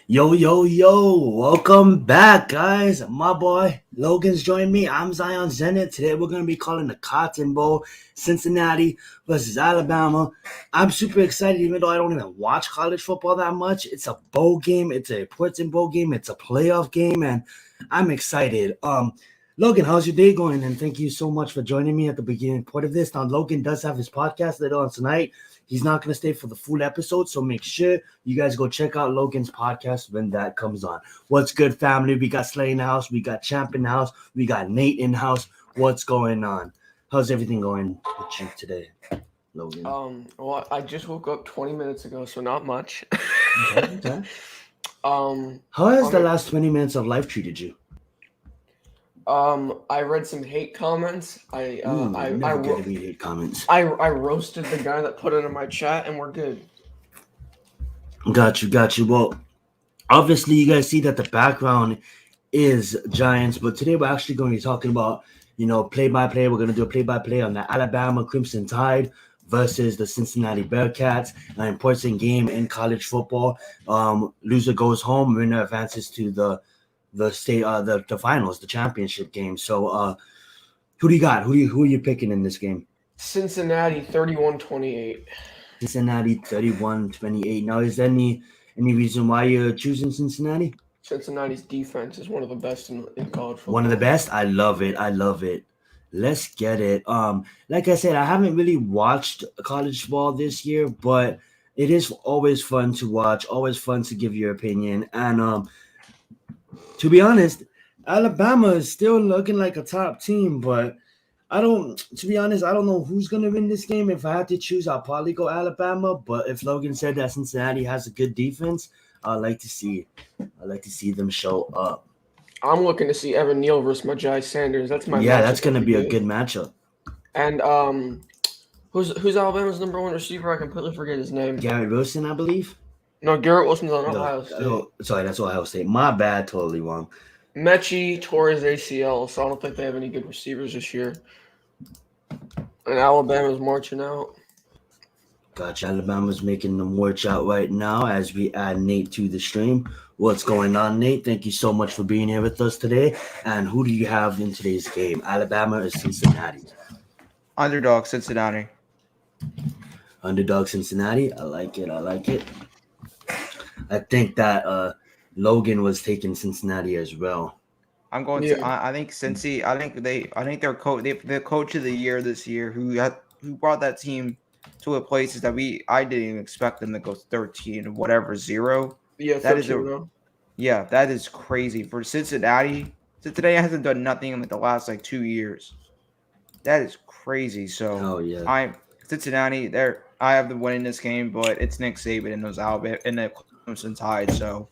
Yo, yo, yo, welcome back, guys. My boy Logan's joined me. I'm Zion Zenit. Today we're going to be calling the Cotton Bowl, Cincinnati versus Alabama. I'm super excited, even though I don't even watch college football that much. It's a bowl game, it's a important bowl game, it's a playoff game, and I'm excited. Logan, how's your day going? And thank you so much for joining me at the beginning part of this. Now, Logan does have his podcast later on tonight. He's not going to stay for the full episode, so make sure you guys go check out Logan's podcast when that comes on. What's good, family? We got Slay in the house, we got Champ in the house, we got Nate in the house. What's going on? How's everything going with you today, Logan? Well, I just woke up 20 minutes ago, so not much. Okay. um, How has the I'm, last 20 minutes of life treated you? I read some hate comments. Never get to read hate comments. I roasted the guy that put it in my chat, and we're good. Got you. Well, obviously, you guys see that the background is Giants, but today we're actually going to be talking about, play by play. We're going to do a play by play on the Alabama Crimson Tide versus the Cincinnati Bearcats, an important game in college football. Loser goes home, winner advances to the state the finals, the championship game. So, who do you got? Who are you picking in this game? Cincinnati 31-28. Cincinnati 31-28. Now, is there any reason why you're choosing Cincinnati? Cincinnati's defense is one of the best in college football. One of the best. I love it. Let's get it. Like I said, I haven't really watched college ball this year, but it is always fun to watch. Always fun to give your opinion. And to be honest, Alabama is still looking like a top team, but I don't. To be honest, I don't know who's gonna win this game. If I had to choose, I'll probably go Alabama. But if Logan said that Cincinnati has a good defense, I like to see. I like to see them show up. I'm looking to see Evan Neal versus Majai Sanders. That's my Yeah, matchup that's gonna of the be a day. good matchup. And who's Alabama's number one receiver? I completely forget his name. Garrett Wilson, I believe. No, Garrett Wilson's on No, Ohio State. sorry, that's Ohio State. My bad, totally wrong. Mechie tore his ACL, so I don't think they have any good receivers this year. And Alabama's marching out. Gotcha. Alabama's making them watch out right now as we add Nate to the stream. What's going on, Nate? Thank you so much for being here with us today. And who do you have in today's game? Alabama or Cincinnati? Underdog Cincinnati. Underdog Cincinnati. I like it. I think that Logan was taking Cincinnati as well. I'm going Yeah. to. I think Cincy. I think their the coach of the year this year who brought that team to a places that I didn't even expect them to go 13 whatever 0. Yeah, That is 13-0. Yeah, that is crazy for Cincinnati. Cincinnati hasn't done nothing in like the last 2 years. That is crazy. So Oh yeah. I'm Cincinnati. I have the win in this game, but it's Nick Saban and those Alabama and the Clemson Tide. So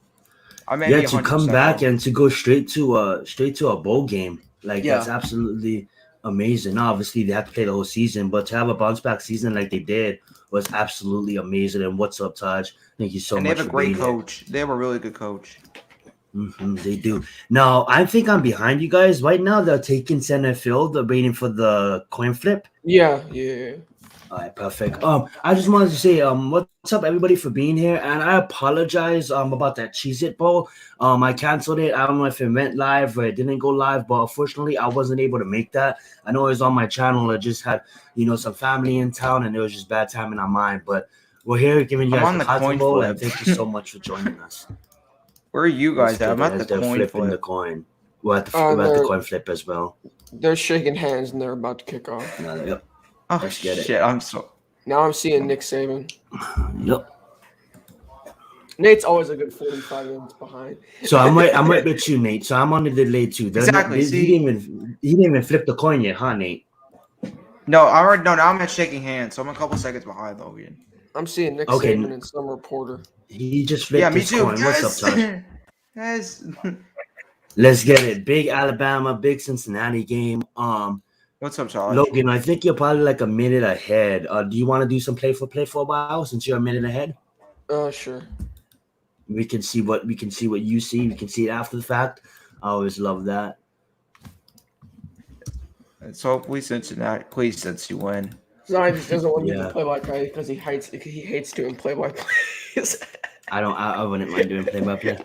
I may Yeah, be to 100% come back wrong. and to go straight to a bowl game, like that's Yeah. absolutely amazing. Obviously, they have to play the whole season, but to have a bounce back season like they did was absolutely amazing. And what's up, Taj? Thank you so And they much have a for great being here. coach. They have a really good coach. They do. Now, I think I'm behind you guys right now. They're taking center field. They're waiting for the coin flip. Yeah. All right, perfect. I just wanted to say, what's up, everybody, for being here, and I apologize, about that Cheez It Bowl. I canceled it. I don't know if it went live or it didn't go live, but unfortunately, I wasn't able to make that. I know it was on my channel. I just had, some family in town, and it was just bad timing on mine. But we're here giving you I'm guys on the the Cotton coin Bowl, and flip. thank you so much for joining us. Where are you Let's guys at? get I'm it at as the they're coin flipping the flip. coin. We're at the They're coin flip as well. they're shaking hands and they're about to kick off. Yep. Oh Let's get it. shit! I'm so. Now I'm seeing Nick Saban. Yep. Nate's always a good 45 minutes behind. So I'm right with you, Nate. So I'm on the delay too. Exactly. He See, didn't even flip the coin yet, huh, Nate? no, I already no. Now I'm at shaking hands, so I'm a couple seconds behind Logan. I'm seeing Nick Okay. Saban and some reporter. He just flipped Yeah, me his too. coin. What's up, Josh? Yes. Let's get it. Big Alabama, big Cincinnati game. What's up, Josh? Logan, I think you're probably like a minute ahead. Do you want to do some play for a while since you're a minute ahead? Sure. We can see what you see. We can see it after the fact. I always love that. So please Cincinnati, please Cincy win. Zion just doesn't want to Yeah. do play by play because he hates doing play by plays. I wouldn't mind doing play-by-play.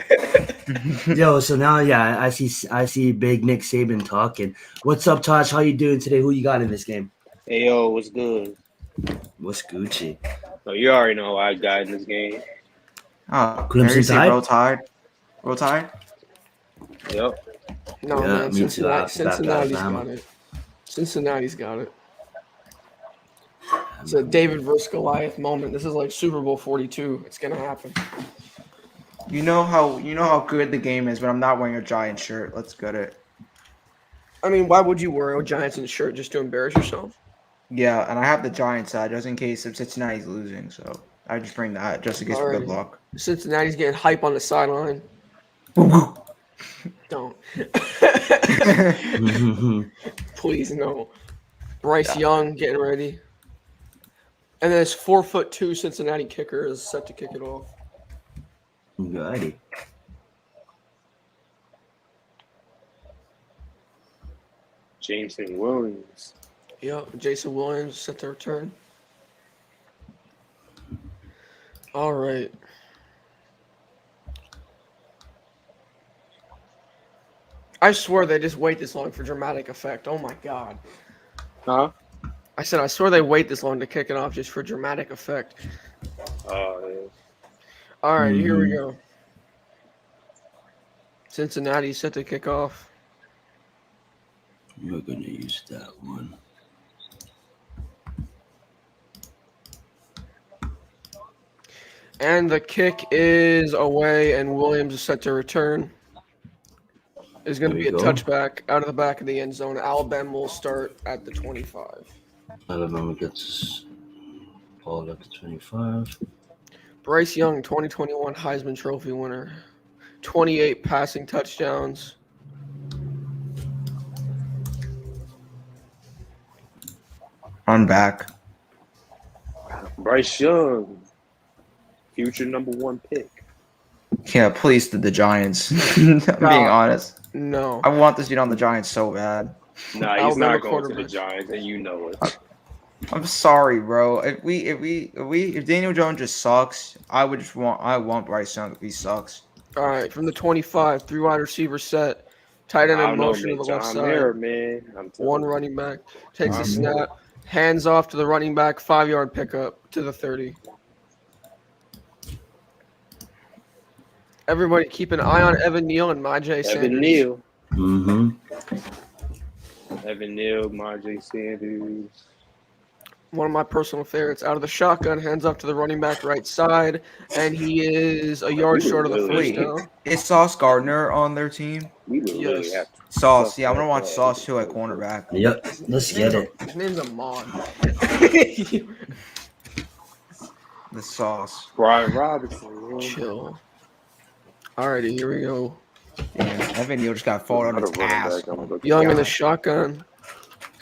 Yo, so now, yeah, I see Big Nick Saban talking. What's up, Tosh? How you doing today? Who you got in this game? Hey yo, what's good? What's Gucci? So you already know who I got in this game. Oh, Clemson Harry say Tide? Roll Tide. Roll Tide? Yep. No, Yeah, man. me too. Cincinnati's Alabama. got it. Cincinnati's got it. It's a David versus Goliath moment. This is like Super Bowl 42. It's gonna happen. You know how good the game is when I'm not wearing a Giant shirt. Let's get it. I mean, why would you wear a Giants shirt just to embarrass yourself? Yeah, and I have the Giant side just in case if Cincinnati's losing. So I just bring that just in case for good Alrighty. luck. Cincinnati's getting hype on the sideline. Don't. Please no. Bryce Young getting ready. And then this 4'2" Cincinnati kicker is set to kick it off. Alrighty. Jameson Williams. Yep, Jason Williams set to return. All right. I swear they just wait this long for dramatic effect. Oh my god. Huh? I said I swear they wait this long to kick it off just for dramatic effect. Oh, All right, here we go. Cincinnati set to kick off. We're gonna use that one. And the kick is away, and Williams is set to return. It's going to There be a you go. touchback out of the back of the end zone. Alabama will start at the 25. Alabama gets ball at the 25. Bryce Young, 2021 Heisman Trophy winner. 28 passing touchdowns. I'm back. Bryce Young, future #1 pick. Yeah, please to the Giants. I'm being honest. No. I want this dude on the Giants so bad. Nah, he's Alabama not going to the quarterback. Giants, and you know it. I'm sorry, bro. If Daniel Jones just sucks, I want Bryce Young if he sucks. All right, from the 25, 3 wide receiver set. Tight end I in don't know, motion to man. the left John side. Mayer, man. I'm telling One you. running back. Takes a John snap. Hands off to the running back. 5-yard pickup to the 30. Everybody keep an eye on Evan Neal and Myjai Sanders. Evan Neal. Mm-hmm. Evan Neal, Marjay Sanders. One of my personal favorites. Out of the shotgun, hands off to the running back right side, and he is a yard We short of the would first Wait, down. is Sauce Gardner on their team? We would really Yes. have to. Sauce, yeah, I'm gonna watch Sauce too at cornerback. Yep. Let's get it. His name's Ahmad. The Sauce. Brian Robinson. Man. Chill. Alrighty, here we go. Damn, Evan Neal just got fallen on Another his running ass. back, I'm gonna go Young in the down. shotgun.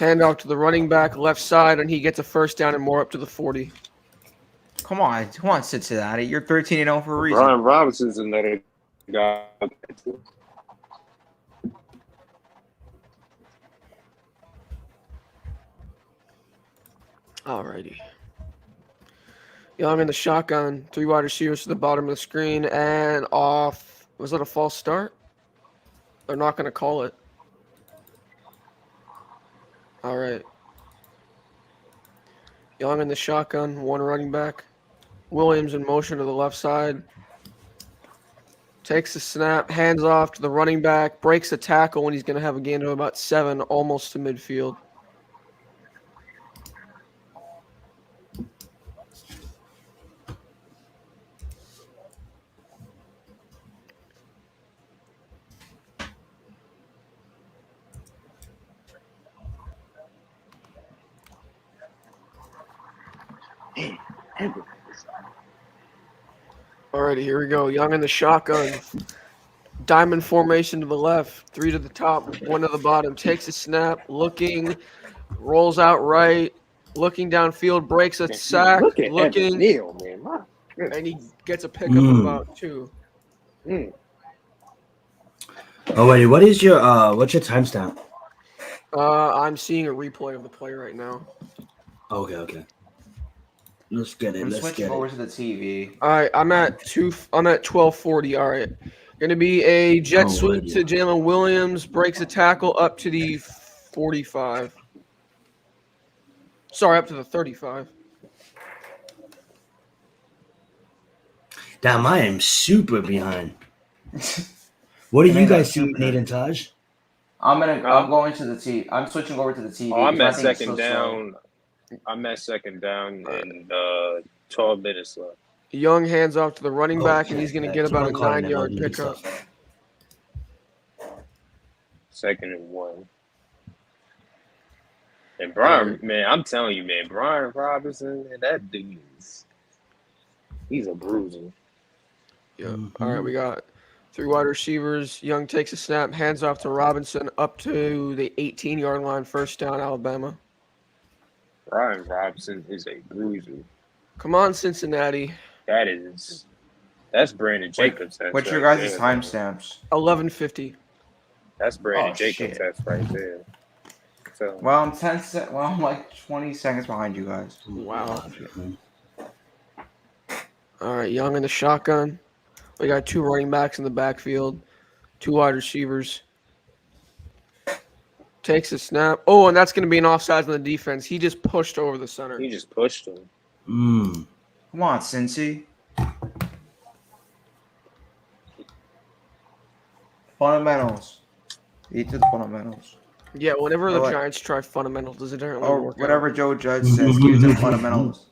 Hand off to the running back left side, and he gets a first down and more up to the 40. Come on, Cincinnati. You're 13-0 for a reason. Brian Robinson's another guy. Alrighty. Young in the shotgun. 3 wide receivers to the bottom of the screen and off. Was that a false start? They're not going to call it. All right. Young in the shotgun. 1 running back. Williams in motion to the left side. Takes the snap. Hands off to the running back. Breaks a tackle when he's going to have a gain of about 7, almost to midfield. Alrighty, here we go. Young in the shotgun. Diamond formation to the left. 3 to the top, 1 to the bottom. Takes a snap. Looking. Rolls out right. Looking downfield. Breaks a sack. Look at Evan Looking. Neal, man. My goodness. And he gets a pickup of about 2. Oh wait, what's your timestamp? I'm seeing a replay of the play right now. Okay. Let's get it. I'm Let's switching get over it. to the TV. All right, I'm at 12:40. All right, gonna be a jet sweep Alrighty. to Jalen Williams. Breaks a tackle up to the 45. Sorry, up to the 35. Damn, I am super behind. What do I you mean, guys that's see, super. Nate and Taj? I'm going to the TV. I'm switching over to the TV. Oh, I'm because at my thing is second so slow. down. I'm at second down and 12 minutes left. Young hands off to the running back, and he's gonna get Keep about a on calling it, 9-yard Logan. Good pickup. stuff. 2nd and 1. And Brian, man, I'm telling you, man, Brian Robinson, that dude he's a bruiser. Yeah. Mm-hmm. All right, we got 3 wide receivers. Young takes a snap, hands off to Robinson up to the 18-yard line. First down, Alabama. Brian Robinson is a bruiser. Come on, Cincinnati. That's Brandon Jacobs. What's your guys' timestamps? 11:50. That's Brandon Oh, Jacobs. shit. That's right there. So Well, I'm like 20 seconds behind you guys. Wow. All right, Young in the shotgun. We got 2 running backs in the backfield, 2 wide receivers. Takes a snap. Oh, and that's going to be an offsides on the defense. He just pushed over the center. he just pushed him. Come on, Cincy. Fundamentals. Eat to the fundamentals. Yeah, whenever the Or like- Giants try fundamentals, does it generally Or work whatever out? Joe Judge says, give it to the fundamentals.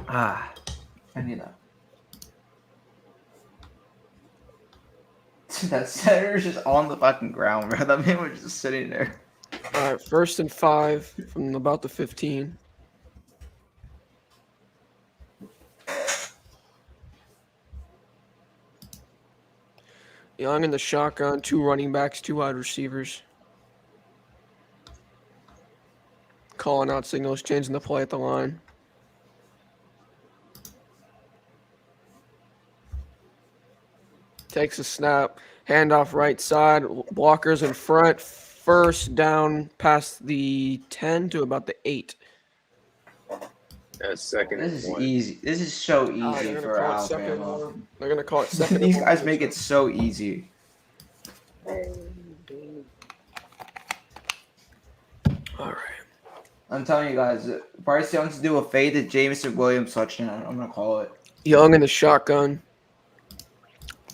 I need that. That center's just on the fucking ground, bro. That man was just sitting there. All right, 1st and 5 from about the 15. Young in the shotgun, 2 running backs, 2 wide receivers. Calling out signals, changing the play at the line. Takes a snap, handoff right side, blockers in front, first down past the 10 to about the 8. That's 2nd This and is 1. easy. This is so They're easy gonna for call it second. Alabama. They're gonna call it second. These guys make it so easy. All right. I'm telling you guys, Bryce Young's do a fade to Jameson Williams touchdown. I'm gonna call it. Young in the shotgun.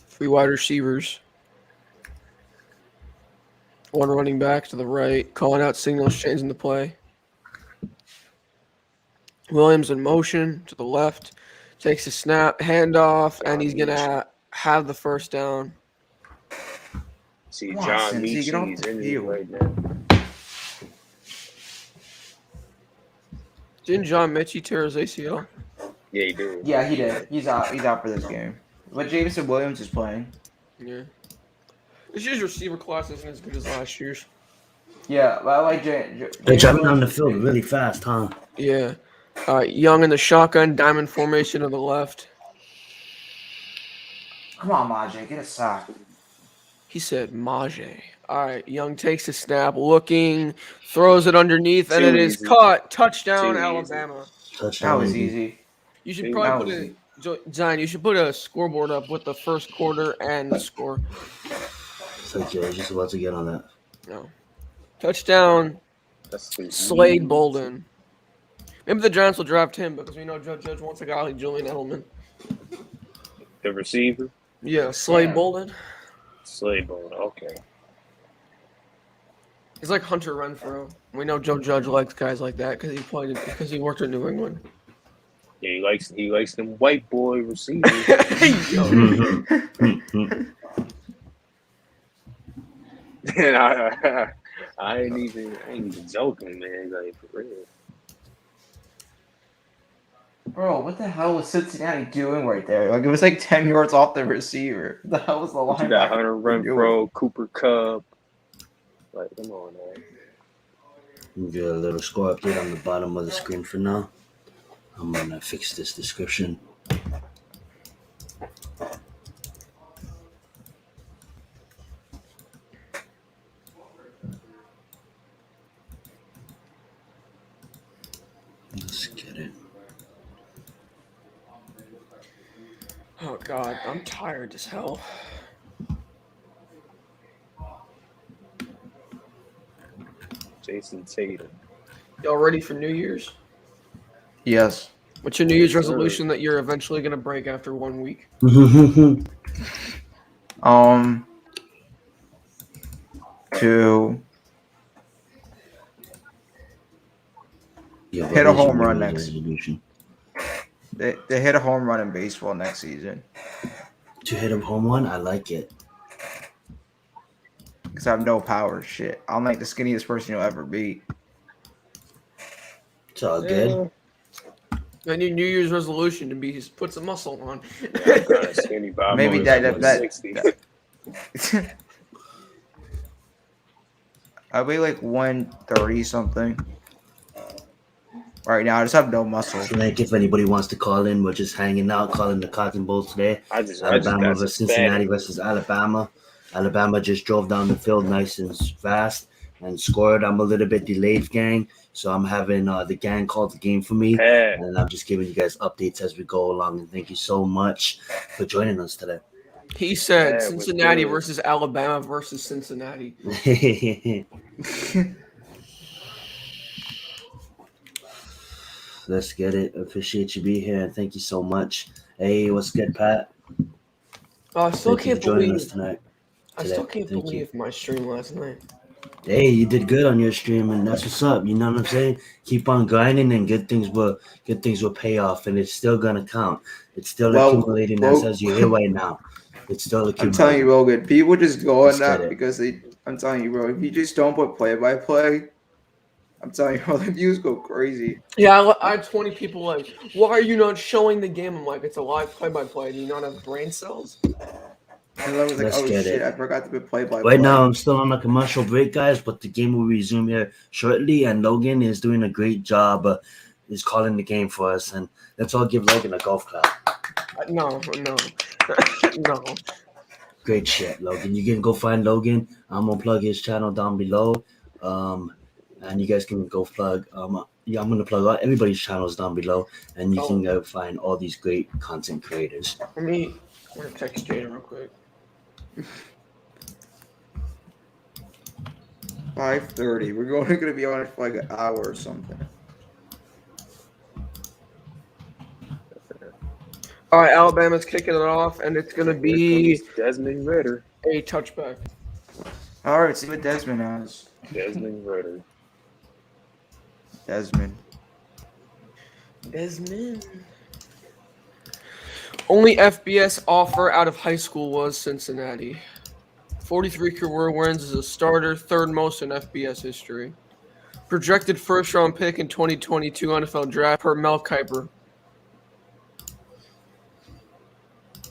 3 wide receivers. 1 running back to the right, calling out signals, changing the play. Williams in motion to the left, takes a snap, handoff, and he's gonna have the first down. See, Come on, John Cincy, get off Michi's the in field. it right now. Didn't John Mechie tear his ACL? Yeah, he did. Yeah, he did. He's out. He's out for this game. But Jameson Williams is playing. Yeah. This year's receiver class isn't as good as last year's. Yeah, but I like They're driving down the field really fast, huh? Yeah. Young in the shotgun, diamond formation to the left. Come on, Majay, get a sack. He said Maje. All right, Young takes a snap, looking, throws it underneath, and Too it is easy. caught. Touchdown, Too easy. Alabama. That Touchdown. was baby. easy. You should That probably was put Zion, you should put a scoreboard up with the first quarter and the score. It's like, yeah, just about to get on that. No. Touchdown, That's too Slade easy. Bolden. Maybe the Giants will draft him because we know Judge wants a guy like Julian Edelman. The receiver, Yeah, Slade Yeah. Bolden. Slade Bone. Okay. He's like Hunter Renfrow. We know Joe Judge likes guys like that because he worked in New England. Yeah, he likes them white boy receivers. Yo. And I ain't even joking, man. Like, for real. Bro, what the hell was Cincinnati doing right there? Like, it was like 10 yards off the receiver. What the hell was the line? You got Hunter Renfrow, Cooper Kupp. Like, come on, man. We'll get a little score update on the bottom of the screen for now. I'm gonna fix this description. Oh God, I'm tired as hell. Jason Tatum. Y'all ready for New Year's? Yes. What's your New Year's Yes, sir. resolution that you're eventually gonna break after 1 week? To Yeah, hit what a is your home New run Year's next. resolution? They hit a home run in baseball next season. To hit a home run? I like it. Because I have no power. Shit. I'm like the skinniest person you'll ever be. It's all good. I need New Year's resolution to be put some muscle on. Yeah, I'm kind of skinny, but I'm Maybe only that- like that- 160. I weigh like 130 something. Right now, I just have no muscle. Like if anybody wants to call in, we're just hanging out, calling the Cotton Bowl today. I just Alabama got versus some Cincinnati spatting. versus Alabama. Alabama just drove down the field nice and fast and scored. I'm a little bit delayed, gang, so I'm having the gang call the game for me, Pat. and I'm just giving you guys updates as we go along. And thank you so much for joining us today. He said Yeah, it was Cincinnati good. versus Alabama versus Cincinnati. Let's get it. Appreciate you being here, and thank you so much. Hey, what's good, Pat? Oh, I still Thank you can't for joining us believe. tonight. I still Today. can't Thank you. believe my stream last night. Hey, you did good on your stream, and that's what's up. You know what I'm saying? Keep on grinding, and good things will pay off, and it's still gonna count. It's still accumulating as you're here right now. It's still I'm telling you, accumulating. Rogan, people just go Let's on get that it. because they. I'm telling you, bro, if you just don't put play by play, I'm telling you, bro, the views go crazy. Yeah, I had 20 people like, why are you not showing the game? I'm like, it's a live play-by-play. Do you not have brain cells? And I was like, Let's oh get shit, it. I forgot to put play by Right now, play. I'm still on a commercial break, guys, but the game will resume here shortly, and Logan is doing a great job. Is calling the game for us, and let's all give Logan a golf clap. No. No. Great shit, Logan. You can go find Logan. I'm gonna plug his channel down below, and you guys can go plug. Yeah, I'm gonna plug all everybody's channels down below, and you can go find all these great content creators. I'm gonna text Jada real quick. 5:30. We're going to be on it for like an hour or something. All right, Alabama's kicking it off, and it's gonna be Desmond Ritter. a touchback. All right, see what Desmond has. Desmond Ritter. Desmond. Only FBS offer out of high school was Cincinnati. 43 career wins as a starter, third most in FBS history. Projected first-round pick in 2022 NFL draft per Mel Kiper.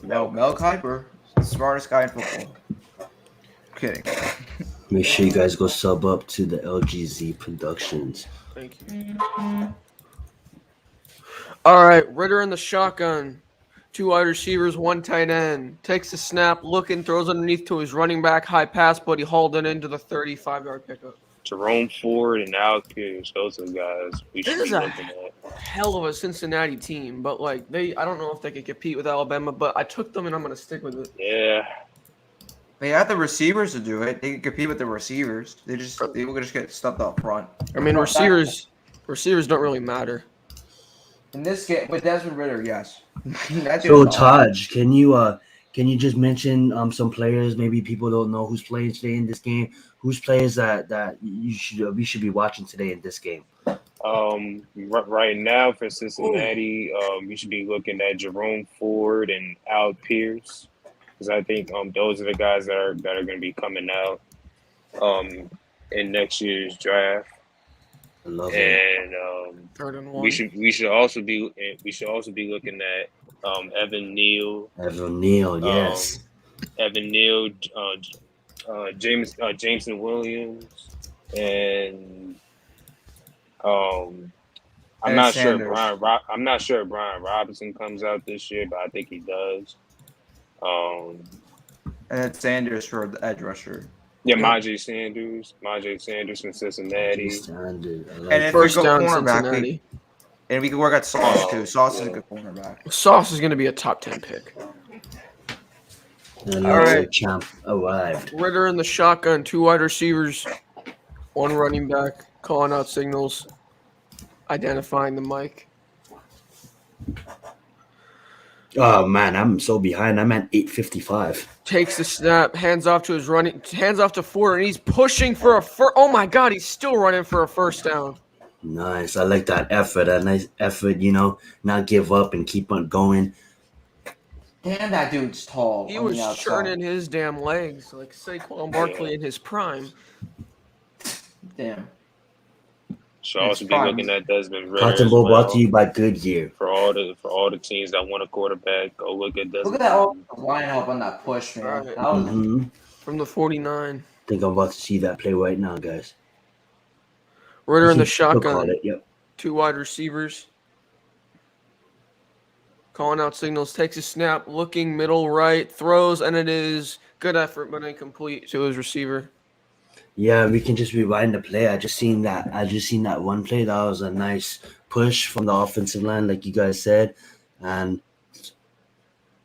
No, Mel Kiper, the smartest guy in football. Kidding. Make sure you guys go sub up to the LGZ Productions. Thank you. All right, Ritter in the shotgun. 2 wide receivers, 1 tight end. Takes the snap, looking, throws underneath to his running back, high pass, but he hauled it into the 35-yard pickup. Jerome Ford and Al Pierce. Those are the guys we should This be is looking at. hell of a Cincinnati team, but like I don't know if they could compete with Alabama, but I took them and I'm gonna stick with it. Yeah. They have the receivers to do it. They can compete with the receivers. They will just get stuffed up front. I mean, receivers don't really matter. In this game, with Desmond Ritter, yes. So Taj, can you just mention some players? Maybe people don't know who's playing today in this game. Who's players that we should be watching today in this game? Right now for Cincinnati, you should be looking at Jerome Ford and Al Pierce, because I think those are the guys that are going to be coming out in next year's draft. I love it. And 3rd and 1. we should also be looking at Evan Neal. Evan Neal, yes. Evan Neal, Jameson Williams, and I'm not sure if Brian Robinson comes out this year, but I think he does. And it's Sanders for the edge rusher. Yeah, Majay Sanders from Cincinnati. Standard. I like And if First we go down, cornerback, Cincinnati. and we can work at Sauce too. Sauce is a good cornerback. Sauce is gonna be a top 10 pick. And All looks right. like champ arrived. Ritter in the shotgun, 2 wide receivers, 1 running back, calling out signals, identifying the mic. Oh man, I'm so behind. I'm at 8:55. Takes the snap, hands off to Ford, and he's pushing for a first. Oh my God, he's still running for a first down. Nice. I like that effort. That nice effort, you know, not give up and keep on going. Damn, that dude's tall. He on was the outside. churning his damn legs like Saquon Barkley in his prime. Damn. Should also be looking at Desmond Ritter Cotton as Bowl brought to well. you by Goodyear. For all the teams that want a quarterback, go look at Desmond. Look at that lineup on that push, man. Right. That was From the 49. I think I'm about to see that play right now, guys. Ritter in the He'll call shotgun, it, yep. 2 wide receivers. Calling out signals, takes a snap, looking middle right, throws, and it is good effort but incomplete to his receiver. Yeah, we can just rewind the play. I just seen that one play. That was a nice push from the offensive line, like you guys said, and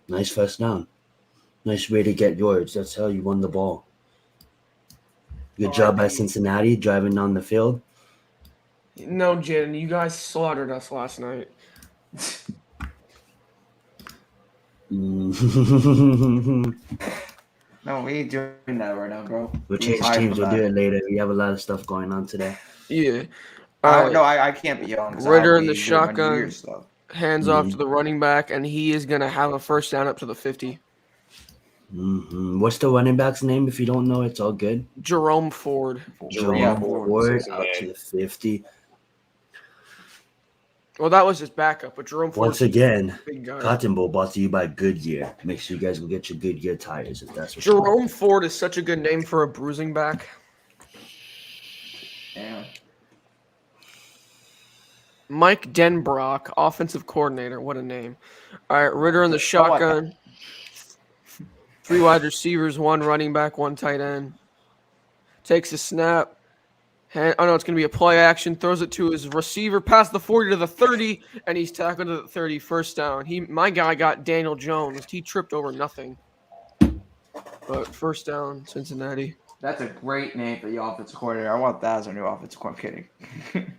nice first down. Nice way to get yards. That's how you won the ball. Good job by Cincinnati driving down the field. No, Jen, you guys slaughtered us last night. We'll no, we ain't doing that right now, bro. change teams. We'll do it later. We have a lot of stuff going on today. Yeah. No, I can't be young. Ritter in the shotgun, Stuff. hands off to the running back, and he is going to have a first down up to the 50. What's the running back's name? If you don't know, it's all good. Jerome Ford. Jerome Ford out Cincinnati. to the 50. Well, that was his backup, but Jerome Ford. Once again, big guy. Cotton Bowl brought to you by Goodyear. Make sure you guys go get your Goodyear tires if that's what you want. Jerome Ford is such a good name for a bruising back. Damn. Mike Denbrock, offensive coordinator. What a name. All right, Ritter in the shotgun. 3 wide receivers, 1 running back, 1 tight end. Takes a snap. It's going to be a play action. Throws it to his receiver past the 40 to the 30, and he's tackled to the 30. First down. My guy got Daniel Jones. He tripped over nothing. But first down, Cincinnati. That's a great name for the offensive coordinator. I want that as our new offensive coordinator. I'm kidding.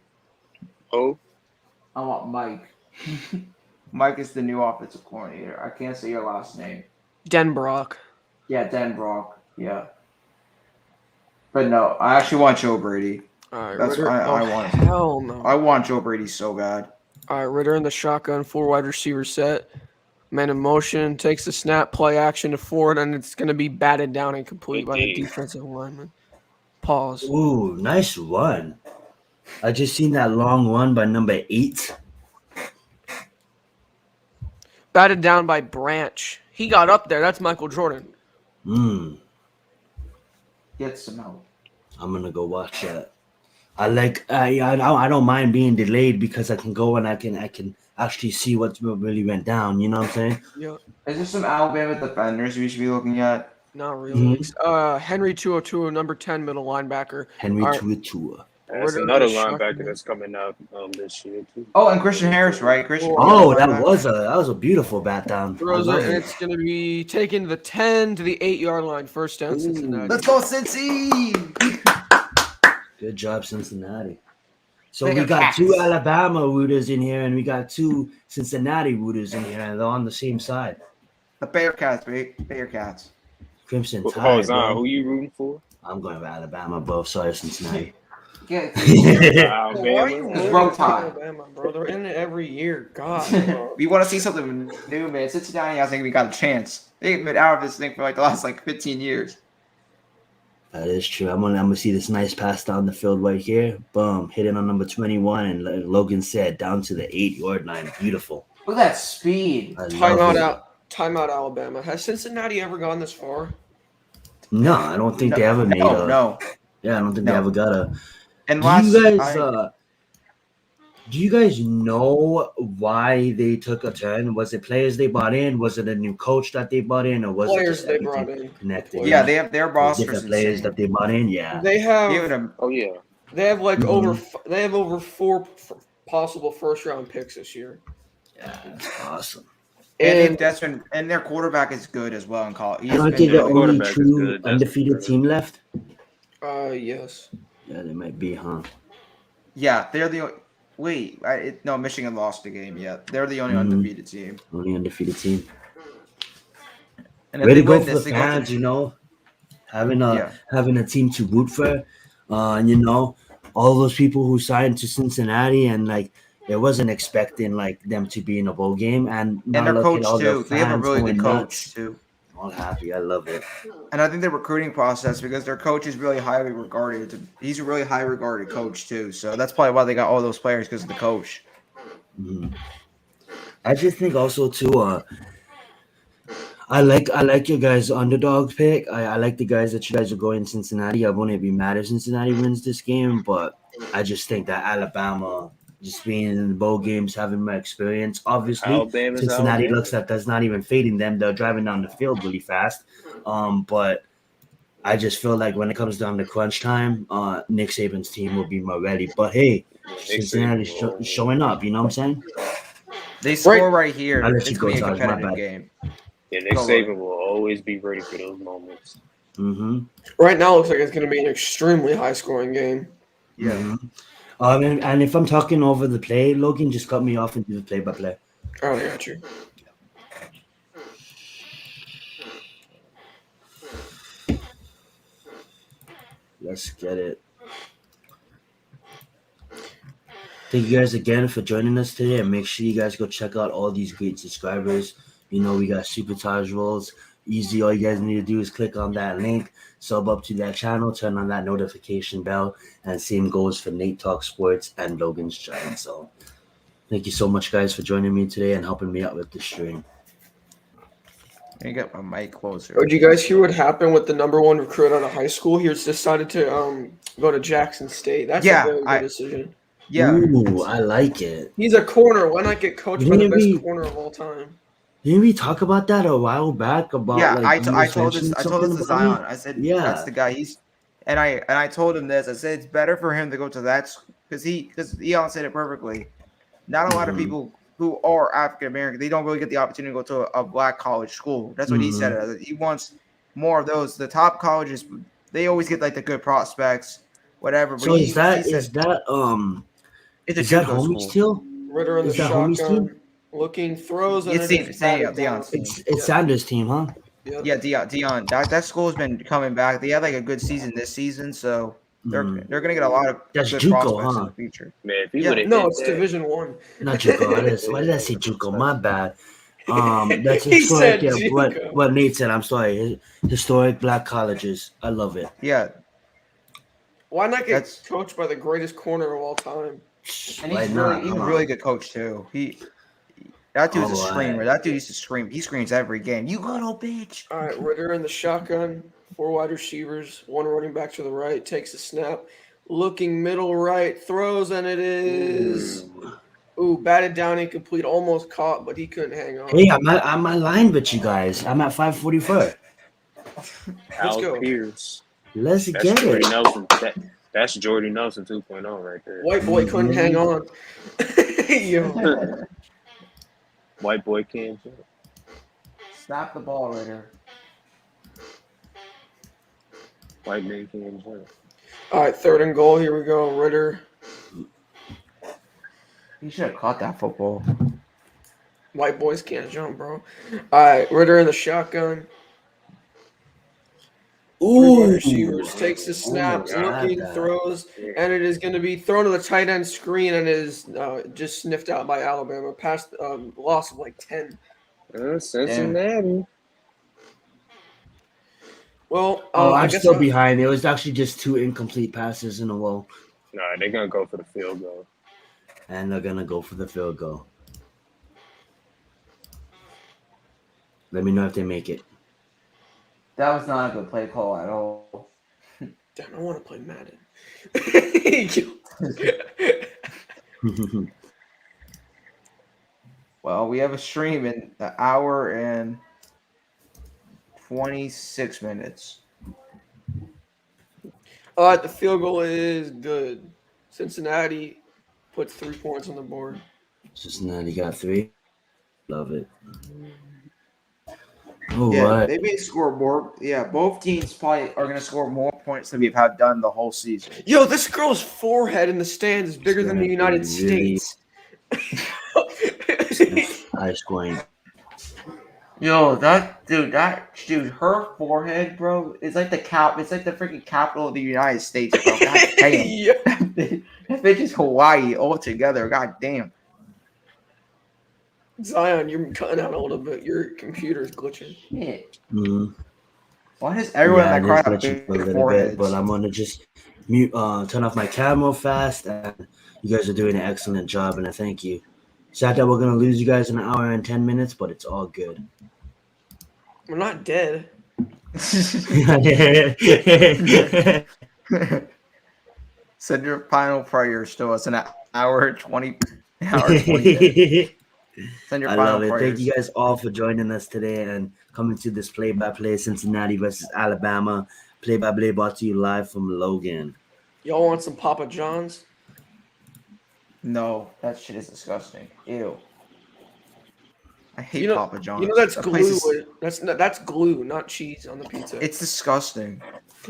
Oh, I want Mike. Mike is the new offensive coordinator. I can't say your last name. Denbrock. Yeah, Denbrock. Yeah. But no, I actually want Joe Brady. All right, That's Ritter. I want. Hell no. I want Joe Brady so bad. All right, Ritter in the shotgun, 4 wide receiver set. Man in motion, takes the snap, play action to Ford, and it's going to be batted down and complete by the defensive lineman. Pause. Ooh, nice run. I just seen that long run by number 8. Batted down by Branch. He got up there. That's Michael Jordan. Get some help. I'm gonna go watch that. I don't mind being delayed because I can go and I can actually see what really went down. You know what I'm saying? Yep. Is there some Alabama defenders we should be looking at? Not really. Henry 202, number 10 middle linebacker. Henry All right. Tua. that's Ritter another in the shotgun. linebacker that's coming out this year too. Oh, and Christian Harris, right? Christian. Oh, that was a beautiful bat down. I Throws love it, and it. it's going to be taken to the 10 to the 8-yard line. First down, Cincinnati. Let's go, Cincy! Good job, Cincinnati. So They we got got cats. 2 Alabama rooters in here, and we got 2 Cincinnati rooters in here, and they're on the same side. The Bearcats, baby. Bearcats. Crimson Hold Tide. on, bro. who you rooting for? I'm going with Alabama, bro. Sorry, Cincinnati. Get Alabama. It's roll tide. Alabama, bro. They're in it every year. God. Bro. We want to see something new, man. Cincinnati, I think we got a chance. They've been out of this thing for like the last 15 years. That is true. I'm gonna see this nice pass down the field right here. Boom, hit it on number 21, and like Logan said, down to the 8-yard line. Beautiful. Look at that speed. I love it. Timeout, Alabama. Has Cincinnati ever gone this far? No, I don't think they ever made a. No. Yeah, I don't think they No. ever got a. And Do you guys know why they took a turn? Was it players they brought in? Was it a new coach that they brought in, or was it Players just they everything brought in. connected? yeah, they have their rosters. different players that they brought in. Yeah, They have Oh yeah. they have like Mhm. over 4 possible first round picks this year. yeah, that's awesome. And And Desmond and their quarterback is good as well in college. He's And aren't been they the really only quarterback is true good. That's undefeated good. team left? yes. Yeah, they might be, huh? Yeah, they're the wait. No, Michigan lost the game. Yeah, they're the only Mhm. undefeated team. Only undefeated team. And if Way they to go win for this, the they go to fans, having a yeah. having a team to root for. And all those people who signed to Cincinnati and it wasn't expecting them to be in a bowl game, and And now their look at coach all the too. They have a fans really good going coach nuts. too. All happy. I love it. And I think the recruiting process because their coach is really highly regarded. He's a really high regarded coach too. So that's probably why they got all those players because of the coach. Mhm. I just think also too. I like your guys' underdog pick. I like the guys that you guys are going Cincinnati. I wouldn't be mad if Cincinnati wins this game, but I just think that Alabama, just being in the bowl games, having my experience, obviously Alabama's Cincinnati Alabama. looks like that's not even fading them. They're driving down the field really fast. But I just feel like when it comes down to crunch time, Nick Saban's team will be more ready. But hey, Yeah, Nick Saban Cincinnati's will always showing up. You know what I'm saying? They Right. score right here. I'll let you It's go, gonna be a Taj. My competitive bad. game. Yeah, Nick Go, Lloyd. Saban will always be ready for those moments. Mm-hmm. Right now, it looks like it's going to be an extremely high-scoring game. Yeah. Mm-hmm. And if I'm talking over the play, Logan, just cut me off and do the play-by-play. Oh, I got you. Let's get it. Thank you guys again for joining us today, and make sure you guys go check out all these great subscribers. We got Super Taj rolls. Easy. All you guys need to do is click on that link, sub up to that channel, turn on that notification bell, and same goes for Nate Talk Sports and Logan's Giant. So thank you so much, guys, for joining me today and helping me out with the stream. Let me get my mic closer. Oh, did you guys hear what happened with the number one recruit out of high school? He was decided to go to Jackson State. That's a very good decision. Yeah. Ooh, I like it. He's a corner. Why not get coached by the Didn't best we corner of all time? didn't we talk about that a while back about Yeah, you I was told this mentioning I told something this to about me? Zion. I said that's Yeah. the guy. I told him this. I said it's better for him to go to that because Eon said it perfectly. Not a lot of Mhm. people who are African American, they don't really get the opportunity to go to a black college school. That's what he said. Mhm. He wants more of those. The top colleges, they always get like the good prospects, whatever. But So is he that said is that it's a is that JUCO homies school. still? Ritter in the Is that homies team? shotgun, looking, throws, and It's it is batted down. Dion's team. It's Sanders' team, huh? Yep. Yeah, Dion. That school's been coming back. They had like a good season this season, so Mm. they're gonna get a lot of That's good JUCO, prospects in huh? the future. Man, if he would Yeah, have No, hit it's that, Division One. Not JUCO. Why did I say JUCO? My bad. That's He historic. said Yeah, JUCO. what Nate said. I'm sorry. Historic black colleges. I love it. yeah. Why not get That's coached by the greatest corner of all time? and Why he's not? a Huh? really good coach too. That dude's a All screamer. right. That dude used to scream. He screams every game. You little bitch. All right, Ritter in the shotgun, 4 wide receivers, 1 running back to the right, takes a snap, looking middle right, throws, and it is batted down, incomplete, almost caught, but he couldn't hang on. Hey, I'm aligned with you guys. I'm at 544. Let's Al go. Pierce. Let's That's get Jordy it. Nelson. That's Jordy Nelson 2.0 right there. White boy couldn't hang on. Yo. White boy can't jump. Snap the ball, Ritter. White man can't jump. All right, 3rd and goal. Here we go. Ritter. He should have caught that football. White boys can't jump, bro. All right, Ritter in the shotgun. 3 wide Ooh. receivers, takes the snap, looking, throws, and it is going to be thrown to the tight end screen and is just sniffed out by Alabama. Past loss of like 10. Cincinnati. Well, I'm I guess still behind. It was actually just 2 incomplete passes in a row, Nah, they're gonna go for the field goal. and they're gonna go for the field goal. Let me know if they make it. That was not a good play call at all. damn, I want to play Madden. Well, we have a stream in an hour and 26 minutes. All right, the field goal is good. Cincinnati puts 3 points on the board. Cincinnati got 3. Love it. All Yeah, right. they may score more. Yeah, both teams probably are going to score more points than we've have done the whole season. Yo, this girl's forehead in the stands is bigger than the United Really States. high scoring. Yo, that dude, her forehead, bro, is like the cap. It's like the freaking capital of the United States, bro. God damn, Yeah. that bitch is Hawaii altogether. God damn. Zion, you're cutting out a little bit. Your computer's glitching. Shit. Mm. Why does everyone Yeah, in it that is crowd have glitching big a little bit, but foreheads? I'm gonna just mute, turn off my camera fast, and you guys are doing an excellent job, and I thank you. Sad that we're gonna lose you guys in an hour and 10 minutes, but it's all good. We're not dead. Send your final prayers to us in an hour 20 minutes. Send your I final love it. Thank prayers. you guys all for joining us today and coming to this play-by-play Cincinnati versus Alabama play-by-play brought to you live from Logan. Y'all want some Papa John's? No, that shit is disgusting. Ew. I hate You know, Papa John's. that's That place glue. is- That's glue, not cheese on the pizza. It's disgusting.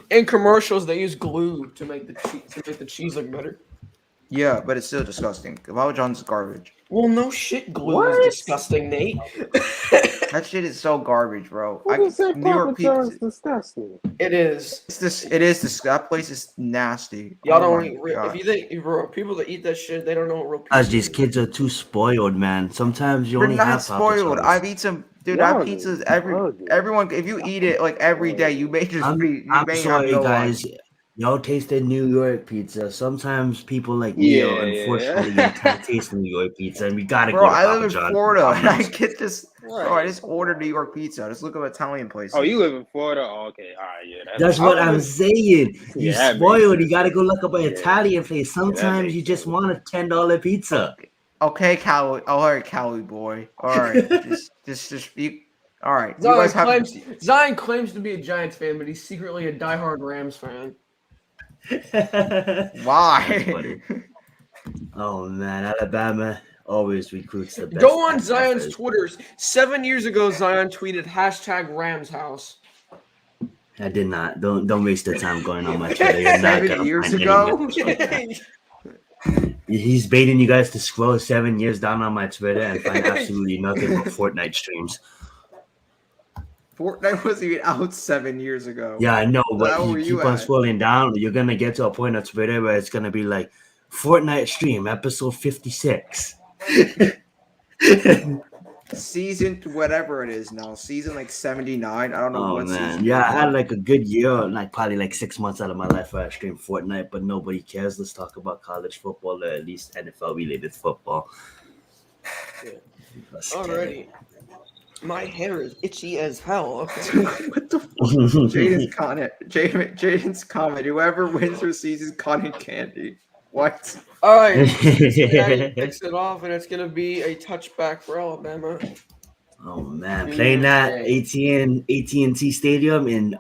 In commercials, they use glue to make the cheese look better. Yeah, but it's still disgusting. Papa John's is garbage. Well, no shit, glue What? is disgusting, Nate. That shit is so garbage, bro. Who just said New York Papa pizza. John's disgusting? It is. That place is nasty. Y'all Oh don't my eat real. God. People that eat that shit, they don't know what real Guys, pizza these is. kids are too spoiled, man. Sometimes you We're only not have Papa spoiled. John's. I've eaten some, dude. Y'all I've just pizzas bugging. everyone. If you eat it like every day, you may just I'm you may sorry, have no guys. life. Y'all tasted New York pizza. Sometimes people like me, Yeah, unfortunately, yeah. we can't taste New York pizza, and we gotta Bro, go to I live Papa in John's. Florida and I Domino's. get this. Bro, I just ordered New York pizza. I just look up Italian places. Oh, you live in Florida? Oh, okay, all right, yeah. That's what I'm saying. You Yeah, that makes spoiled. You sense. gotta go look up an Yeah. Italian place. that Sometimes makes you just sense. want a $10 pizza. Okay, Cali. All right, Cali boy. All right, just you. All right, you guys have. Zion claims to be a Giants fan, but he's secretly a diehard Rams fan. Why? Oh man, Alabama always recruits the best. Go on Zion's athletes. Twitter. 7 years ago, Zion tweeted #RamsHouse. I did not. Don't waste the time going on my Twitter. You're not 7 gonna years find ago? anything like that. He's baiting you guys to scroll 7 years down on my Twitter and find absolutely nothing but Fortnite streams. Fortnite wasn't even out 7 years ago. Yeah, I know, How but were you you keep on at? scrolling down, you're gonna get to a point on Twitter where it's gonna be like Fortnite stream episode 56. Season whatever it is now. Season like 79. I don't know Oh what man, season. yeah, it I is. had like a good year, like probably like 6 months out of my life where I streamed Fortnite, but nobody cares. Let's talk about college football or at least NFL related football. Yeah. Let's get it. Alrighty. My hair is itchy as hell. What the fuck? Jaden's comment. Whoever wins for season cotton candy. What? All right. Cincinnati picks it off, and it's going to be a touchback for Alabama. Oh man, New playing Year's that Day. AT&T Stadium in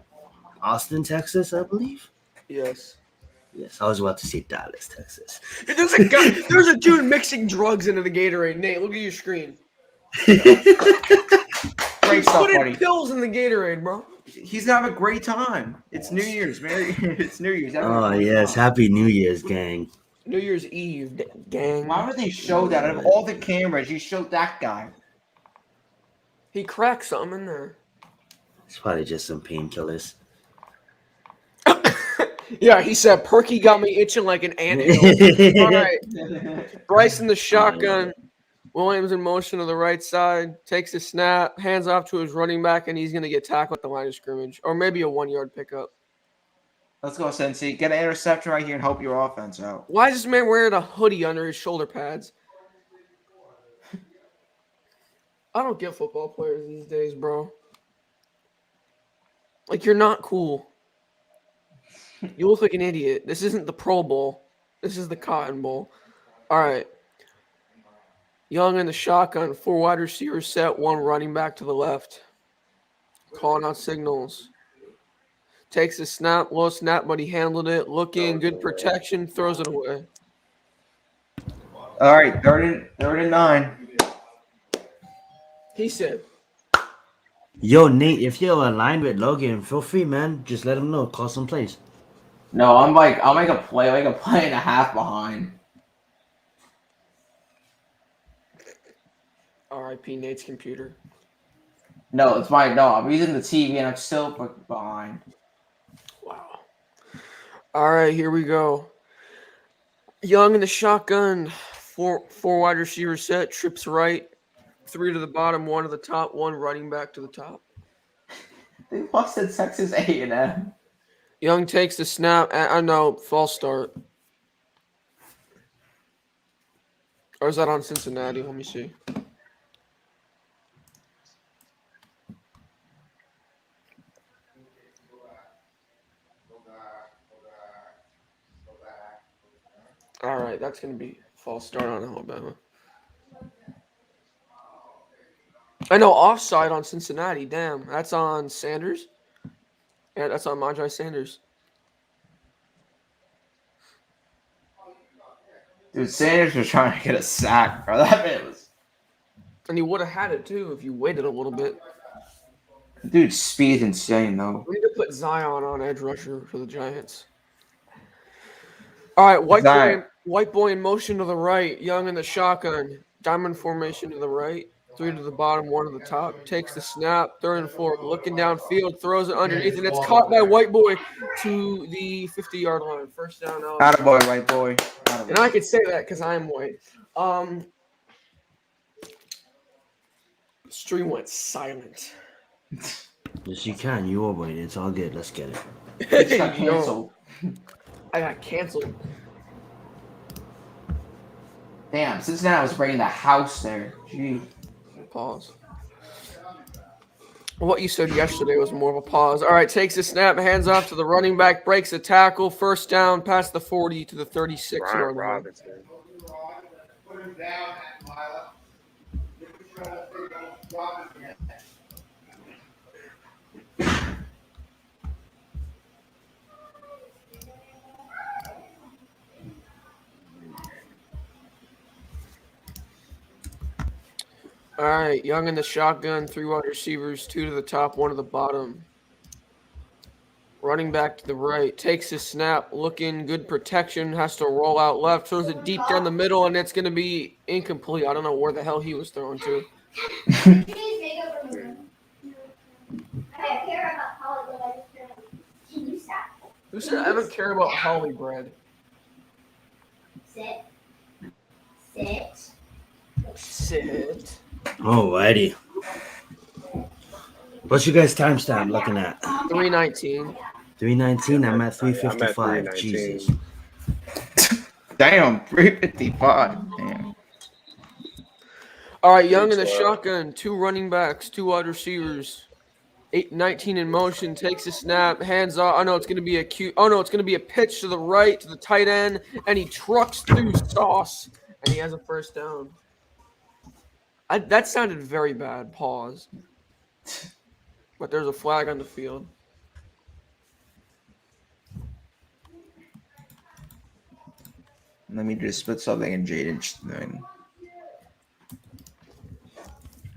Austin, Texas, I believe. Yes. Yes, I was about to say Dallas, Texas. There's a dude mixing drugs into the Gatorade. Nate, look at your screen. Great stuff, Putting buddy. pills in the Gatorade, bro. He's gonna have a great time. It's New Year's, Merry. It's New Year's. Have a Oh great yes, time. Happy New Year's, gang. New Year's Eve, gang. Why would they show that? Out of all the cameras, you showed that guy. He cracked something in there. It's probably just some painkillers. Yeah, he said Perky got me itching like an anthill. All right. Bryce in the shotgun. Williams in motion to the right side. Takes a snap. Hands off to his running back, and he's going to get tackled at the line of scrimmage. Or maybe a 1-yard pickup. Let's go, Cincy. Get an interception right here and help your offense out. Why is this man wearing a hoodie under his shoulder pads? I don't get football players these days, bro. Like, you're not cool. You look like an idiot. This isn't the Pro Bowl. This is the Cotton Bowl. All right. Young in the shotgun. 4 wide receivers set. 1 running back to the left. Calling out signals. Takes a snap. Low snap, but he handled it. Looking. Good protection. Throws it away. All right, third and 9. He said, Yo, Nate, if you're aligned with Logan, feel free, man. Just let him know. Call some plays. No, I'm like, I'll make a play and a half behind. R.I.P. Nate's computer. No, I'm using the TV and I'm still behind. Wow. All right, here we go. Young in the shotgun. Four wide receiver set. Trips right. 3 to the bottom, 1 to the top, 1 running back to the top. They busted Texas A&M. Young takes the snap. I know, false start. Or is that on Cincinnati? Let me see. All right, that's going to be false start on Alabama. I know, offside on Cincinnati. Damn, that's on Sanders. Yeah, that's on Majai Sanders. Dude, Sanders was trying to get a sack, bro. That man was. And he would have had it, too, if you waited a little bit. Dude's speed's insane, though. We need to put Zion on edge rusher for the Giants. All right, white boy in motion to the right. Young in the shotgun. Diamond formation to the right. 3 to the bottom, 1 to the top. Takes the snap. 3rd and 4. Looking downfield. Throws it underneath. And it's caught by white boy to the 50-yard line. First down. Attaboy, white boy. Attaboy. And I could say that because I'm white. Stream went silent. Yes, you can. You are white. It's all good. Let's get it. It got canceled. I got canceled. Damn, Cincinnati was bringing the house there. Gee. Pause. What you said yesterday was more of a pause. All right, takes the snap, hands off to the running back, breaks the tackle, first down, past the 40 to the 36-yard line. All right, Young in the shotgun, 3 wide receivers, 2 to the top, 1 to the bottom. Running back to the right, takes his snap, looking good protection, has to roll out left, throws it deep down the middle, and it's going to be incomplete. I don't know where the hell he was throwing to. Who said I don't care about holly bread? Sit. Alrighty. What's your guys' timestamp looking at? 3:19. 3:19. I'm at 3:55. 3:19. Jesus. Damn, 355. Damn. All right, Young in the shotgun, 2 running backs, 2 wide receivers. 8-19 in motion, takes a snap, hands off. Oh no, it's gonna be a pitch to the right to the tight end, and he trucks through Sauce, and he has a first down. That sounded very bad. Pause. But there's a flag on the field. Let me just put something in Jaden's thing.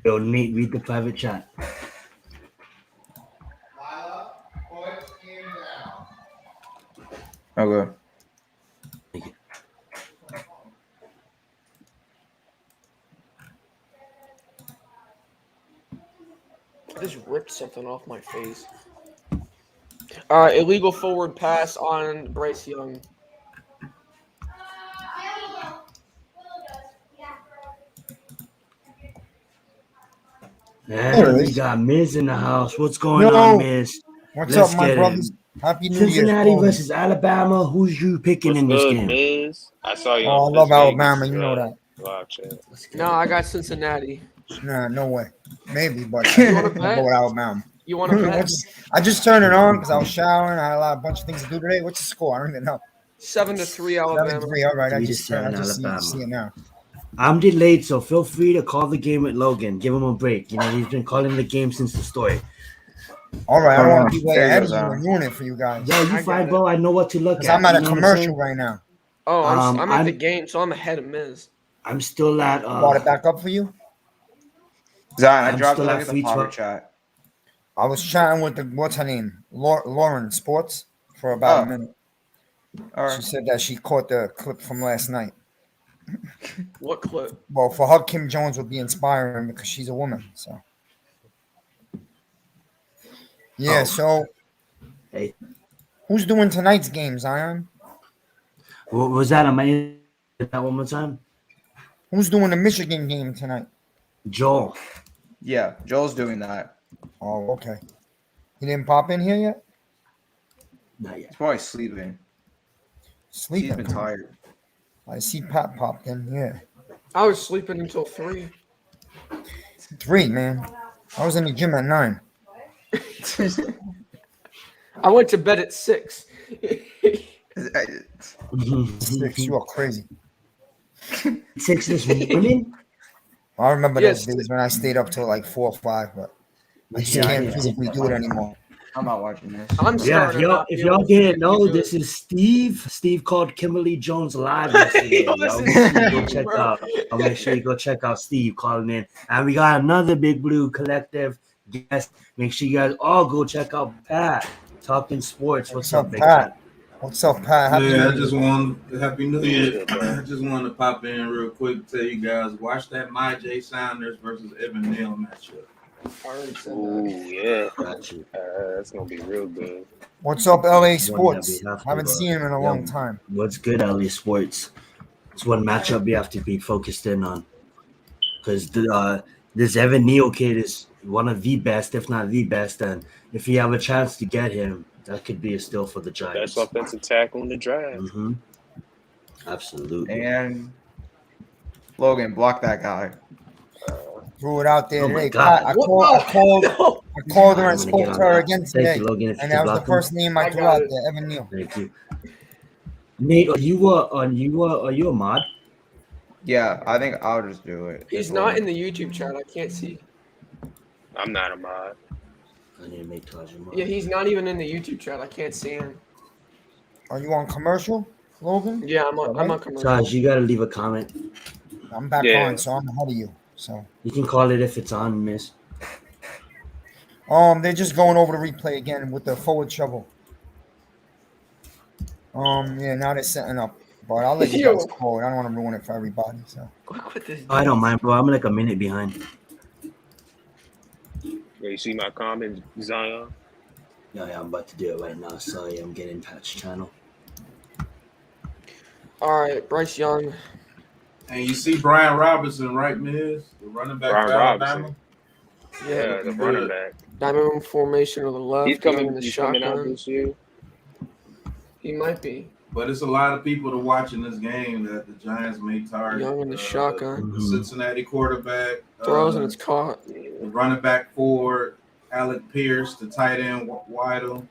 Yo, Nate, read the private chat. Okay. Thank you. I just ripped something off my face. All right, illegal forward pass on Bryce Young. Yeah, we got Miz in the house. What's going on, Miz? What's Let's up, my get brothers? it. Happy New Year. Cincinnati versus Alabama. Who's you picking What's in this good, game? Miz? I saw you. Oh, on I love Las Alabama. Vegas, You know that. live chat. No, I got Cincinnati. Nah, no way. Maybe, but You want I'm to gonna bet? go with Alabama. You want to bet? I just turned it on because I was showering. I had a bunch of things to do today. What's the score? I don't even know. 7-3 Alabama. 7-3. All right, I 3-7 just Alabama. see it now. I'm delayed, so feel free to call the game with Logan. Give him a break. You know, he's been calling the game since the story. All right, I don't want to be way There ahead goes of you Al. and ruin it for you guys. Yo, you I fine, got bro. I know what to look Because at. I'm at You a know what I'm commercial saying? right now. Oh, I'm at the I'm- game, so I'm ahead of Miz. I'm still at Brought it back up for you? Zion, I I'm dropped a still look at at the free power 12. chat. I was chatting with the what's her name, Lauren Sports, for about a Oh, minute. all She right. said that she caught the clip from last night. What clip? Well, for her, Kim Jones would be inspiring because she's a woman. So yeah. Oh. So Hey, who's doing tonight's game, Zion? what was that? Am I that one more time? Who's doing the Michigan game tonight? Joel. Yeah, Joel's doing that. Oh, okay. He didn't pop in here yet. Not yet. He's probably sleeping. He's Sleeping. been tired. I see Pat popped in. Yeah, I was sleeping until 3. 3, man. I was in the gym at 9. I went to bed at 6. 6. You are crazy. 6 this morning? I remember Yes. those days when I stayed up till like 4 or 5, but I just Yeah, can't yeah. physically do it anymore. I'm not watching this. I'm Yeah, starting to not if be y'all able to didn't know, do it. this is Steve. Steve called Kimberly Jones live yesterday. Yo, Y'all this make is sure you go Steve, check bro. out. I'll make sure you go check out Steve calling in. And we got another Big Blue Collective guest. Make sure you guys all go check out Pat talking sports. What's up, Big Pat? Pat? What's up, Pat? Happy Yeah, I New just Year. want Happy New Year. Shit, bro. I just wanted to pop in real quick to tell you guys, watch that Jay Sanders versus Evan Neal matchup. I already said that. Ooh, yeah. Got you. That's gonna be real good. What's up, LA One that Sports? we have to, Haven't seen him in a yeah, long time. What's good, LA Sports? It's one matchup we have to be focused in on. Because this Evan Neal kid is one of the best, if not the best. And if you have a chance to get him, that could be a steal for the Giants. Best offensive tackle in the draft. Mm-hmm. Absolutely. And Logan, block that guy. Threw it out there Oh my today. God. Pat, I What? called No. I called her I'm and gonna spoke get to on her that. again Thank today. you, Logan. If you And can that was the block him. first name I I threw got out it. there, Evan Neal. Thank you. Nate, are you a mod? Yeah, I think I'll just do it. He's not in the YouTube chat. I can't see. I'm not a mod. I need to make Taj a mod. Yeah, he's not even in the YouTube chat. I can't see him. Are you on commercial, Logan? Yeah, I'm on commercial. Taj, you gotta leave a comment. I'm back Yeah. on, so I'm ahead of you. So You can call it if it's on, miss. they're just going over the replay again with the forward shovel. Yeah, now they're setting up. But I'll let you Yo. guys call it. I don't want to ruin it for everybody. So Look what this. I don't mind, bro. I'm like a minute behind. Yeah, you see my comment, Zion? Yeah, I'm about to do it right now. Sorry, I'm getting Pat's channel. All right, Bryce Young. And you see Brian Robinson, right, Miz? The running back Brian for Alabama. Robinson. Yeah, Yeah, the running back. diamond formation to the left. He's Young coming. in the He's coming out shotgun. this year. He might be. But it's a lot of people to watch in this game that the Giants may target. Young in the shotgun. The Cincinnati quarterback. Throws and it's caught. The running back forward, Alec Pierce, the tight end, Waddle.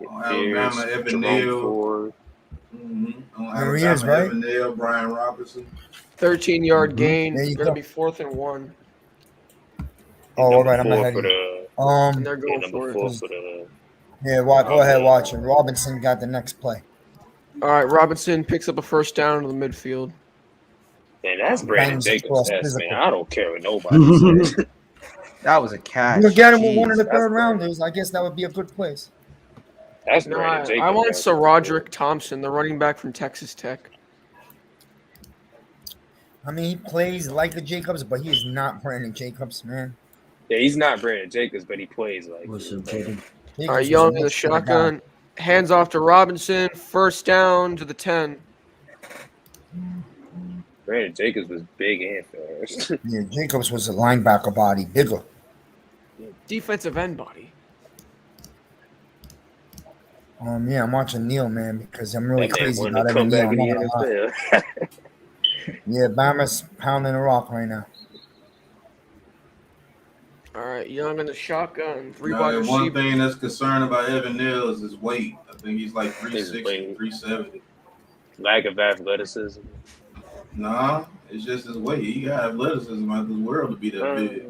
On Alabama, Evan Jerome Neal. Ford. On There he Alabama, is, right? Evan Neal, Brian Robinson. 13-yard gain. There you Gonna go. be 4th and 1. all Number right, I'm 4 ahead for of you. the. And they're Yeah, going number for it. 4 for the. Yeah, go ahead, watch it. Robinson got the next play. All right, Robinson picks up a first down to the midfield. Man, that's Brandon Bangs Jacobs' across test, physical. man. I don't care what nobody says. That was a catch. You can get him with one of Jeez, the that's third great. rounders. I guess that would be a good place. That's No, Brandon Jacobs. I want man. Sir Roderick Thompson, the running back from Texas Tech. I mean, he plays like the Jacobs, but he is not Brandon Jacobs, man. Yeah, he's not Brandon Jacobs, but he plays like. What's him. up, Jaden? Jacobs All right, was Young a in the much better guy. shotgun. Hands off to Robinson. First down to the 10. Brandon Jacobs was big and fast. Yeah, Jacobs was a linebacker body, bigger. Defensive end body. Yeah, I'm watching Neal, man, because I'm really That man crazy wanted about to come Evan Neal. back in I'm the not gonna lie. NFL. Yeah, Bama's pounding the rock right now. All right, Young in the shotgun. 3 Now, wide and one receiver. thing that's concerned about Evan Neal is his weight. I think he's like 360, weight. 370. Lack of athleticism. Nah, it's just his weight. He got athleticism out of this world to be that big.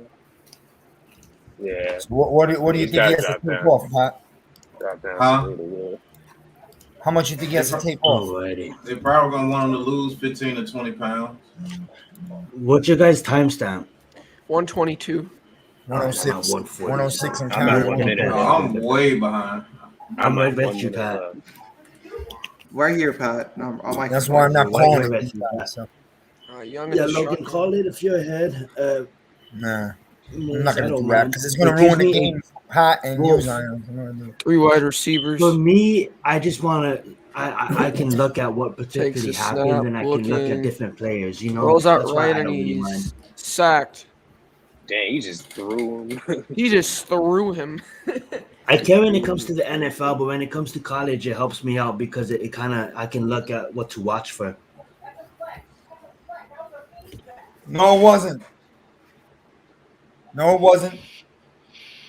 Yeah, So what do you He's think he has to gotta drop take down. off, Pat? drop down Huh? really well. How much you think he has to take off? Alrighty. They probably gonna want him to lose 15 to 20 pounds. What's your guys' timestamp? 122. 106. I'm at 140. 106 and I'm at counting. 1 minute. I'm way behind. I'm right at with 1 you, minute Pat. left. Right here, Pat. No, I'm like, That's why I'm not Right calling here it. with you, Pat. So, Young in Yeah, the Logan, shotgun. call it if you're ahead. nah, I'm Moose, not I gonna don't do that mind. because it's gonna It ruin gives the me game for Pat and you, well, Zion. I'm gonna do it. 3 wide receivers. for me. I just want to. I can look at what particularly Takes a happened, snap, and I can look at looking. different players. You know, Rolls out that's why right I and don't really mind. he's sacked. Dang, he just threw him. He just threw him. I care when it comes to the NFL, but when it comes to college, it helps me out because it kind of I can look at what to watch for. No, it wasn't. No, it wasn't.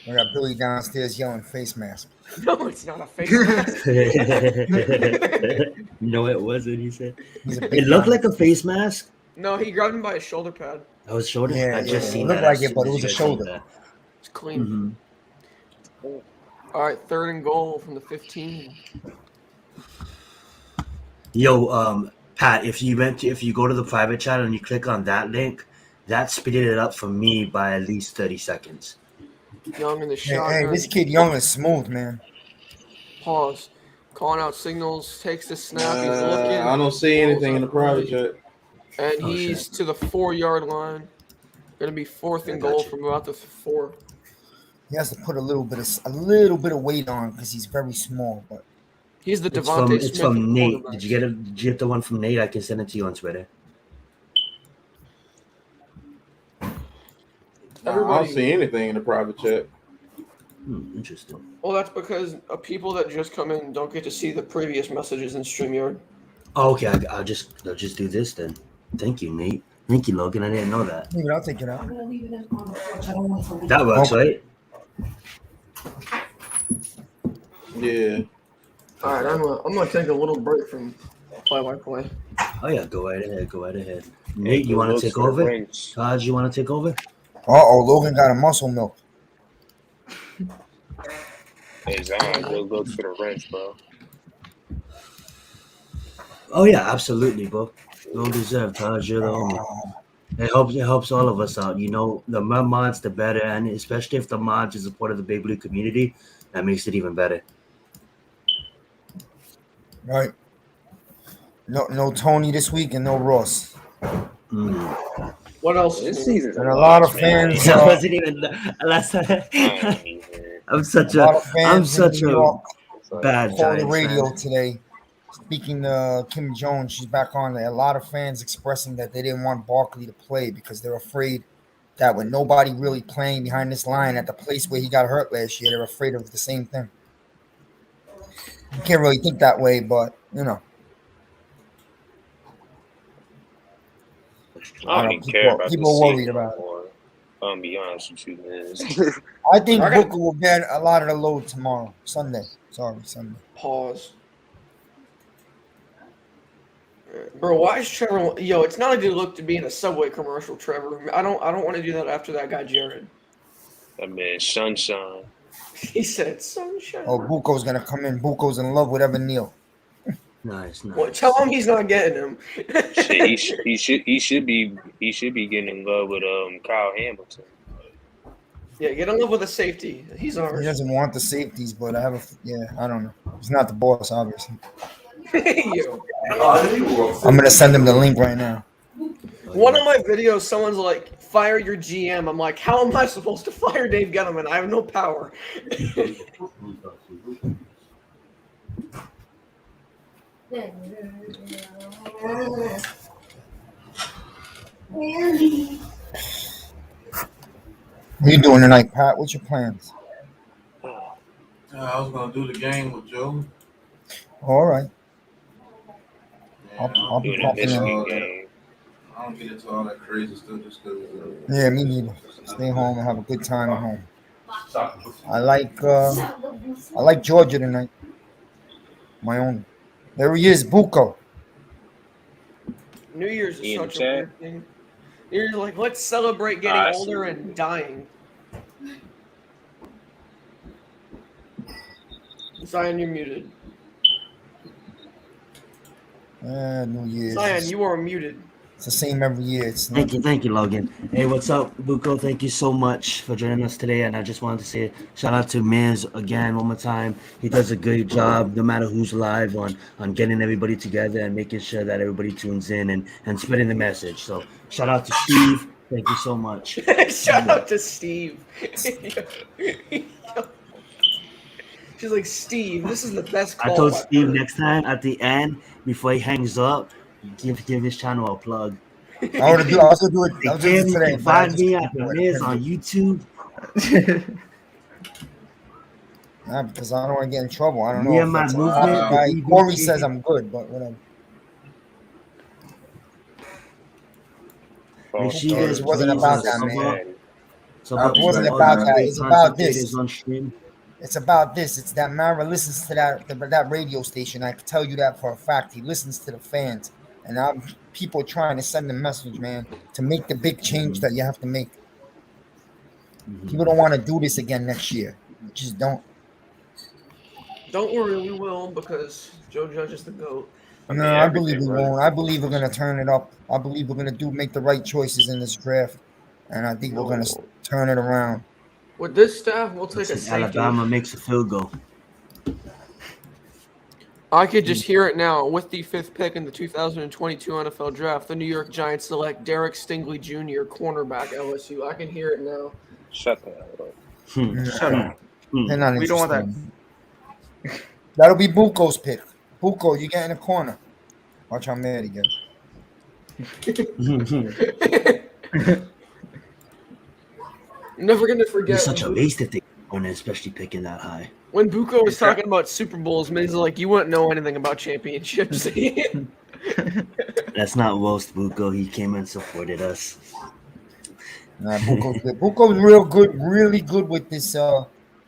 I got Billy downstairs yelling face mask. No, it's not a face mask. No, it wasn't. He said He's a big it looked guy. like a face mask. No, he grabbed him by his shoulder pad. I was shoulder. Yeah, I just yeah, seen it that. looked like as it, soon but it as was you a guys said shoulder. that. It's clean. Mhm. All right, 3rd and goal from the 15. Yo, Pat, if you go to the private chat and you click on that link, that speeded it up for me by at least 30 seconds. Young in the Hey, shotgun. this kid Young is smooth, man. Pause. Calling out signals. Takes the snap. He's looking. I don't see anything in the private chat. And Oh, he's shit. to the 4-yard line. Going to be 4th and I got goal you. from about the 4. He has to put a little bit of weight on because he's very small. But He's the It's Devontae from Smith it's from of Nate. quarterbacks. Did you get the one from Nate? I can send it to you on Twitter. I Everybody. don't see anything in the private chat. Interesting. Well, that's because people that just come in don't get to see the previous messages in StreamYard. Oh, okay, I'll just do this then. Thank you, Nate. Thank you, Logan. I didn't know that. leave it, I'll take it out. That works, right? Yeah. All right, I'm gonna take a little break from play-by-play. Oh yeah, go right ahead. Go right ahead. Nate, you Good want to looks take for the over? wrench. Taj, you want to take over? Logan got a muscle milk. Hey, Zion, good looks for the wrench, bro. Oh yeah, absolutely, bro. Well deserved, Taj. You're the homie. It helps all of us out. You know, the more mods, the better, and especially if the mods is a part of the Big Blue community, that makes it even better. Right. No Tony this week and no Ross. What else? This season's And a lot of man. fans. That wasn't even last. I ain't even- I'm such A lot a of fans in New York bad called the Giants radio fan. today. Speaking to Kim Jones, she's back on there. A lot of fans expressing that they didn't want Barkley to play because they're afraid that with nobody really playing behind this line at the place where he got hurt last year, they're afraid of the same thing. You can't really think that way, but you know. I don't even care about people the are worried season about it. anymore. I'm be honest with you, man. I think I got- Booker will get a lot of the load tomorrow. Sunday. Pause. Bro, why is Trevor? Yo, it's not a good look to be in a Subway commercial, Trevor. I don't want to do that after that guy Jared. That man, sunshine. He said sunshine. Oh, Buko's gonna come in. Buko's in love with Evan Neal. Nice. Well, tell him he's not getting him. Shit, he should be getting in love with Kyle Hamilton. Yeah, get in love with a safety. He's He ours. doesn't want the safeties, but I don't know. He's not the boss, obviously. Yo. I'm gonna send him the link right now. One of my videos, someone's like, "Fire your GM." I'm like, "How am I supposed to fire Dave Gettleman? I have no power." What you doing tonight, Pat? What's your plans? I was gonna do the game with Joe. All right. Yeah, I'll be Doing a popping in. Michigan game. I don't get into all that crazy stuff just because. Yeah, me neither. Stay home and have a good time at home. I like Georgia tonight. My own. There he is, Buko. New Year's is Ian such a chat. weird thing. You're like, let's celebrate getting I older see. and dying. Zion, you're muted. New Year's. Zion, you are muted. It's the same every year. Thank you, Logan. Hey, what's up, Buko? Thank you so much for joining us today. And I just wanted to say shout out to Miz again one more time. He does a great job, no matter who's live, on getting everybody together and making sure that everybody tunes in and spreading the message. So shout out to Steve. Thank you so much. Shout out to Steve. She's like, Steve, this is the best call. I told I've Steve heard." next time at the end, before he hangs up, give his channel a plug. I was gonna do it. I was Again, doing it you today, can but I find just me couldn't at the do it. Miz on YouTube. Nah, because I don't want to get in trouble. I don't know Me if and my that's a movement. guy. the Corey EBT. says I'm good, but whatever. Make sure you guys It wasn't please about that, sub man. up. Sub It up wasn't to all about the that. great It's content about this. creators on stream. It's about this. It's that Mara listens to that radio station. I can tell you that for a fact. He listens to the fans, and people are trying to send a message, man, to make the big change that you have to make. People don't want to do this again next year. Just don't. Don't worry, we will, because Joe Judge is the GOAT. No, I believe we won't. I believe we're gonna turn it up. I believe we're gonna make the right choices in this draft, and I think we're gonna turn it around. With this staff, we'll take a Listen, safety. Alabama makes a field goal. I could just hear it now. With the 5th pick in the 2022 NFL Draft, the New York Giants select Derek Stingley Jr., cornerback, LSU. I can hear it now. Shut the hell up. Shut up. They're not We don't want that. interested. That'll be Buko's pick. Buko, you get in the corner. Watch how mad he gets. Never gonna forget. It's such a waste if they own it, especially picking that high. When Buko was talking about Super Bowls, Miz like, you wouldn't know anything about championships. That's not roast Buko. He came and supported us. Nah, Buko's good. Buko's real good, really good with this.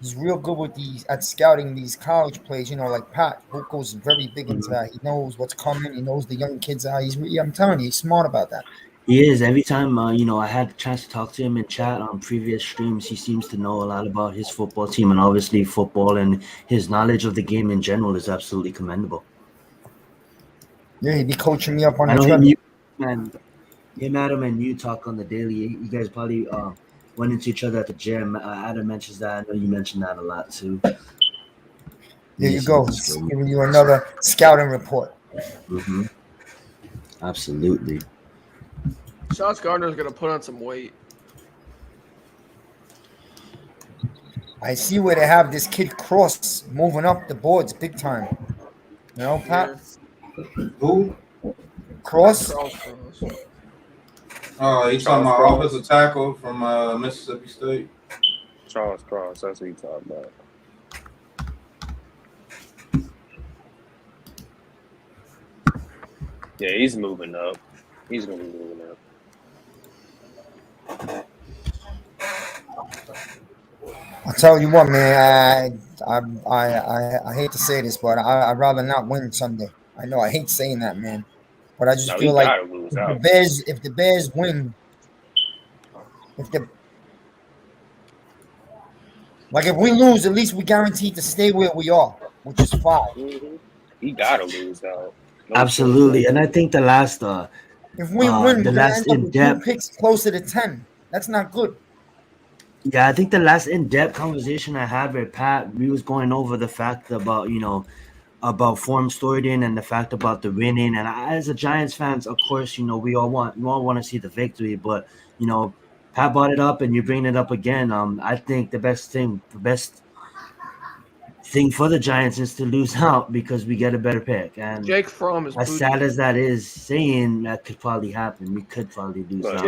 He's real good with at scouting these college players. You know, like Pat. Buko's very big into that. He knows what's coming. He knows the young kids are. I'm telling you, he's smart about that. He is. Every time, I had the chance to talk to him in chat on previous streams, he seems to know a lot about his football team, and obviously football, and his knowledge of the game in general is absolutely commendable. Yeah, he'd be coaching me up on I the know treadmill. him, Adam, and you talk on the daily. You guys probably went into each other at the gym. Adam mentions that. I know you mentioned that a lot too. There you go. He's giving you another scouting report. Mm-hmm. Absolutely. Sauce Gardner's gonna put on some weight. I see where they have this kid Cross moving up the boards big time. You know, Pat? Who? Cross? Oh, he's talking about offensive tackle from Mississippi State. Charles Cross, that's what he's talking about. Yeah, he's moving up. He's gonna be moving up. I'll tell you what, man. I hate to say this, but I'd rather not win Sunday. I know I hate saying that, man, but I just feel like if the Bears win, if we lose, at least we guaranteed to stay where we are, which is 5. Mm-hmm. He gotta lose out. Absolutely, and I think the last if we win, the we're last gonna end up with 2 in-depth picks closer to 10. That's not good. Yeah, I think the last in-depth conversation I had with Pat, we was going over the fact about about form storytelling and the fact about the winning. And as a Giants fans, of course, we all want to see the victory. But Pat brought it up, and you bring it up again. I think the best thing for the Giants is to lose out because we get a better pick. And Jake Fromm is as sad as that is, saying that could probably happen. We could probably lose out.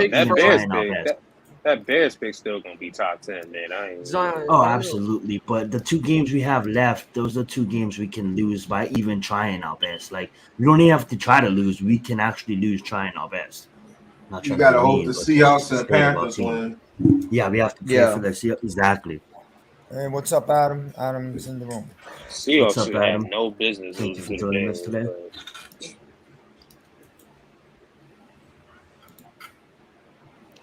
That Bears pick still gonna be top 10, man. Absolutely. But the 2 games we have left, those are 2 games we can lose by even trying our best. Like, we don't even have to try to lose. We can actually lose trying our best. You gotta hope the Seahawks and Panthers win. Yeah, we have to pray for the Seahawks. Exactly. Hey, what's up, Adam? Adam's in the room. Seahawks should have no business losing to the Bears today.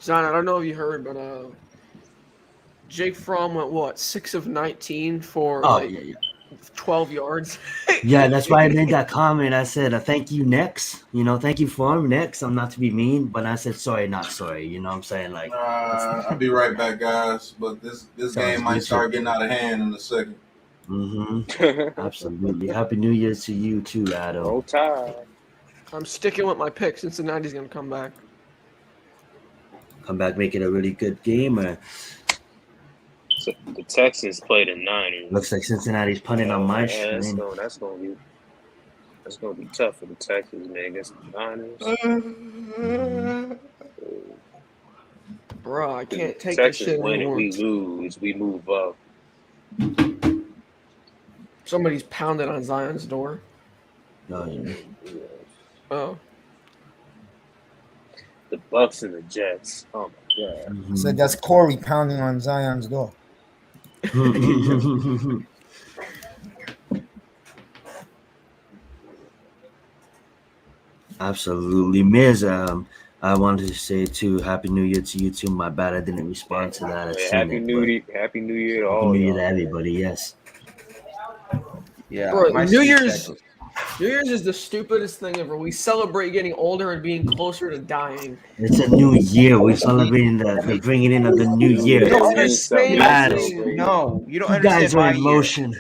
Zion, I don't know if you heard, but Jake Fromm went 6 of 19 for 12 yards. Yeah, that's why I made that comment. I said, thank you, next. Thank you for him, next. I'm not to be mean, but I said, sorry, not sorry. You know what I'm saying? Like, I'll be right back, guys. But this game might start getting out of hand in a second. Absolutely. Happy New Year to you, too, Adam. Roll Tide. I'm sticking with my pick. Cincinnati's going to come back. Come back, make it a really good game. So the Texans play the Niners. Looks like Cincinnati's punting on my screen. That's gonna be tough for the Texans, man, against the Niners. Bro, I can't take Texans this shit win anymore. and we lose, we move up. Somebody's pounding on Zion's door. Oh, yeah. Oh. The Bucks and the Jets. Oh my god. So that's Corey pounding on Zion's door. Absolutely. Miz, I wanted to say too, Happy New Year to you too. My bad, I didn't respond to that. Happy New Year to Happy all New Year y'all. to everybody, yes. Yeah, Bro, my New Steve Year's Jackson. New Year's is the stupidest thing ever. We celebrate getting older and being closer to dying. It's a new year. We're celebrating the bringing in of the new year. You don't It's understand bad. this thing. No, you don't You understand guys are my in year. motion.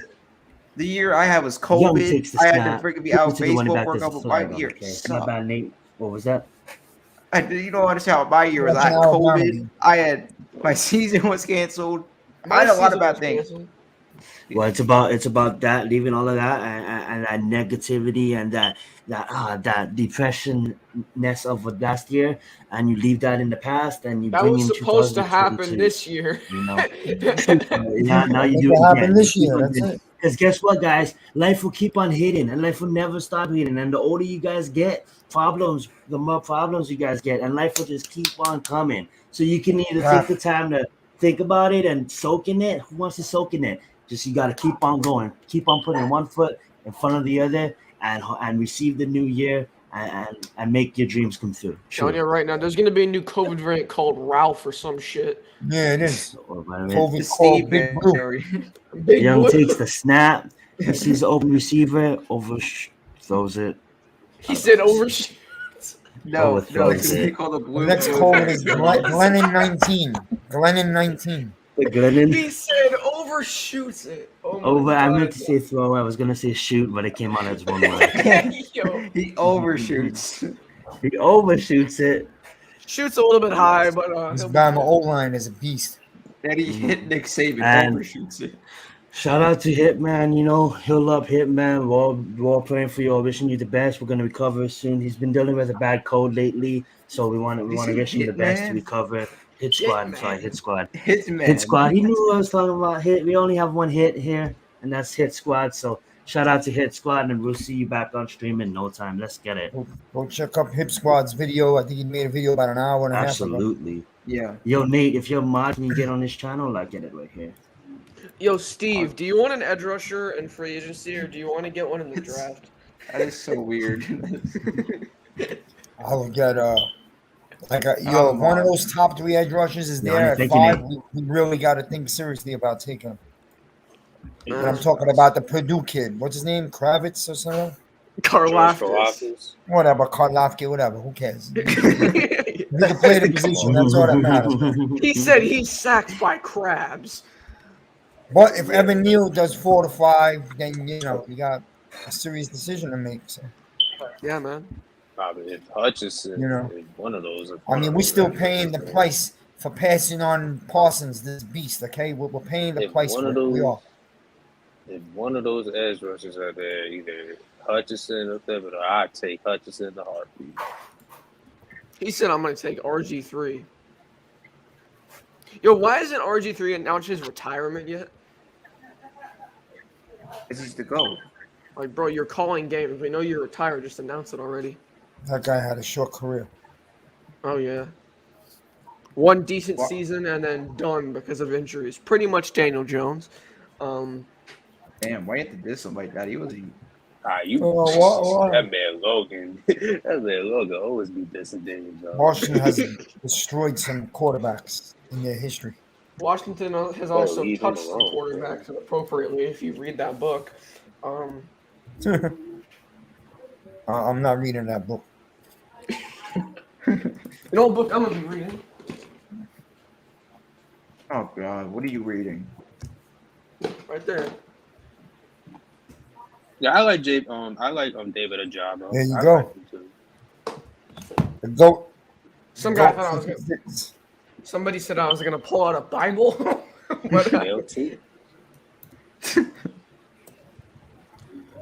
The year I had was Young COVID. takes the I had snap. to freaking be Give out it of to the running baseball back for a that's couple flag 5 on, years. okay? My bad, Nate. What was that? You don't understand how my year was. I had COVID. I had my season was canceled. I had a lot of bad things. Well, it's about that, leaving all of that and that negativity and that depression-ness of last year, and you leave that in the past and you That bring was in supposed to happen 2022. this year. You know, now you Make do it it happen again. this year. That's it. Because guess what, guys? Life will keep on hitting, and life will never stop hitting. And the older you guys get, the more problems you guys get, and life will just keep on coming. So you can either take the time to think about it and soak in it. Who wants to soak in it? Just you got to keep on going, keep on putting one foot in front of the other, and receive the new year and make your dreams come true. Telling you right now, there's gonna be a new COVID variant called Ralph or some shit. Yeah, it is. COVID Steve Big Blue. Big Young Blue. takes the snap. He sees the open receiver, throws it. He said overshoot. No, it's gonna be called a blue. Next COVID is Glennon 19. Glennon 19. He said overshoots it. Oh my Over. God. I meant to say throw. I was gonna say shoot, but it came out as one word. He overshoots. He overshoots it. Shoots a little bit high, but This Bama O-line is a beast. Then he hit Nick Saban. And Overshoots it. shout out to Hitman. Heal up, Hitman. We're all praying for you. All wishing you the best. We're gonna recover soon. He's been dealing with a bad cold lately, so we want to wish him the best to recover. Hit squad. I'm sorry, hit squad. Hit squad. He knew what I was talking about. Hit. We only have one hit here, and that's hit squad. So shout out to hit squad, and we'll see you back on stream in no time. Let's get it. Go check up Hip Squad's video. I think he made a video about an hour and a half ago. Absolutely. Yeah. Yo, Nate, if you're a mod, can you get on this channel? I'll get it right here. Yo, Steve, do you want an edge rusher in free agency, or do you want to get one in the draft? That is so weird. I'll get one of those top 3 edge rushers is there at 5. We really got to think seriously about taking him. But I'm talking about the Purdue kid. What's his name? Kravitz or something? Karlaftis. Whatever, Karlaftis, whatever. Who cares? He can play the position. That's all that matters. He said he's sacked by crabs. But if Evan Neal does 4 to 5, then you got a serious decision to make. So. Yeah, man. Probably if Hutchinson is one of those. I mean, we're still paying the price for passing on Parsons, this beast. Okay, we're paying the price for it. We are. If one of those edge rushers are there, either Hutchinson or Thibodeau, I'd take Hutchinson in the heartbeat. He said I'm going to take RG3. Yo, why isn't RG3 announced his retirement yet? This is the go. Like, bro, you're calling games. We know you're retired. Just announce it already. That guy had a short career. Oh, yeah. One decent season and then done because of injuries. Pretty much Daniel Jones. Damn, why you have to diss him like that? He wasn't. That man Logan. That man Logan always be dissing Daniel Jones. Washington has destroyed some quarterbacks in their history. Washington has also leave him touched the alone, quarterbacks appropriately. If you read that book, I'm not reading that book. you know what book I'm gonna be reading? Oh God, what are you reading? Right there. Yeah, I like David Ajabo. There you I go. like him too. The GOAT. Some guy GOAT thought I was gonna. 56. Somebody said I was gonna pull out a Bible. What happened? LT.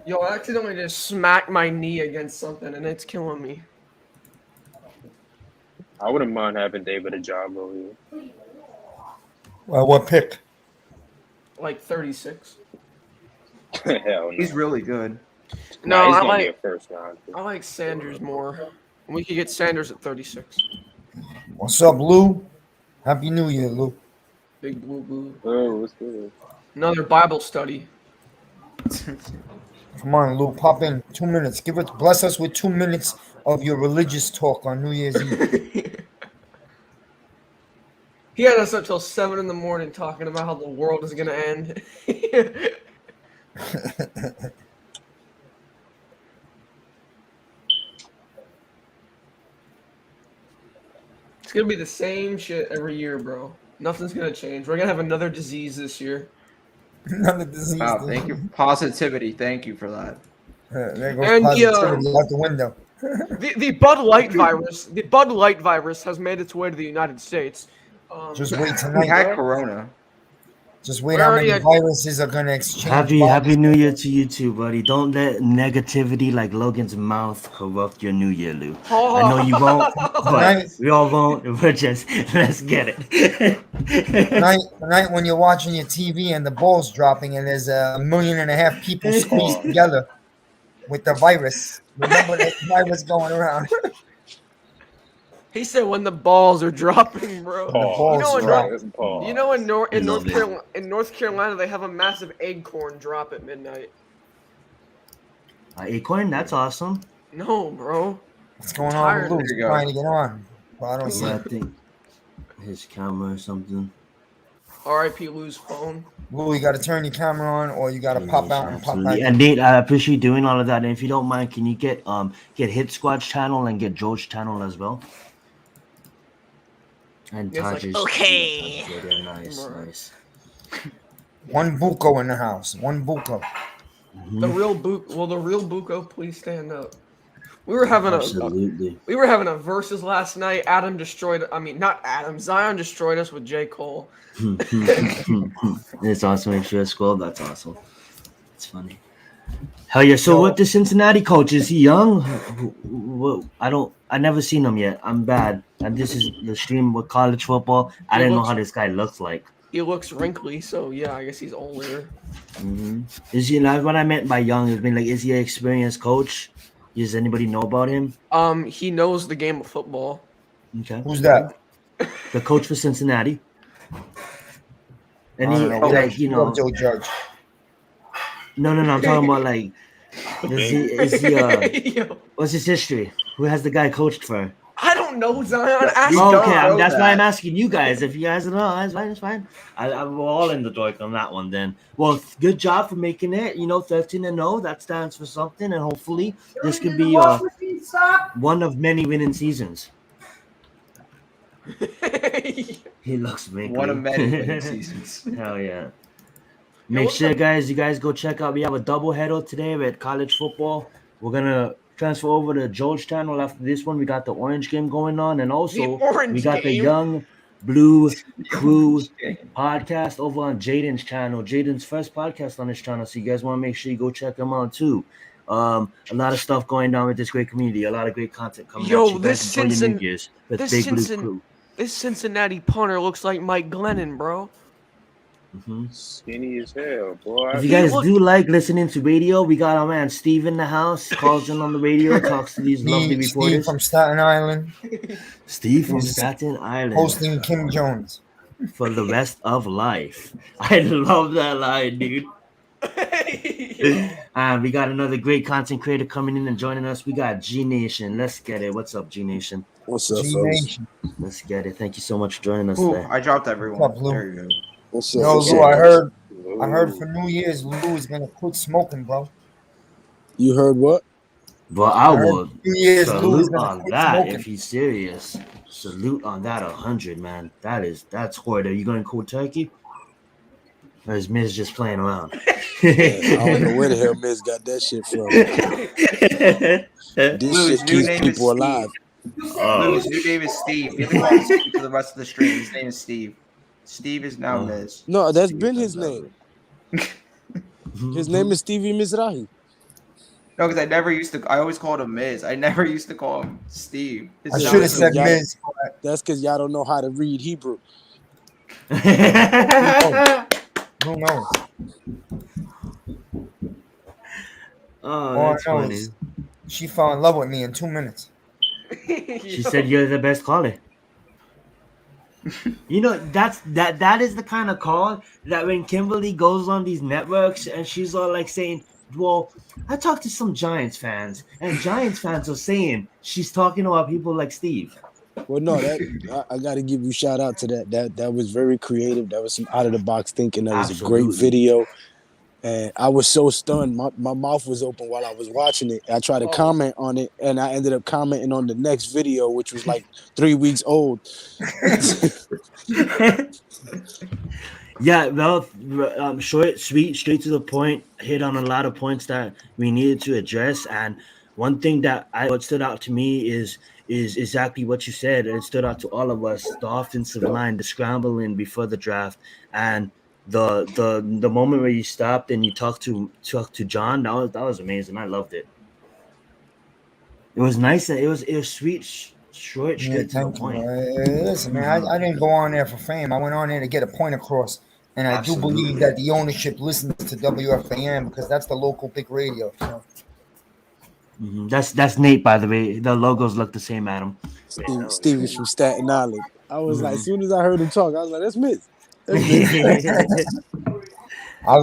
Yo, I accidentally just smacked my knee against something, and it's killing me. I wouldn't mind having David Ajabo here. Well, what pick? Like 36. Hell no. He's really good. No, he's I gonna be a like first round. I like Sanders more. We could get Sanders at 36. What's up, Lou? Happy New Year, Lou. Big blue boo. Oh, what's good? Another Bible study. Come on, Lou. Pop in 2 minutes. Bless us with 2 minutes of your religious talk on New Year's Eve. He had us up till 7 in the morning talking about how the world is gonna end. It's gonna be the same shit every year, bro. Nothing's gonna change. We're gonna have another disease this year. Another disease. Wow, thank you. Positivity. Thank you for that. There goes And positivity out the window. The Bud Light virus. The Bud Light virus has made its way to the United States. Just wait We tonight. had Corona. Just wait We're how already many at- viruses are going to exchange. Happy bodies. New Year to you too, buddy. Don't let negativity like Logan's mouth corrupt your New Year, Lou. I know you won't, but Nice. we all won't. We're just let's get it. Tonight when you're watching your TV and the ball's dropping and there's 1.5 million people squeezed together with the virus. Remember that virus going around. He said when the balls are dropping, bro. balls You know, drop. You know, in I love North Carolina, they have a massive acorn drop at midnight. Acorn, that's awesome. No, bro. What's going on with Tired. Lou? There you go. Trying to get on. But I don't see Yeah, I it. think his camera or something. R.I.P. Lou's phone. Lou, you got to turn your camera on or you got to pop out and pop back Absolutely. in. And Nate, I appreciate you doing all of that. And if you don't mind, can you get Hit Squad's channel and get Joe's channel as well? And It's like, Taj's. okay. Yeah, nice, Right. nice. One buco in the house. One buco. The real Buko, please stand up. We were having Absolutely. a versus last night. Zion destroyed us with J. Cole. It's awesome. Make sure it's scroll. That's awesome. It's funny. Hell yeah. So what the Cincinnati coach? Is he young? I never seen him yet. I'm bad. And this is the stream with college football. I didn't know how this guy looks like. He looks wrinkly, so yeah, I guess he's older. Is he like what I meant by young? Has been like, is he an experienced coach? Does anybody know about him? He knows the game of football. Okay. Who's that? The coach for Cincinnati. And I he don't know. like, you know, Joe Judge. no, I'm talking about like is he Yo, what's his history? Who has the guy coached for? I don't know, Zion. Ask don't Okay, know that's that. why I'm asking you guys. If you guys don't know, that's fine. I'm all in the dark on that one then. Well, good job for making it. 13-0. That stands for something, and hopefully this could be one of many winning seasons. He looks wrinkly. One of many winning seasons. Hell yeah. Make sure, you guys go check out. We have a doubleheader today with college football. We're going to transfer over to Joe's channel after this one. We got the Orange game going on. And also, we got the Young Blue Crew podcast over on Jaden's channel. Jaden's first podcast on his channel. So you guys want to make sure you go check him out too. A lot of stuff going down with this great community. A lot of great content coming Yo, at you guys enjoy your New Year's with Big Blue Crew. This Cincinnati punter looks like Mike Glennon, bro. Skinny as hell, boy. If you guys do like listening to radio, we got our man Steve in the house. Calls in on the radio, talks to these lovely reporters. Steve from Staten Island. Steve from Staten Island. Hosting Kim Jones. For the rest of life. I love that line, dude. We got another great content creator coming in and joining us. We got G Nation. Let's get it. What's up, G Nation? What's up, G fellas? Nation. Let's get it. Thank you so much for joining us Ooh, today. I dropped What's everyone. up, Lou? There you go. What's Yo, up? What's Lou, up? I heard Ooh. for New Year's, Lou is gonna quit smoking, bro. You heard what? But I I heard will for New Year's, Lou is salute gonna on quit that smoking. if he's serious. Salute on that 100, man. That's hard. Are you going cold turkey? Or is Miz just playing around? Man, I don't know where the hell Miz got that shit from. This Lou, his shit new keeps name is people Steve. alive. Lou, Oh, his new name is Steve. You have to call him Steve for the rest of the stream. His name is Steve. Steve is now Oh. Miz. No, that's Steve, been I his love name. it. His name is Stevie Mizrahi. No, because I always called him Miz. I never used to call him Steve. I It's Yeah, should now have that's said y'all- Miz. That's because y'all don't know how to read Hebrew. Who knows? Oh, All I that's know funny. is she fell in love with me in 2 minutes. She said you're the best caller. You know, that is the kind of call that when Kimberly goes on these networks and she's all like saying, well, I talked to some Giants fans, and Giants fans are saying she's talking about people like Steve. Well, no, I got to give you shout out to that. That was very creative. That was some out of the box thinking. That was a great Absolutely. video. And I was so stunned. My mouth was open while I was watching it. I tried to comment on it, and I ended up commenting on the next video, which was like 3 weeks old. Yeah, well, short, sweet, straight to the point, hit on a lot of points that we needed to address. And one thing that what stood out to me is exactly what you said. It stood out to all of us: the offensive line, the scrambling before the draft, and the moment where you stopped and you talked to John. That was amazing. I loved it. It was nice. It was sweet, short, Yeah, straight to the thank you. point. Listen, man, I didn't go on there for fame. I went on there to get a point across. And I do believe that the ownership listens to WFAN because that's the local big radio. So. Mhm. That's Nate, by the way. The logos look the same, Adam. Stevie's from Staten Island. I was like, as soon as I heard him talk, I was like, that's Miz. That's Miz. I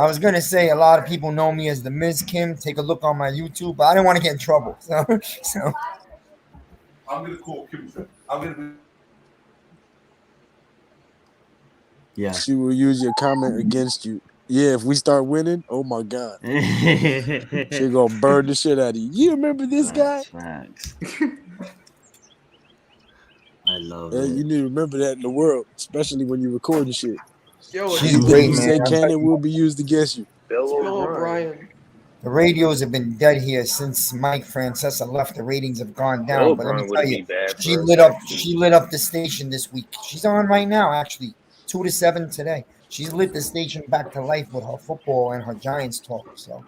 was gonna say a lot of people know me as the Ms. Kim. Take a look on my YouTube, but I didn't want to get in trouble. So I'm gonna call Kim. I'm gonna. Yeah. She will use your comment against you. Yeah, if we start winning, oh my God. She gonna burn the shit out of you. You remember this guy? Facts. I love You it. need to remember that in the world, especially when you're recording shit. Yo, she's it's great, You man. say cannon will be used against you. Bill O'Brien. The radios have been dead here since Mike Francesa left. The ratings have gone down. Bill But let me O'Brien tell wouldn't you, be bad she for us, lit up. actually. She lit up the station this week. She's on right now, actually, 2 to 7 today. She's lit the station back to life with her football and her Giants talk. So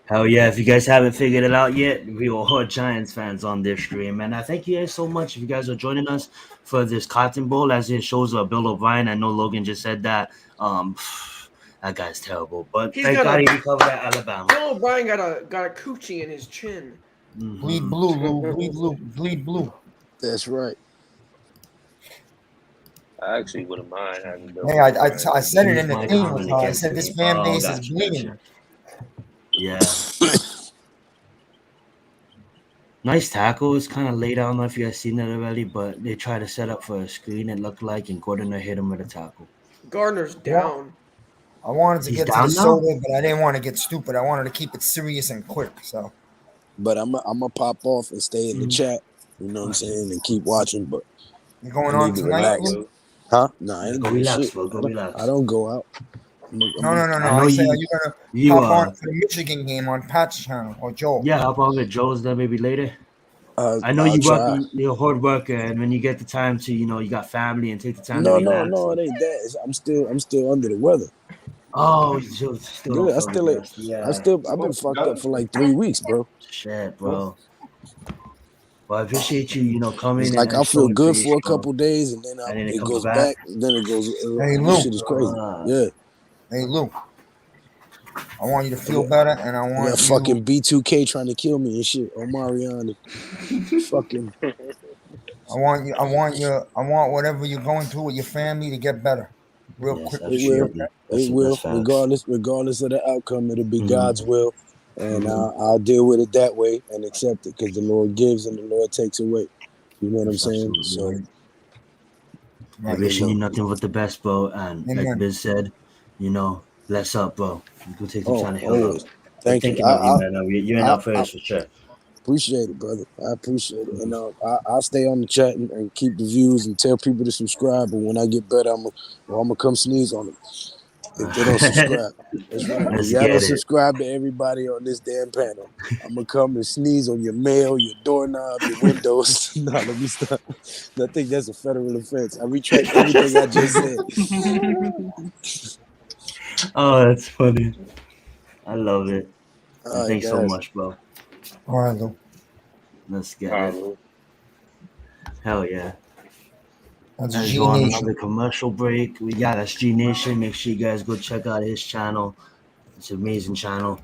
Hell yeah. If you guys haven't figured it out yet, we are all Giants fans on this stream. And I thank you guys so much if you guys are joining us for this Cotton Bowl, as it shows Bill O'Brien. I know Logan just said that. That guy's terrible. But He's thank got God a- he recovered at Alabama. Bill O'Brien got a coochie in his chin. bleed Mhm. blue, Lou. Bleed blue. Bleed blue. That's right. I actually wouldn't mind having Bill Hey, O'Brien. I said it in Use the my thing comment with her. I against said me. this fan Oh, base gotcha, is bleeding. gotcha. Yeah. Nice tackle. It's kind of late. I don't know if you guys seen that already, but they tried to set up for a screen, it looked like, and Gardner hit him with a tackle. Gardner's down. I wanted to He's get to down the now? soda, but I didn't want to get stupid. I wanted to keep it serious and quick. So But I'm gonna pop off and stay in the chat. You know what I'm saying? And keep watching. But you going I on need to tonight? relax. Lou? Huh? No, I ain't Go doing relax, shit. bro. Go relax. I don't go out. No. I know I say, you- are you gonna You pop on for the Michigan game on Pat's channel or Joel? yeah, hop on with Joe's there maybe later. I know I'll you try. working, you're a hard worker, and when you get the time to, you got family and take the time No, to relax. it ain't that. I'm still under the weather. Oh, you still Yeah, I've been fucked up for like 3 weeks, bro. Shit, bro. Well, I appreciate you, coming. It's like and I feel showing good face, for a bro. couple days, and then And then it it comes goes back. back. And then it goes. Hey, This Lou. shit is crazy. Yeah, Hey Lou, I want you to feel better, and I I want got you. fucking B2K trying to kill me and shit. Omarion, fucking. I want whatever you're going through with your family to get better. real Yes, quick. absolutely. It will. That's facts. Regardless of the outcome, it'll be Mhm. God's will, and I'll deal with it that way and accept it because the Lord gives and the Lord takes away. You know what I'm That's saying? absolutely So, right. I Right. wishing you you know. nothing but the best, bro. And like Amen. Biz said, bless up, bro. You go take some Oh, time to heal up. always. We're Thank you. thinking of you, man. You're in I, our I prayers for sure. appreciate it, brother. I appreciate it, and I'll stay on the chat and keep the views and tell people to subscribe. But when I get better, I'm gonna come sneeze on them if they don't subscribe. That's right. If Let's y'all don't get it. subscribe to everybody on this damn panel, I'm gonna come and sneeze on your mail, your doorknob, your windows. No, let me stop. I think that's a federal offense. I retract everything I just said. Oh, that's funny. I love it. All And right, thanks so guys. much, bro. All right, Lou. Let's get it. Probably. Hell yeah. That's Let's G go on Nation. another commercial break. We got that's G Nation. Make sure you guys go check out his channel. It's an amazing channel.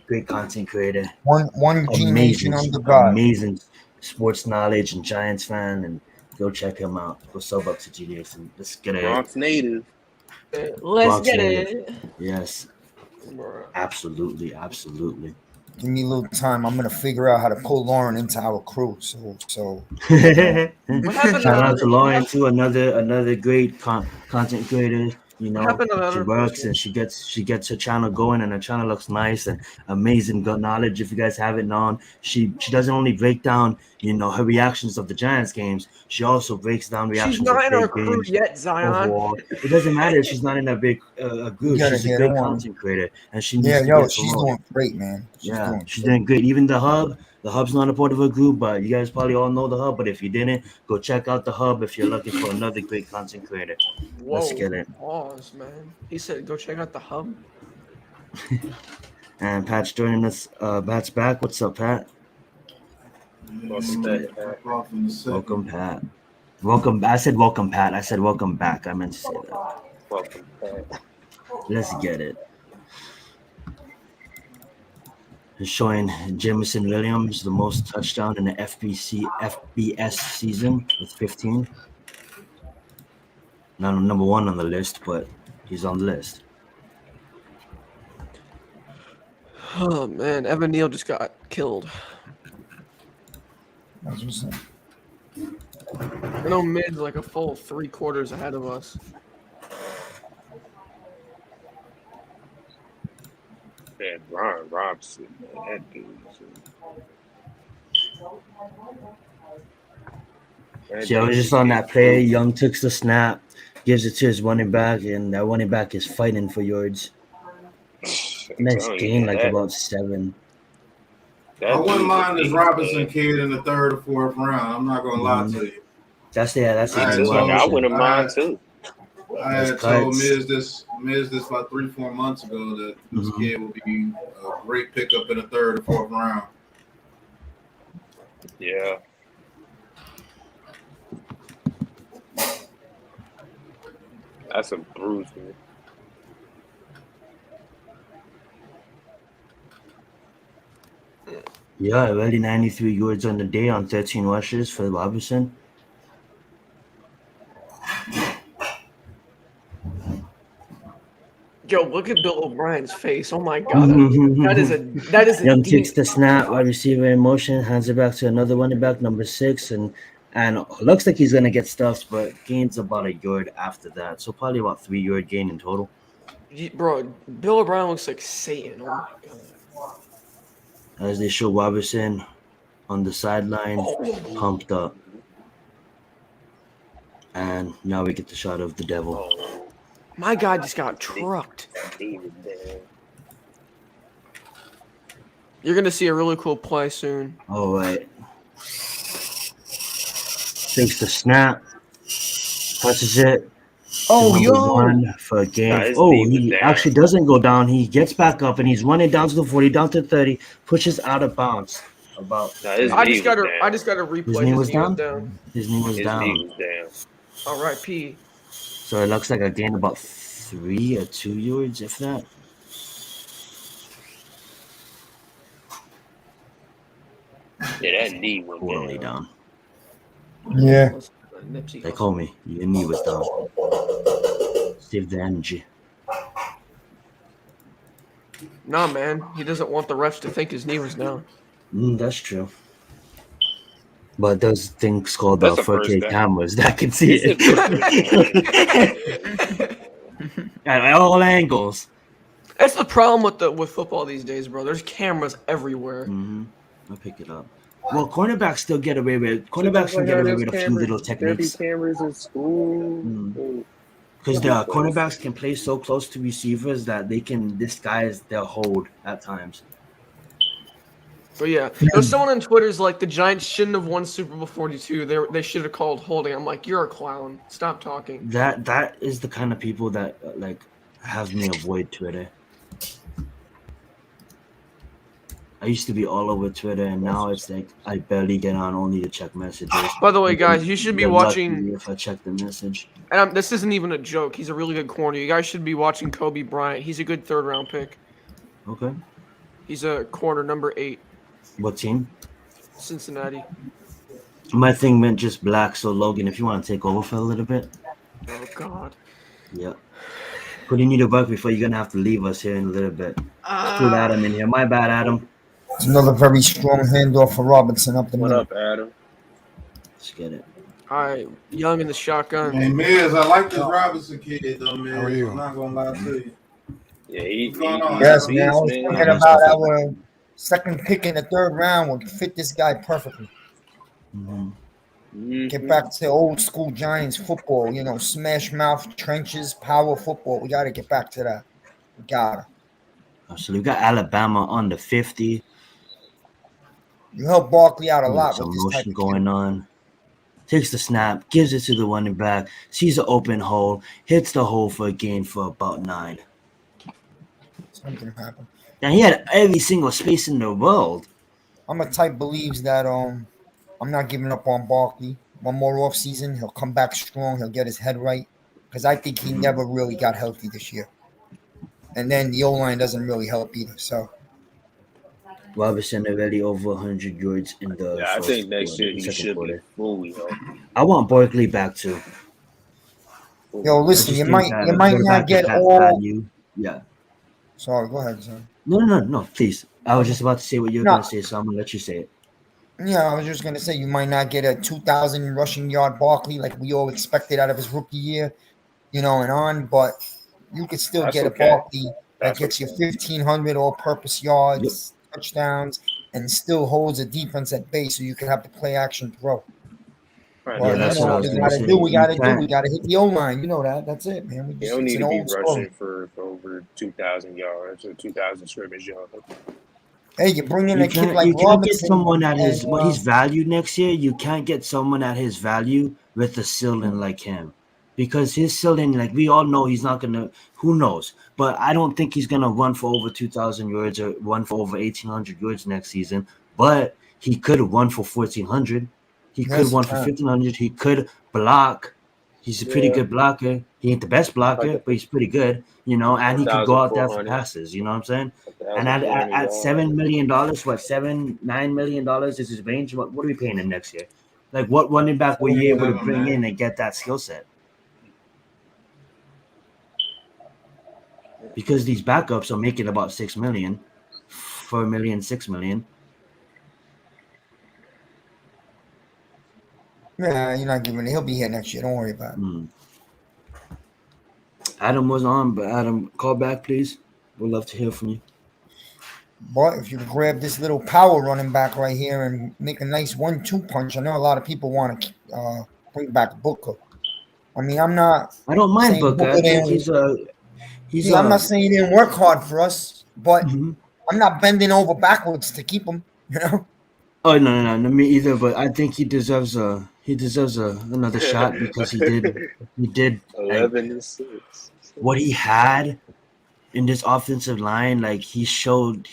Great content creator. One G Nation under God. Amazing sports knowledge and Giants fan. And go check him out. Go sub up to G Nation. Let's get it. Bronx native. Let's Bronx get native. it. Yes. Bruh. Absolutely. Give me a little time. I'm gonna figure out how to pull Lauren into our crew. So What happened Shout out to Lauren what too, another great content creator. happened to the She other works person? and she gets her channel going, and her channel looks nice and amazing. Good knowledge. If you guys haven't known, she doesn't only break down her reactions of the Giants games. She also breaks down She's reactions not of in our big crew games yet, Zion. overall. It doesn't matter if she's not in a big you group. gotta She's a hear great one. content creator, and she Yeah, needs to yo, get she's promoted. doing great, man. She's doing She's great. doing great. Even the hub's not a part of a group, but you guys probably all know the hub. But if you didn't, go check out the hub if you're looking for another great content creator. Let's Whoa, get it. pause, man. He said go check out the hub. And Pat's joining us. Pat's back. What's up, Pat? Welcome back, Pat. Welcome, Pat. Welcome. I said welcome, Pat. I said welcome back. I meant to say that. Welcome, Pat. Let's get it. He's showing Jameson Williams the most touchdown in the FBS season with 15. Not number one on the list, but he's on the list. Oh man, Evan Neal just got killed. That's what's up. I know mid's like a full 3/4 ahead of us. Man, Ron Robson, man, that dude. See, I was just on that play. Young took the snap, gives it to his running back, and that running back is fighting for yards. Nice gain, like about 7. I wouldn't mind this Robinson kid in the 3rd or 4th round. I'm not gonna lie to you. That's I wouldn't mind too. I had told Miz this about 3-4 months ago that this kid will be a great pickup in the 3rd or 4th round. Yeah. That's a bruiser. Yeah, already 93 yards on the day on 13 rushes for Robinson. Yo, look at Bill O'Brien's face. Oh my god, that is a Young deep. takes the snap, wide receiver in motion, hands it back to another running back, number 6, and looks like he's gonna get stuffed, but gains about a yard after that. So probably about 3-yard gain in total. Bro, Bill O'Brien looks like Satan. Oh my god. As they show Robinson on the sideline, pumped up. And now we get the shot of the devil. My guy just got trucked. You're gonna see a really cool play soon. All right. Takes the snap. Touches it. Oh, yo. 1 for a game. He actually doesn't go down. He gets back up and he's running down to the 40, down to 30, pushes out of bounds. I just got to replay. His knee was down? His knee was down. R.I.P. So it looks like I gained about 3 or 2 yards, if that. Yeah, that knee went poorly down. Yeah. They called me. Your knee was down. Save the energy. Nah, man. He doesn't want the refs to think his knee was down. That's true. But those things called That's the first 4K down. cameras that can see He said it at all angles. That's the problem with football these days, bro. There's cameras everywhere. I'll pick it up. Well, cornerbacks still get away with. Cornerbacks can get away with a few little techniques. There be cameras in school. Because the cornerbacks can play so close to receivers that they can disguise their hold at times. But yeah, there's someone on Twitter's like the Giants shouldn't have won Super Bowl 42. They should have called holding. I'm like, you're a clown. Stop talking. That is the kind of people that like have me avoid Twitter. I used to be all over Twitter, and now it's like I barely get on, only to check messages. By the way, guys, you should be watching. If I check the message, and this isn't even a joke. He's a really good corner. You guys should be watching Kobe Bryant. He's a good third-round pick. Okay. He's a corner, number 8. What team? Cincinnati. My thing went just black. So Logan, if you want to take over for a little bit. Oh God. Yeah. But you need to work before you're gonna have to leave us here in a little bit. Put Adam in here. My bad, Adam. It's another very strong handoff for Robinson up the middle. What up, Adam? Let's get it. All right, Young in the shotgun. Hey, Miz, I like this Robinson kid, though, man. How are you? I'm not going to lie to you. Yeah, he Yes, man. I was man. thinking about our second pick in the third round would fit this guy perfectly. Get back to old school Giants football, smash mouth trenches, power football. We got to get back to that. We got to. So we got Alabama on the 50. You help Barkley out a lot Some with this type motion of going on. Takes the snap, gives it to the running back, sees an open hole, hits the hole for a gain for about 9. Something happened. And he had every single space in the world. I'm a type believes that I'm not giving up on Barkley. One more off season, he'll come back strong. He'll get his head right because I think he never really got healthy this year. And then the O-line doesn't really help either. So Robinson already over 100 yards in the. Yeah, I think next year he second should quarter. be fully healthy. I want Barkley back too. yo, listen, you might not get all. Value. Yeah. Sorry, go ahead, son. No, please. I was just about to say what you're gonna say, so I'm gonna let you say it. Yeah, I was just gonna say you might not get a 2,000 rushing yard Barkley like we all expected out of his rookie year, and on, but you could still That's get okay. a Barkley that gets you 1,500 all-purpose yards, touchdowns, and still holds a defense at bay, so you can have the play action throw. Right. Well, that's what I was we gonna gotta say. do. We gotta You do. can't- We gotta hit the O line. You know that. That's it, man. You don't need it's to an be old rushing story. for over 2,000 yards or 2,000 scrimmage yards. Hey, you bring in You a kid can't, like you can't get Robinson. someone at his and, what he's valued next year. You can't get someone at his value with a ceiling like him, because his ceiling, like we all know, he's not gonna. Who knows? But I don't think he's gonna run for over 2,000 yards or run for over 1,800 yards next season. But he could have run for 1,400. He could Yes, run for man. 1,500. He could block. He's a pretty good blocker. He ain't the best blocker, but he's pretty good, and he could go out there for 1,400. passes, you know what I'm saying? And at $7 million, $9 million is his range. What are we paying him next year? Like, what running back were you able to bring in and get that skill set? Because these backups are making about $6 million, $4 million, $6 million. Yeah, you're not giving it. He'll be here next year. Don't worry about it. Adam was on, but Adam, call back, please. We'd love to hear from you. But if you grab this little power running back right here and make a nice 1-2 punch, I know a lot of people want to bring back Booker. I mean, I'm not. I don't mind saying Booker. I think didn't- I'm not saying he didn't work hard for us, but I'm not bending over backwards to keep him. Oh no, me either. But I think he deserves another shot because he did 11 and 6. what he had in this offensive line. Like he showed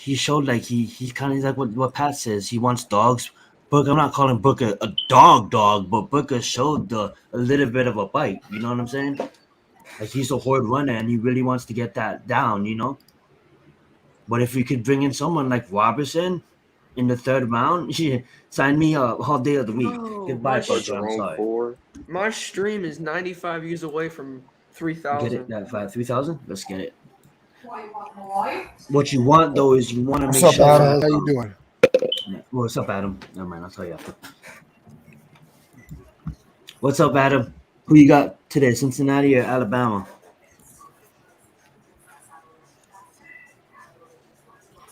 like he kind of like what Pat says. He wants dogs. Booker, I'm not calling Booker a dog, but Booker showed a little bit of a bite. You know what I'm saying? Like he's a hard runner and he really wants to get that down. But if we could bring in someone like Robertson in the third round, sign me all day of the week. Oh, Goodbye, my Booker. I'm Jerome sorry. Ford. My stream is 95 views away from Get it? 3,000. That 3,000. Let's get it. What you want though is you want to make What's sure. up, That, Adam? How you doing? what's up, Adam? Never mind. I'll tell you after. What's up, Adam? Who you got today? Cincinnati or Alabama?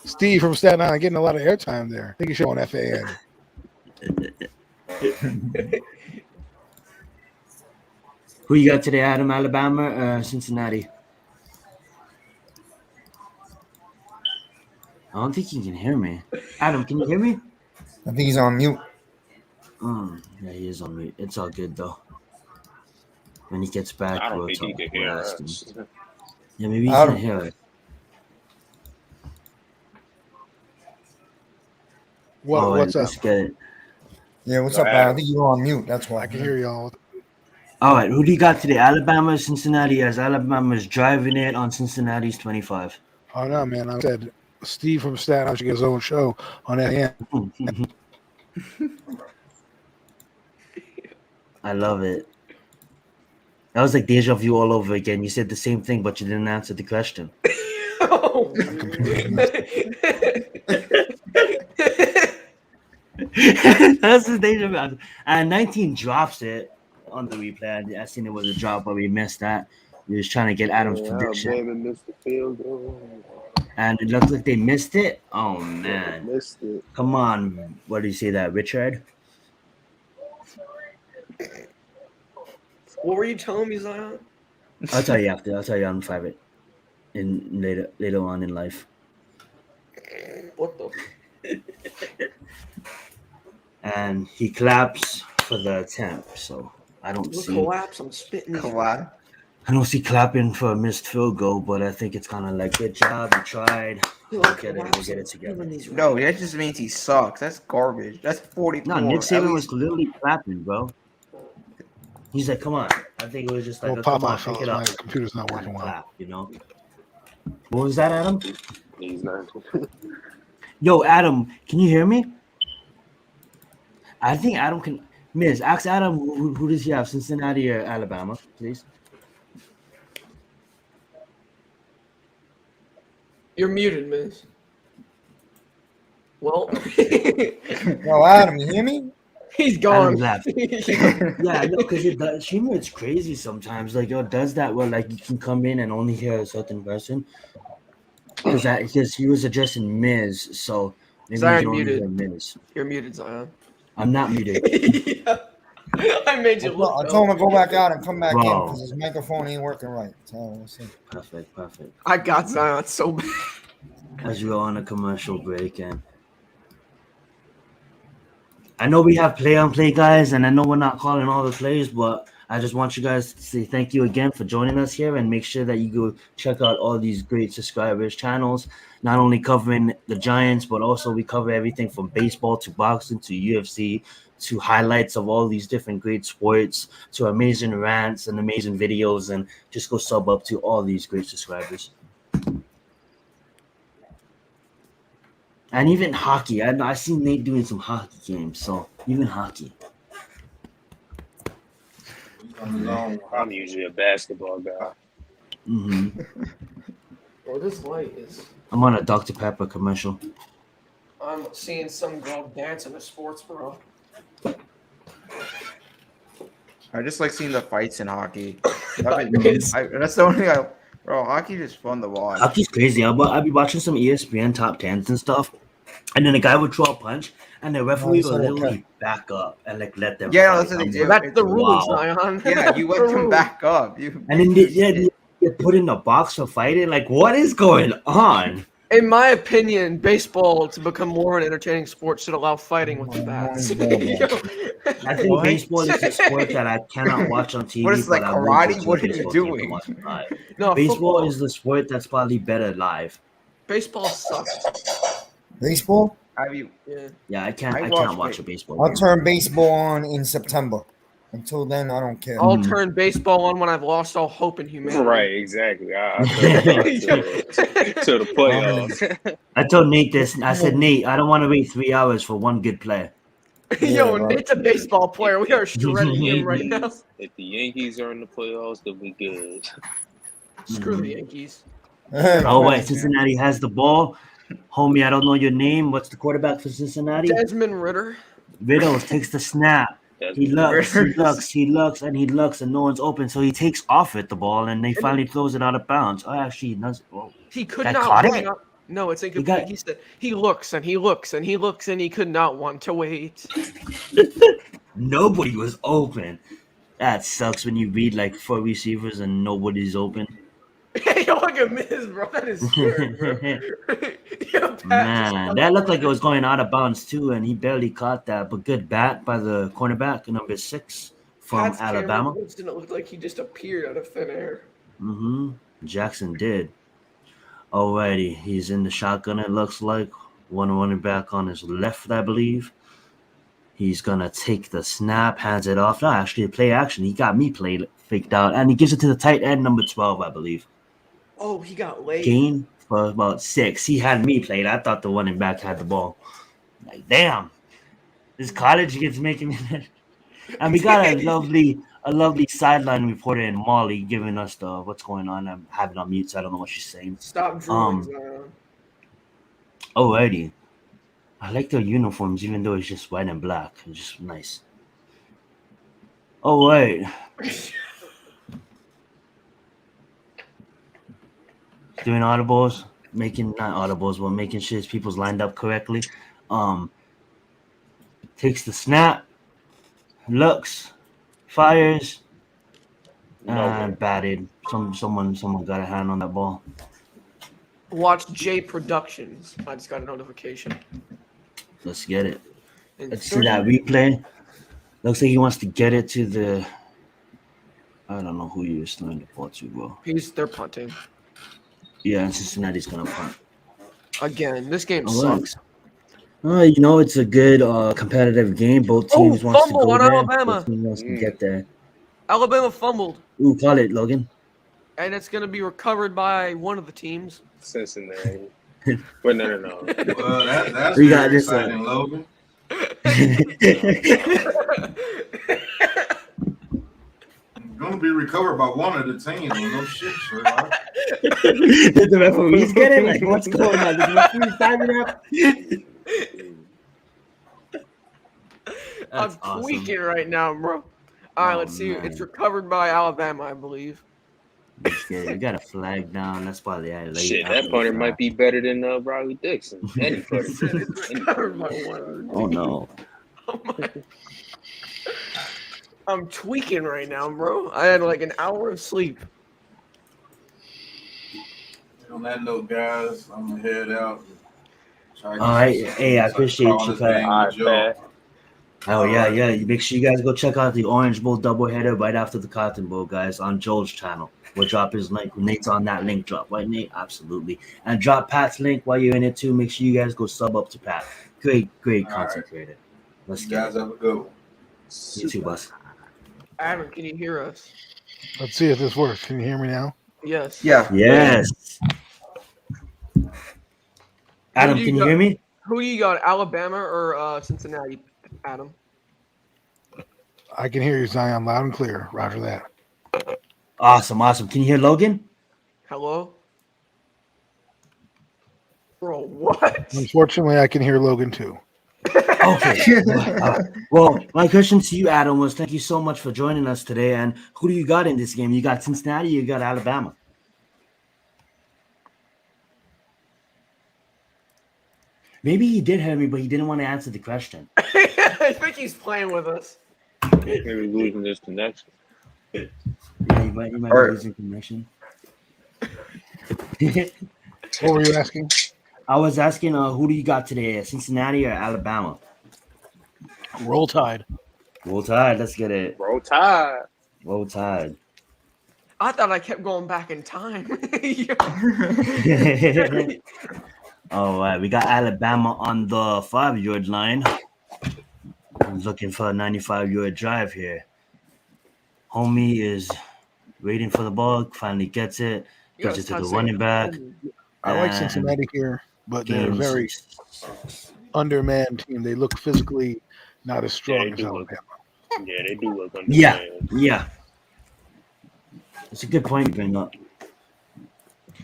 Steve from Staten Island getting a lot of airtime there. I think you should on FAN. Who you got today, Adam? Alabama or Cincinnati? I don't think you can hear me. Adam, can you hear me? I think he's on mute. Yeah, he is on mute. It's all good though. When he gets back, I don't we'll think he talk. can We'll hear ask him. us. Yeah, maybe he I can don't- hear us. What's up? Let's get it. Yeah, what's Go up, ahead. Adam? I think you're on mute. That's why. I can hear y'all. All right, who do you got today? Alabama or Cincinnati? As Alabama's driving it on Cincinnati's 25. Oh no, man! I said Steve from Staten Island should get his own show on FAN. I love it. That was like deja vu all over again. You said the same thing, but you didn't answer the question. Oh. That's the deja vu. And 19 drops it on the replay. I seen it was a drop, but we missed that. We was trying to get Adam's prediction, Alabama missed the field goal. and it looked like they missed it. Oh man! Missed it. Come on, what do you say that, Richard? What were you telling me, Zion? I'll tell you after. I'll tell you on private, in later on in life. What the? And he claps for the attempt. So I don't Look, see. collapse. I'm spitting. these- Collab. I don't see clapping for a missed field goal, but I think it's kind of like good job, you tried. We'll Look, get it. We'll collapse. get it I'm together. feeling these No, right. that just means he sucks. That's garbage. That's 44. No, Nick At Saban was least- literally clapping, bro. He's like, come on. I think it was just like, Well, oh, pop come my on, pick fellas, it my up. computer's not working well. Clap, you know. What was that, Adam? He's not. Yo, Adam, can you hear me? I think Adam can. Miz, ask Adam who does he have, Cincinnati or Alabama, please. You're muted, Miss. Well, Yo, Adam, you hear me? he's gone. Adam left. Yeah, no, because it does. Shima, it's crazy sometimes. Like, yo, does that where like you can come in and only hear a certain person? Because he was addressing Miz, so maybe Zion you can only muted. hear Miz. You're muted, Zion. I'm not muted. Yeah. I made you look. I told him to go back out and come back in Bro. because his microphone ain't working right. So we'll see. Perfect. I got Zion so bad. As we're on a commercial break, and I know we have play-on-play guys, and I know we're not calling all the plays, but I just want you guys to say thank you again for joining us here, and make sure that you go check out all these great subscribers channels, not only covering the Giants, but also we cover everything from baseball to boxing to UFC to highlights of all these different great sports to amazing rants and amazing videos, and just go sub up to all these great subscribers. And even hockey. I seen Nate doing some hockey games, so even hockey. I'm usually a basketball guy. Well, this light is. I'm on a Dr. Pepper commercial. I'm seeing some girl dance in a sports bra. I just like seeing the fights in hockey. That's the only thing bro, hockey's just fun to watch. Hockey's crazy. I'll be watching some ESPN top 10s and stuff, and then a guy would throw a punch, and the referee Oh, will so literally back up and like let them. Yeah, no, fight. that's what they I'm do. like, That's the rules, wow. Zion. Yeah, you let them back up. You And then they get put in the box for fighting. Like, what is going on? In my opinion, baseball to become more an entertaining sport should allow fighting with the bats. I think What? baseball is a sport that I cannot watch on TV. What is it, like but I will karate? go to a What are you baseball game to doing? watch it live. No, Baseball football. is the sport that's probably better live. Baseball sucks. Baseball? have you Yeah. Yeah, I can't watch watch a baseball I'll game. turn baseball on in September. Until then, I don't care. I'll turn baseball on when I've lost all hope in humanity. Right, exactly. I to the playoffs. I told Nate this. I said, Nate, I don't want to wait 3 hours for one good play. Yo, bro. Nate's a baseball player. We are shredding him right now. If the Yankees are in the playoffs, then we good. Screw the Yankees. Oh, wait. Cincinnati has the ball. Homie, I don't know your name. What's the quarterback for Cincinnati? Desmond Ritter. Riddles takes the snap. He looks, and no one's open. So he takes off at the ball, and they finally throws it out of bounds. Oh, actually, He could That not caught it? wait. No, it's incomplete. He said he looks and he looks and he looks and he could not want to wait. Nobody was open. That sucks when you read like 4 receivers and nobody's open. Hey, yo, look at Miz, bro. That is scary, bro. Yo, Pat Man, that looked like it was going out of bounds too, and he barely caught that. But good bat by the cornerback, number 6 from Pat's Alabama. It looked like he just appeared out of thin air. Jackson did. Alrighty, he's in the shotgun. It looks like one running back on his left, I believe. He's gonna take the snap, hands it off. No, actually, play action. He got me faked out, and he gives it to the tight end, number 12, I believe. Oh, he got late. Gain for about 6. He had me played. I thought the running back had the ball. Like, damn, this college gets making it. And we got a lovely sideline reporter in Molly giving us the what's going on. I have it on mute, so I don't know what she's saying. Stop drooling. Alrighty. I like their uniforms, even though it's just white and black. It's just nice. Oh, right. Doing audibles, making sure people's lined up correctly. Takes the snap, looks, fires, and batted. Someone got a hand on that ball. Watch J Productions. I just got a notification. Let's get it. Let's see that replay. Looks like he wants to get it to the. I don't know who he was throwing the ball to, bro. They're punting. Yeah, and Cincinnati's gonna punt. Again, this game sucks. It's a good competitive game. Both teams wants to go on there. Alabama. Both teams wants to get there. Alabama fumbled. Ooh, call it, Logan. And it's gonna be recovered by one of the teams. Cincinnati. But no. Well, that's We got very this exciting, Logan. Gonna be recovered by one of the teams. No shit, sure. Right? Did the referees get it? Like, what's going on? Did the referees time it up? I'm tweaking right now, bro. All right, let's see. Man. It's recovered by Alabama, I believe. We got a flag down. That's probably late. Shit, that punter might be better than Riley Dixon. Any punter. Oh no. Oh my. I'm tweaking right now, bro. I had like an hour of sleep. On that note, guys, I'm gonna head out. All right. Hey, I appreciate you, Pat. Oh yeah. Make sure you guys go check out the Orange Bowl doubleheader right after the Cotton Bowl, guys, on Joel's channel. We'll drop his link. Nate's on that link drop, right, Nate? Absolutely. And drop Pat's link while you're in it too. Make sure you guys go sub up to Pat. Great content creator. Let's you guys have a good one. You too, boss. Adam, can you hear us? Let's see if this works. Can you hear me now? Yes. Yeah. Yes. Adam, can you hear me? Who do you got, Alabama or Cincinnati, Adam? I can hear you, Zion, loud and clear. Roger that. Awesome. Can you hear Logan? Hello? Bro, what? Unfortunately, I can hear Logan too. Okay. Well, my question to you, Adam, was thank you so much for joining us today. And who do you got in this game? You got Cincinnati, you got Alabama. Maybe he did hear me, but he didn't want to answer the question. I think he's playing with us. Maybe losing this connection. Yeah, you might be losing connection. What were you asking? I was asking, who do you got today, Cincinnati or Alabama? Roll Tide. Roll Tide. Let's get it. Roll Tide. Roll Tide. I thought I kept going back in time. All right, we got Alabama on the 5-yard line. Looking for a 95-yard drive here. Homie is waiting for the ball. Finally gets it. Gives it to the running back. I like Cincinnati here, but they're a very undermanned team. They look physically not as Yeah, strong they as do look. Alabama. Yeah, they do look Yeah, undermanned. yeah. It's a good point you bring up.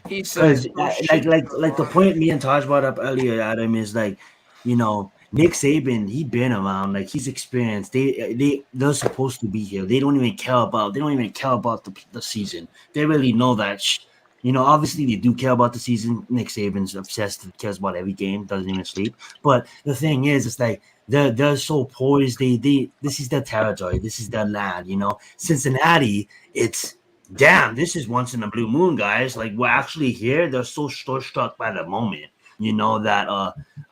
He said, Because like the point me and Taj brought up earlier, Adam, is like, Nick Saban, he been around, like he's experienced. They're supposed to be here. They don't even care about the season. They really know that. Obviously they do care about the season. Nick Saban's obsessed, cares about every game, doesn't even sleep. But the thing is, it's like they're so poised. They this is their territory. This is their land. Cincinnati, it's damn, this is once in a blue moon, guys. Like we're actually here. They're so struck by the moment, that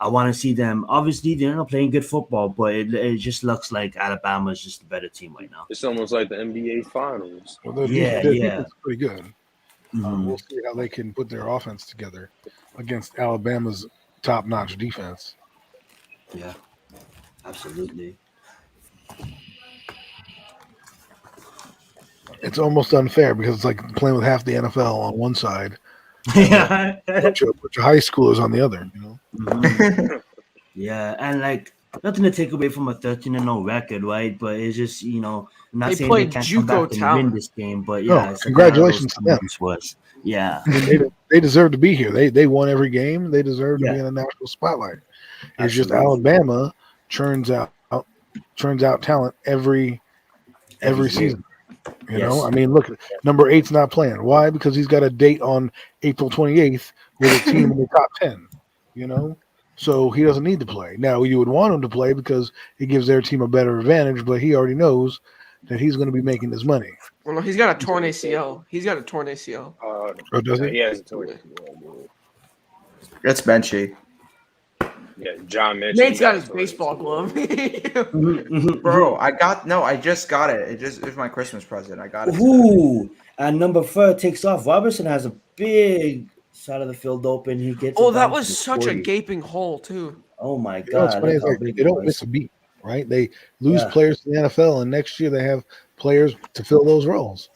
I want to see them. Obviously, they're not playing good football, but it just looks like Alabama is just a better team right now. It's almost like the NBA Finals. Well, their Yeah, defense is pretty good. Mhm. We'll see how they can put their offense together against Alabama's top-notch defense. Yeah, absolutely. It's almost unfair because it's like playing with half the NFL on one side, Yeah. a bunch of high schoolers on the other. Mhm. Yeah, and like nothing to take away from a 13-0 record, right? But it's just I'm not They saying they played can't come JUCO back and win talent. this game, but No, yeah, it's like one of those congratulations to them. times was yeah, I mean, they deserve to be here. They won every game. They deserve to be Yeah. in the national spotlight. It's just Absolutely. Alabama churns out talent every Every year. season. You Yes. know, I mean, look, number 8's not playing. Why? Because he's got a date on April 28th with a team in the top 10. So he doesn't need to play. Now you would want him to play because it gives their team a better advantage, but he already knows that he's going to be making his money. Well, no, he's got a torn ACL. He's got a torn ACL. Oh, does he? He has a toy. It's benchy. Yeah, John Mitchell. Nate's got his baseball glove. Bro, I just got it. It was my Christmas present. I got it. Ooh, and number 4 takes off. Robertson has a big side of the field open. He gets. Oh, it that down was to such a 40. gaping hole, too. Oh my What's God! funny Look is how like, big they it don't was. miss a beat, right? They lose Yeah. players to the NFL, and next year they have players to fill those roles.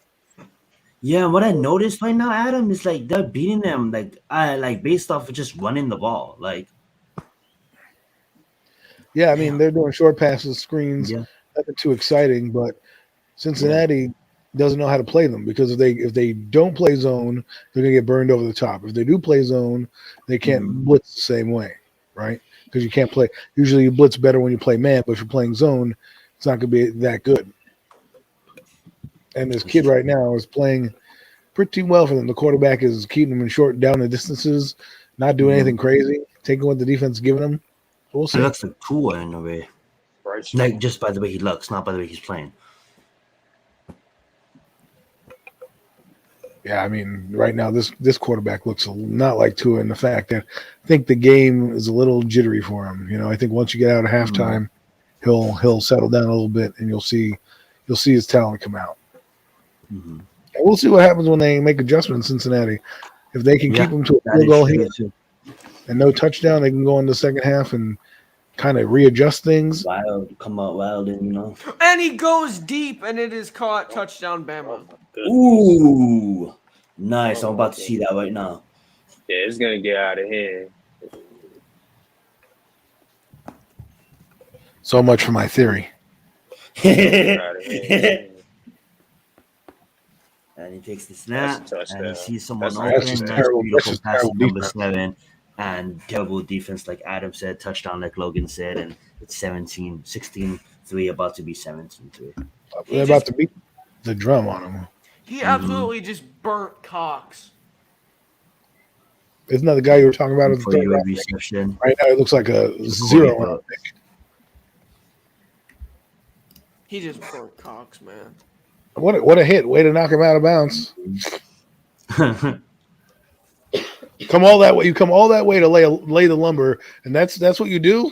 Yeah, what I noticed right now, Adam, is like they're beating them like based off of just running the ball. Like Yeah, I mean, they're doing short passes, screens, yeah, nothing too exciting, but Cincinnati doesn't know how to play them because if they don't play zone, they're gonna get burned over the top. If they do play zone, they can't Mhm. blitz the same way, right? Because you can't play. Usually, you blitz better when you play man, but if you're playing zone, it's not gonna be that good. And this kid right now is playing pretty well for them. The quarterback is keeping them in short down the distances, not doing Mhm. anything crazy, taking what the defense is giving them. We'll He see. looks like Tua in a way. Right. Like just by the way he looks, not by the way he's playing. Yeah, I mean, right now this quarterback looks not like Tua in the fact that I think the game is a little jittery for him. I think once you get out of halftime, he'll settle down a little bit, and you'll see his talent come out. Mhm. And we'll see what happens when they make adjustments in Cincinnati. If they can keep them to a That field is goal true here too. and no touchdown, they can go in the second half and kind of readjust things. Wild, come out wild, and And he goes deep, and it is caught. Touchdown, Bama. Ooh, nice. I'm about to see that right now. Yeah, it's gonna get out of hand. So much for my theory. Get out of hand. And he takes the snap, That's a touchdown. and he sees someone That's open. just Nice, terrible- beautiful that's just pass to terrible number defense. 7, and terrible defense, like Adam said, touchdown, like Logan said, and it's 16-3, about to be 17-3. They're about to beat the drum on him. He absolutely just burnt Cox. Isn't that the guy you were talking about at the For third your round? reception. Right now, it looks like a Just 0 Corey round. He just burnt Cox, man. What a hit! Way to knock him out of bounds. Come all that way. You come all that way to lay the lumber, and that's what you do.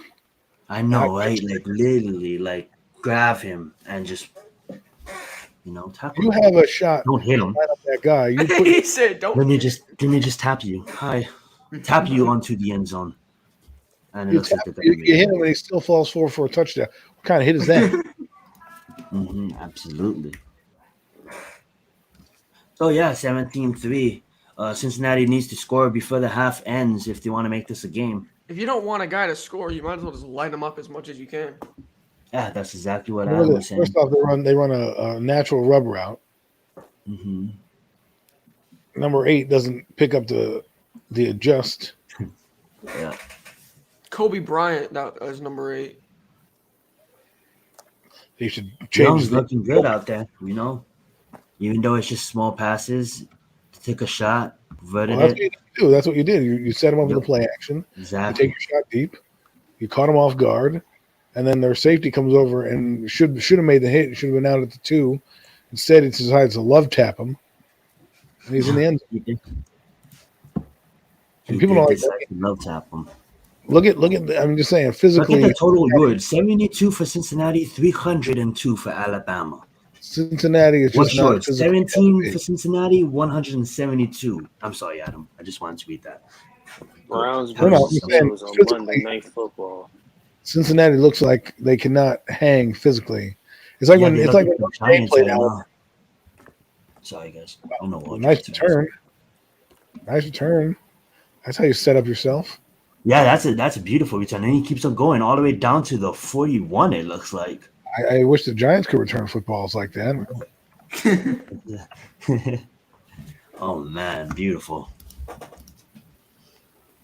I know, right? Like literally, like grab him and just tackle You him. have a shot. Don't hit him. Line up that guy. You put He said, "Don't." Let me just tap you. Hi, tap you onto the end zone, and it you, looks like they're you, gonna you hit him, and he still falls forward for a touchdown. What kind of hit is that? Absolutely. So yeah, 17-3. Cincinnati needs to score before the half ends if they want to make this a game. If you don't want a guy to score, you might as well just light him up as much as you can. Yeah, that's exactly what Adam was saying. First off, they run a natural rub route. Mm-hmm. Number 8 doesn't pick up the adjust. Yeah. Kobe Bryant, that was number 8. They should change. Young's looking good out there, even though it's just small passes, take a shot, verted Well, it. that's what you did. You set them up with the play action. Exactly. You take your shot deep. You caught them off guard, and then their safety comes over and should have made the hit. Should have been out at the 2. Instead, he decides to love tap him, and he's in the end zone. And people don't like that. Love tap him. Look at. I'm just saying, physically. Look at the total yards: 72 for Cincinnati, 302 for Alabama. Cincinnati is just not 17 for Cincinnati, 172. I'm sorry, Adam. I just wanted to read that. Browns was on Monday Night Football. Cincinnati looks like they cannot hang physically. It's like when Giants played out. Sorry, guys. I don't know what. Nice return. Nice return. That's how you set up yourself. Yeah, that's a beautiful return. And he keeps on going all the way down to the 41, it looks like. I wish the Giants could return footballs like that. Oh, man. Beautiful.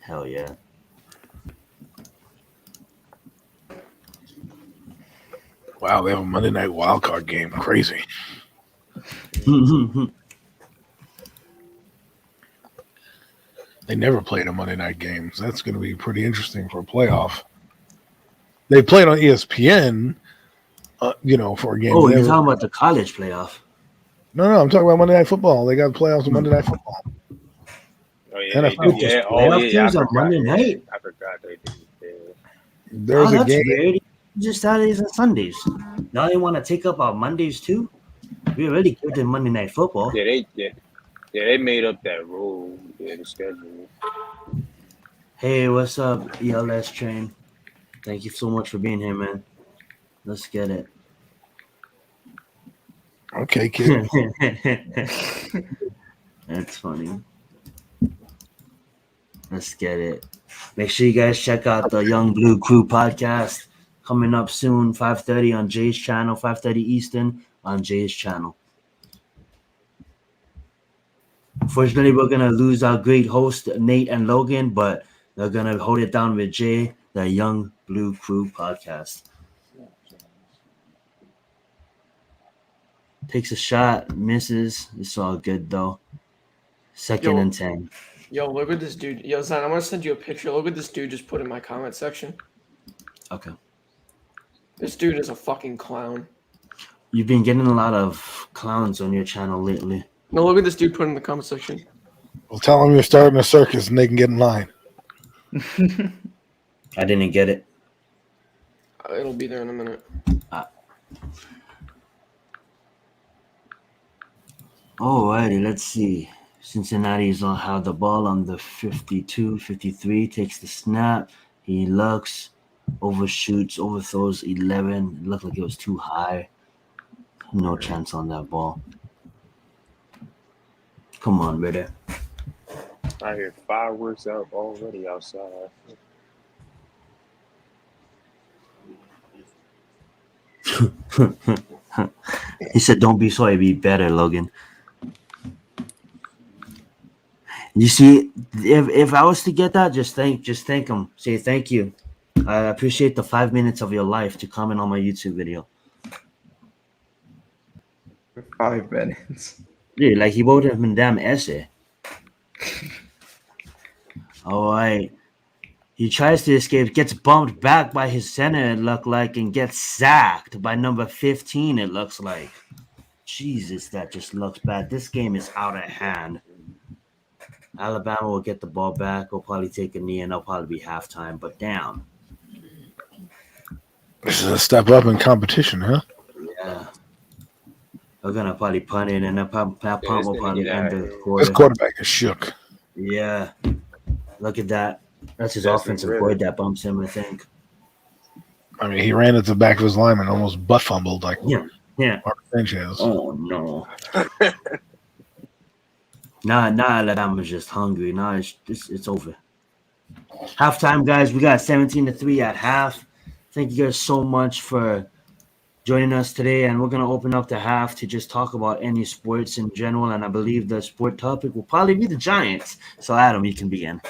Hell yeah. Wow, they have a Monday night wildcard game. Crazy. They never played a Monday night games. That's going to be pretty interesting for a playoff. They played on ESPN, for a game. Oh, you're talking about the college playoff? No, I'm talking about Monday Night Football. They got playoffs on Monday Night Football. Oh yeah, playoff games on Monday night. I forgot they did. There's a game. Weird. Just Saturdays and Sundays. Now they want to take up our Mondays too. We already good in Monday Night Football. Yeah, they made up that rule. Yeah, the schedule. Hey, what's up, ELS Train? Thank you so much for being here, man. Let's get it. Okay, kid. That's funny. Let's get it. Make sure you guys check out the Young Blue Crew podcast coming up soon, 5:30 on Jay's channel, 5:30 Eastern on Jay's channel. Unfortunately, we're going to lose our great host, Nate and Logan, but they're going to hold it down with Jay, the Young Blue Crew podcast. Takes a shot, misses. It's all good, though. Second and 10. Yo, look at this dude. Yo, Zan, I'm going to send you a picture. Look at this dude just put in my comment section. Okay. This dude is a fucking clown. You've been getting a lot of clowns on your channel lately. No, look at this dude put in the comment section. Well, tell them you're starting a circus and they can get in line. I didn't get it. It'll be there in a minute. Alrighty, let's see. Cincinnati's on have the ball on the 52, 53, takes the snap. He looks, overshoots, overthrows 11. It looked like it was too high. No chance on that ball. Come on, Ritter. I hear fireworks out already outside. He said, "Don't be sorry, be better, Logan." You see, if I was to get that, just thank him. Say thank you. I appreciate the 5 minutes of your life to comment on my YouTube video. 5 minutes. Yeah, like he wrote him a damn essay. All right. He tries to escape, gets bumped back by his center, it looked like, and gets sacked by number 15, it looks like. Jesus, that just looks bad. This game is out of hand. Alabama will get the ball back. We'll probably take a knee, and it'll probably be halftime. But damn. This is a step up in competition, huh? Yeah. They're going to probably punt it, and that punt will probably end the quarter. This quarterback is shook. Yeah. Look at that. That's his offensive board that bumps him, I think. I mean, he ran at the back of his lineman, almost butt fumbled like yeah. Mark Sanchez. Oh, no. Nah, Alabama's just hungry. Nah, it's over. Halftime, guys. We got 17-3 at half. Thank you guys so much for joining us today, and we're going to open up the half to just talk about any sports in general. And I believe the sport topic will probably be the Giants. So, Adam, you can begin.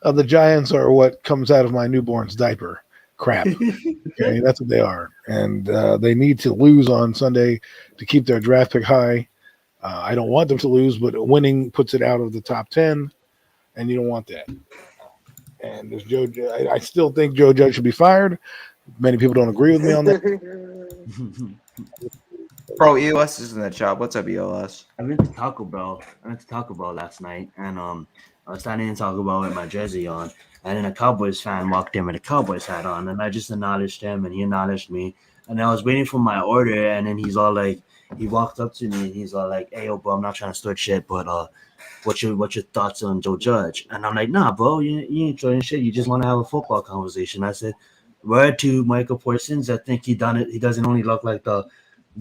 The Giants are what comes out of my newborn's diaper. Crap. Okay, that's what they are, and they need to lose on Sunday to keep their draft pick high. I don't want them to lose, but winning puts it out of the top 10, and you don't want that. And there's I still think Joe Judge should be fired. Many people don't agree with me on that. Bro, EOS is in the chat. What's up, EOS? I went to Taco Bell. Last night, and I was standing in Taco Bell with my jersey on, and then a Cowboys fan walked in with a Cowboys hat on, and I just acknowledged him, and he acknowledged me, and I was waiting for my order, and then he's all like, he walked up to me, and he's all like, "Hey, yo, bro, I'm not trying to start shit, but what's your thoughts on Joe Judge?" And I'm like, "Nah, bro, you ain't starting shit. You just want to have a football conversation." I said, "Word to Michael Parsons. I think he done it. He doesn't only look like the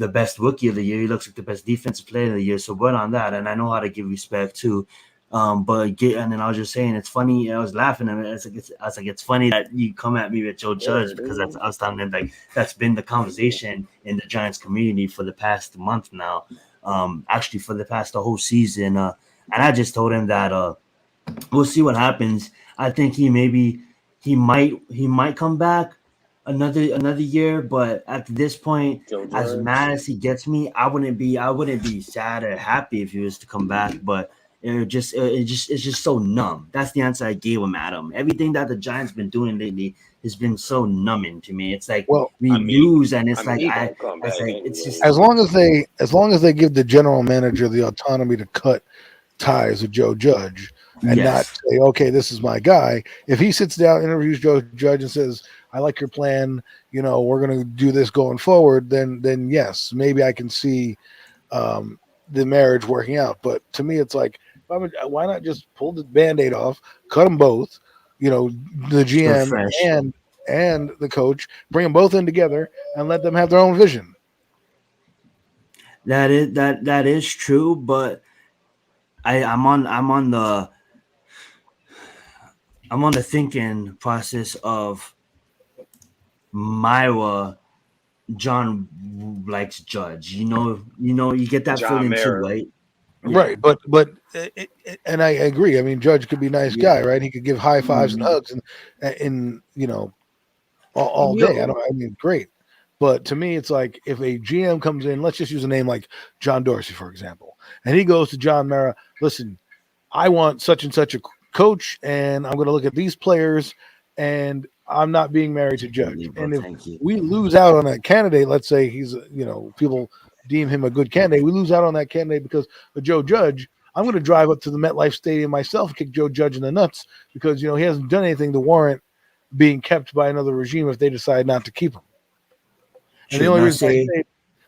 best rookie of the year. He looks like the best defensive player of the year. So word on that. And I know how to give respect too. And then I was just saying, it's funny. I was laughing at it. I was like, it's funny that you come at me with Joe Judge because I was telling him like that's been the conversation in the Giants community for the past month now. Actually for the past the whole season. And I just told him that we'll see what happens. I think he might come back another year, but at this point, as mad as he gets me, I wouldn't be sad or happy if he was to come back, but it's just so numb. That's the answer I gave him, Adam. Everything that the Giants been doing lately has been so numbing to me. It's like lose, and it's it's just as long as they give the general manager the autonomy to cut ties with Joe Judge and not say, okay, this is my guy. If he sits down, interviews Joe Judge and says, I like your plan, we're going to do this going forward, then yes, maybe I can see the marriage working out. But to me, it's like, why not just pull the Band-Aid off, cut them both, the GM and the coach, bring them both in together and let them have their own vision. That is true, but I'm on the thinking process of Myra. John likes Judge. You get that John feeling too, Mara. right? Right, but and I agree. I mean, Judge could be a nice guy, right? He could give high fives and hugs and all day. Great. But to me, it's like if a GM comes in, let's just use a name like John Dorsey, for example, and he goes to John Mara, listen, I want such and such a coach, and I'm going to look at these players, and I'm not being married to Judge. And if we lose out on a candidate, let's say he's, people deem him a good candidate, we lose out on that candidate because of Joe Judge, I'm going to drive up to the MetLife Stadium myself and kick Joe Judge in the nuts because, he hasn't done anything to warrant being kept by another regime if they decide not to keep him. And the only reason I say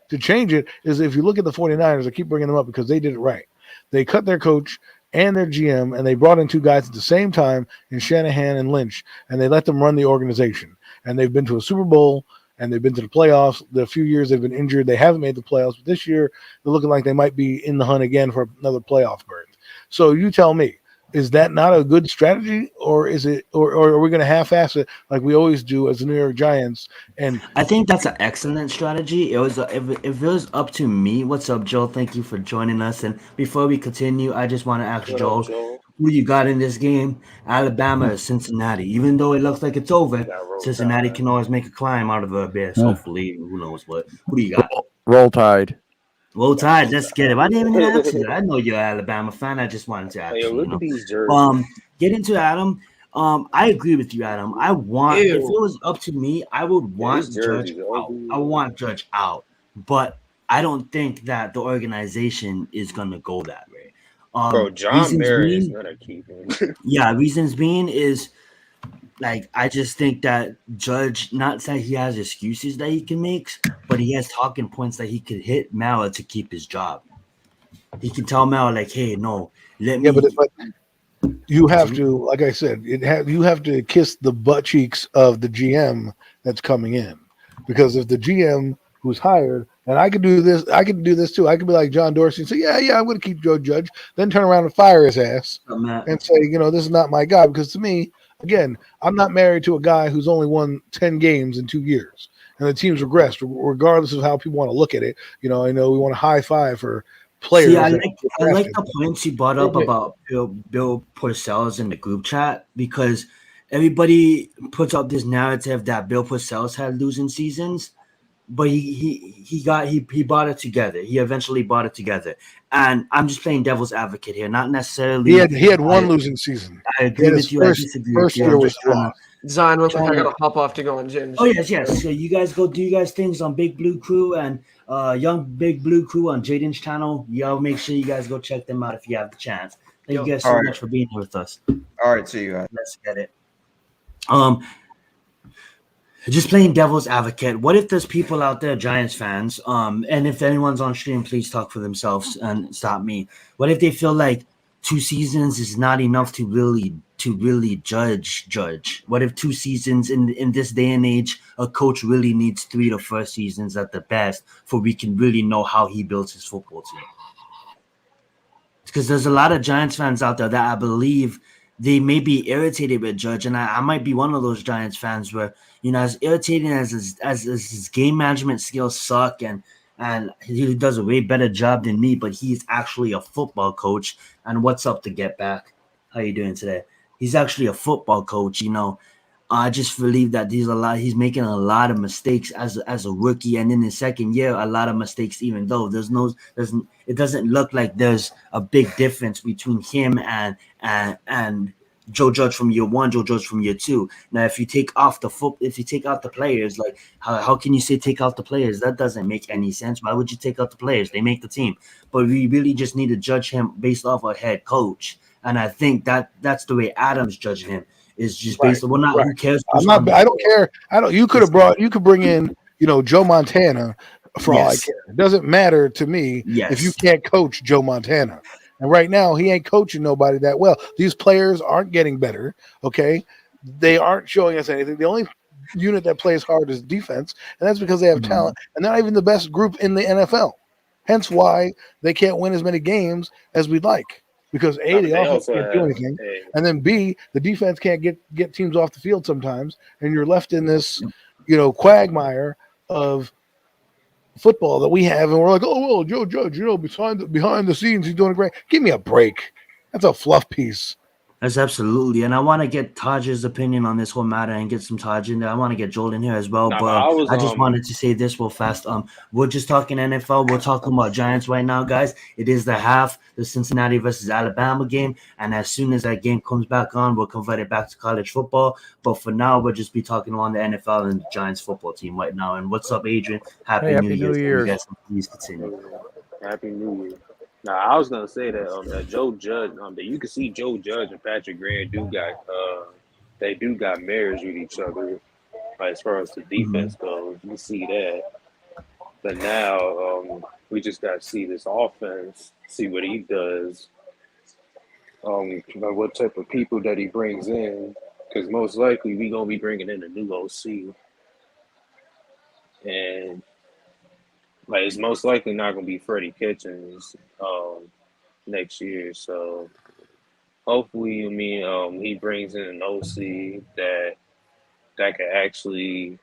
to change it is if you look at the 49ers, I keep bringing them up because they did it right. They cut their coach and their GM, and they brought in two guys at the same time in Shanahan and Lynch, and they let them run the organization. And they've been to a Super Bowl, and they've been to the playoffs. The few years they've been injured, they haven't made the playoffs. But this year, they're looking like they might be in the hunt again for another playoff berth. So you tell me, is that not a good strategy, or is it, or are we going to half-ass it like we always do as the New York Giants? And I think that's an excellent strategy. It was if it was up to me. What's up, Joe? Thank you for joining us. And before we continue, I just want to ask Joel, who you got in this game, Alabama or Cincinnati? Even though it looks like it's over, Cincinnati can always make a climb out of the abyss. Hopefully, who knows what? Who do you got? Roll Tide. Roll Tide, let's get it. I didn't even ask you that. I know you're an Alabama fan. I just wanted to ask you. Look at these jerseys. Get into Adam. I agree with you, Adam. I want if it was up to me, I would want Judge out. I want Judge out, but I don't think that the organization is gonna go that way. Bro, John Mara is gonna keep him. Yeah, reasons being is like I just think that Judge, not that he has excuses that he can make, but he has talking points that he could hit Mara to keep his job. He can tell Mara like, "Hey, no, let me." But you have to, like I said, you have to kiss the butt cheeks of the GM that's coming in, because if the GM who's hired, and I could do this too. I could be like John Dorsey and say, "Yeah, I'm going to keep Joe Judge," then turn around and fire his ass and say, "This is not my guy." Because to me, Again, I'm not married to a guy who's only won 10 games in 2 years, and the team's regressed, regardless of how people want to look at it. I know we want a high five for players. See, that I like the points you brought up about Bill Parcells in the group chat, because everybody puts out this narrative that Bill Parcells had losing seasons, but he brought it together. He eventually brought it together, and I'm just playing devil's advocate here, not necessarily. He had one losing season. I agree with you. I disagree with you. Year I'm was just trying to. Zion, real quick, I gotta hop off to go on gyms. Oh yes. So you guys go do you guys things on Big Blue Crew and Young Big Blue Crew on Jaden's channel. Y'all make sure you guys go check them out if you have the chance. Thank you guys so much for being here with us. All right, see you guys. Let's get it. Just playing devil's advocate. What if there's people out there, Giants fans, and if anyone's on stream, please talk for themselves and stop me. What if they feel like 2 seasons is not enough to really judge? What if 2 seasons in this day and age, a coach really needs 3 to 4 seasons at the best for we can really know how he builds his football team? Because there's a lot of Giants fans out there that I believe they may be irritated with Judge, and I might be one of those Giants fans where, as irritating as his game management skills suck, and he does a way better job than me, but he's actually a football coach. And what's up to Get Back? How you doing today? He's actually a football coach. I just believe that he's making a lot of mistakes as a rookie, and in his second year, a lot of mistakes. Even though it doesn't look like there's a big difference between him and Joe Judge from year 1, Joe Judge from year 2. Now, if you take out the players, like how can you say take out the players? That doesn't make any sense. Why would you take out the players? They make the team. But we really just need to judge him based off a head coach, and I think that's the way Adams judging him. Is just based on who cares? I don't care. You could bring in, Joe Montana for all I care. It doesn't matter to me if you can't coach Joe Montana. And right now he ain't coaching nobody that well. These players aren't getting better. Okay. They aren't showing us anything. The only unit that plays hard is defense, and that's because they have talent, and they're not even the best group in the NFL. Hence why they can't win as many games as we'd like. Because A, the offense can't do anything, and then B, the defense can't get teams off the field sometimes, and you're left in this, quagmire of football that we have, and we're like, oh well, Joe Judge, behind the scenes he's doing great. Give me a break. That's a fluff piece. That's absolutely, and I want to get Taj's opinion on this whole matter and get some Taj in there. I want to get Joel in here as well, but I just wanted to say this real fast. We're just talking NFL. We're talking about Giants right now, guys. It is the Cincinnati versus Alabama game, and as soon as that game comes back on, we'll convert it back to college football. But for now, we'll just be talking on the NFL and the Giants football team right now. And what's up, Adrian? Happy New Year! You guys, please continue. Happy New Year. Now, I was gonna say that that Joe Judge, that you can see Joe Judge and Patrick Graham do got marriage with each other, as far as the defense goes. You see that, but now we just got to see this offense, see what he does, what type of people that he brings in, because most likely we gonna be bringing in a new OC, and. It's most likely not going to be Freddie Kitchens next year. So hopefully, he brings in an OC that can actually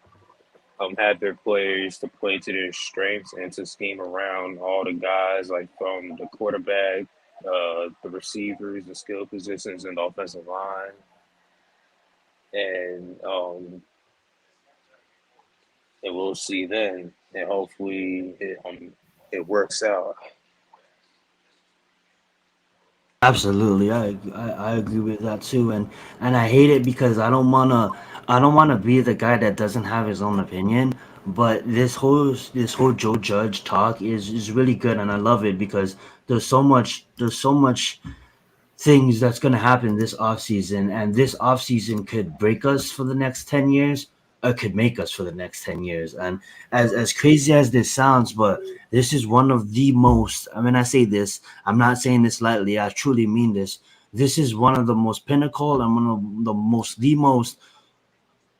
have their players to play to their strengths and to scheme around all the guys, like from the quarterback, the receivers, the skill positions, and the offensive line. And we'll see then. And hopefully it works out. Absolutely, I agree with that too, and I hate it because I don't wanna be the guy that doesn't have his own opinion. But this whole Joe Judge talk is really good, and I love it because there's so much things that's gonna happen this offseason, and this offseason could break us for the next 10 years. Could make us for the next 10 years. And as crazy as this sounds, but this is one of the most, I say this, I'm not saying this lightly, I truly mean this. This is one of the most pinnacle and one of the most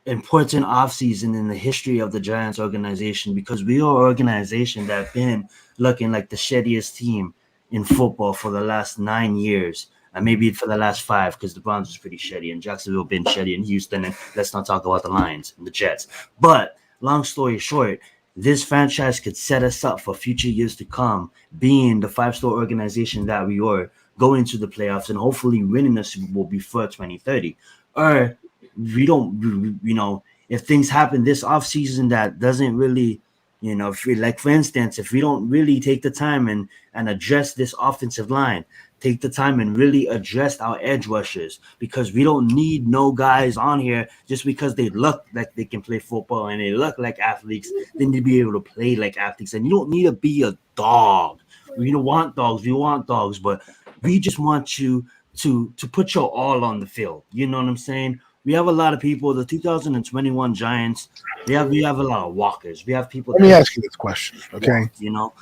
important offseason in the history of the Giants organization, because we are an organization that have been looking like the shittiest team in football for the last 9 years. and maybe for the last 5 because the Browns was pretty shitty and Jacksonville been shitty in Houston, and let's not talk about the Lions and the Jets. But long story short, this franchise could set us up for future years to come, being the 5-star organization that we are, going to the playoffs and hopefully winning the Super Bowl before 2030. Or we don't, if things happen this offseason that doesn't really, if we, like for instance, if we don't really take the time and address this offensive line, take the time and really address our edge rushers, because we don't need no guys on here just because they look like they can play football and they look like athletes. They need to be able to play like athletes, and you don't need to be a dog. We don't want dogs. We want dogs, but we just want you to put your all on the field. You know what I'm saying? We have a lot of people. The 2021 Giants. We have a lot of walkers. We have people. Let me ask you this question, okay? Walk,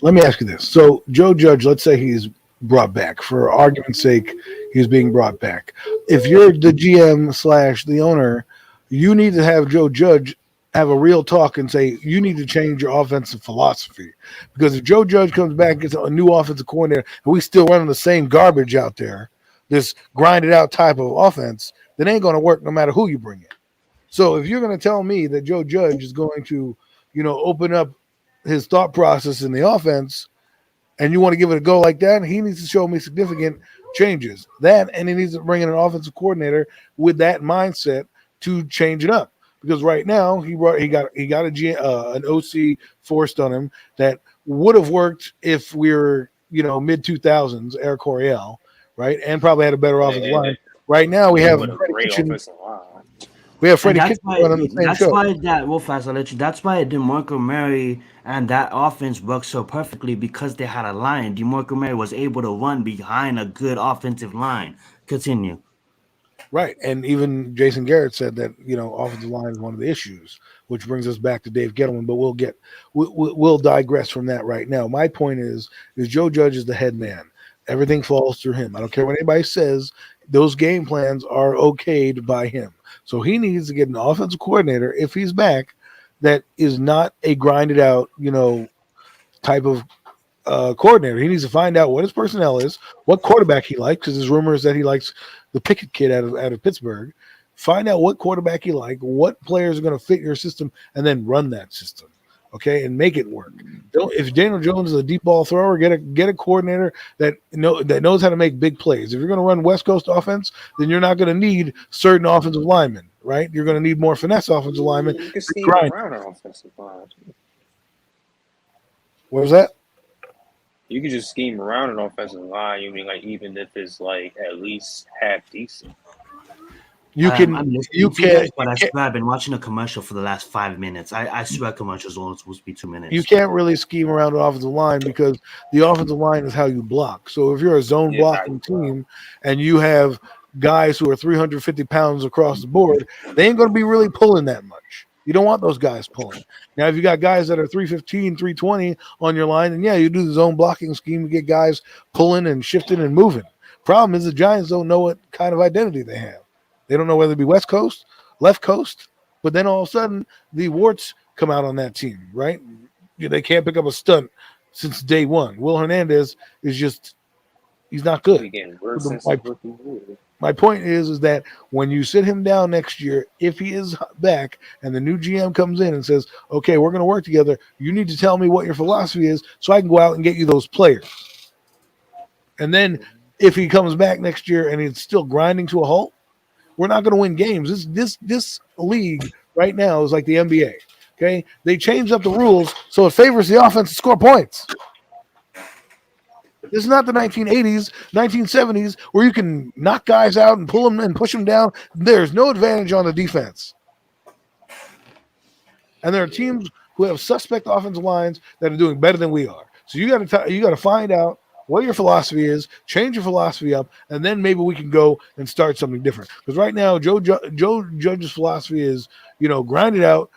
Let me ask you this. So Joe Judge, let's say he's brought back. For argument's sake, he's being brought back. If you're the GM / the owner, you need to have Joe Judge have a real talk and say, you need to change your offensive philosophy. Because if Joe Judge comes back and gets a new offensive coordinator and we still running the same garbage out there, this grinded out type of offense, that ain't going to work no matter who you bring in. So if you're going to tell me that Joe Judge is going to, open up his thought process in the offense and you want to give it a go like that, he needs to show me significant changes. And he needs to bring in an offensive coordinator with that mindset to change it up. Because right now he got an OC forced on him that would have worked if we were mid 2000s, Eric Coryell, right, and probably had a better offensive line. Right now we have Freddie Kitchen. We have Freddie Kitchen on the same show. That's why DeMarco Murray and that offense worked so perfectly, because they had a line. DeMarco Murray was able to run behind a good offensive line. Continue. Right, and even Jason Garrett said that offensive line is one of the issues, which brings us back to Dave Gettleman. But we'll digress from that right now. My point is Joe Judge is the head man. Everything falls through him. I don't care what anybody says. Those game plans are okayed by him. So he needs to get an offensive coordinator, if he's back, that is not a grinded out type of coordinator. He needs to find out what his personnel is, what quarterback he likes, because there's rumors that he likes the Pickett kid out of Pittsburgh. Find out what quarterback you like, what players are going to fit your system, and then run that system, okay, and make it work. If Daniel Jones is a deep ball thrower, get a coordinator that knows how to make big plays. If you're going to run West Coast offense, then you're not going to need certain offensive linemen, right? You're going to need more finesse offensive linemen. You can scheme around an offensive line. What was that? You can just scheme around an offensive line. You mean, like, even if it's like at least half decent. You can. But I swear I've been watching a commercial for the last 5 minutes. I swear commercials are only supposed to be 2 minutes. You can't really scheme around an offensive line because the offensive line is how you block. So if you're a zone blocking team and you have guys who are 350 pounds across the board, they ain't going to be really pulling that much. You don't want those guys pulling. Now, if you got guys that are 315, 320 on your line, then yeah, you do the zone blocking scheme to get guys pulling and shifting and moving. Problem is the Giants don't know what kind of identity they have. They don't know whether it be West Coast, left coast, but then all of a sudden the warts come out on that team, right? They can't pick up a stunt since day one. Will Hernandez is just – he's not good. My point is that when you sit him down next year, if he is back and the new GM comes in and says, okay, we're going to work together, you need to tell me what your philosophy is so I can go out and get you those players. And then if he comes back next year and he's still grinding to a halt, we're not going to win games. This league right now is like the NBA, okay? They changed up the rules so it favors the offense to score points. This is not the 1980s, 1970s, where you can knock guys out and pull them and push them down. There's no advantage on the defense. And there are teams who have suspect offensive lines that are doing better than we are. So you got to find out what your philosophy is, change your philosophy up, and then maybe we can go and start something different. Because right now, Joe Judge's philosophy is, grind it out,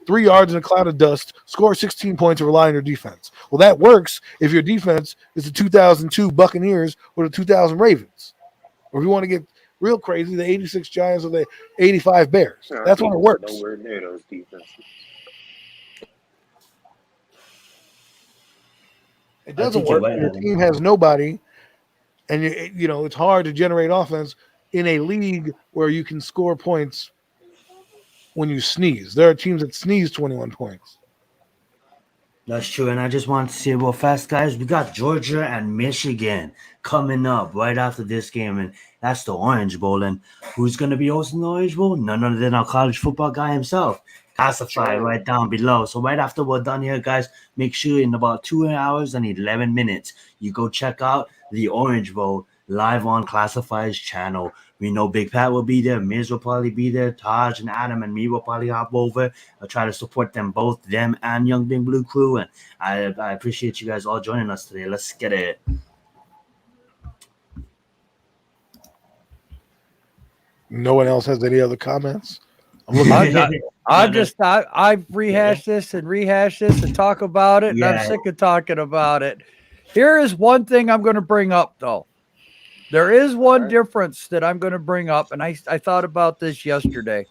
3 yards in a cloud of dust, score 16 points and rely on your defense. Well, that works if your defense is the 2002 Buccaneers or the 2000 Ravens. Or if you want to get real crazy, the 86 Giants or the 85 Bears. That's when it works. Nowhere near those defenses. It doesn't work when your team has nobody And it's hard to generate offense in a league where you can score points when you sneeze. There are teams that sneeze 21 points. That's true, and I just want to say real fast, guys, we got Georgia and Michigan coming up right after this game, and that's the Orange Bowl. And who's going to be hosting the Orange Bowl? None other than our college football guy himself. Classified right down below. So right after we're done here, guys, make sure in about 2 hours and 11 minutes, you go check out the Orange Bowl live on Classified's channel. We know Big Pat will be there, Miz will probably be there, Taj and Adam and me will probably hop over. I'll try to support them both, them and Young Big Blue Crew. And I appreciate you guys all joining us today. Let's get it. No one else has any other comments? I've rehashed this and talk about it, and I'm sick of talking about it. Here is one thing I'm going to bring up, though. There is one difference that I'm going to bring up, and I thought about this yesterday.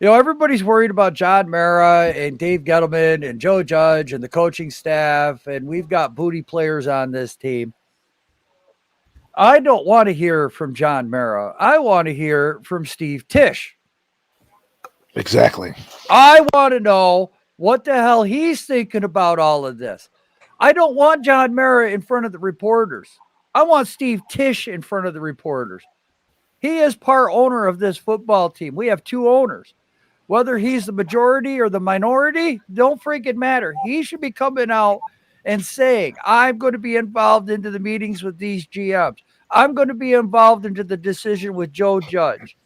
Everybody's worried about John Mara and Dave Gettleman and Joe Judge and the coaching staff, and we've got booty players on this team. I don't want to hear from John Mara. I want to hear from Steve Tisch. Exactly. I want to know what the hell he's thinking about all of this. I don't want John Mara in front of the reporters. I want Steve Tisch in front of the reporters. He is part owner of this football team. We have two owners. Whether he's the majority or the minority, don't freaking matter. He should be coming out and saying, I'm going to be involved into the meetings with these GMs. I'm going to be involved into the decision with Joe Judge.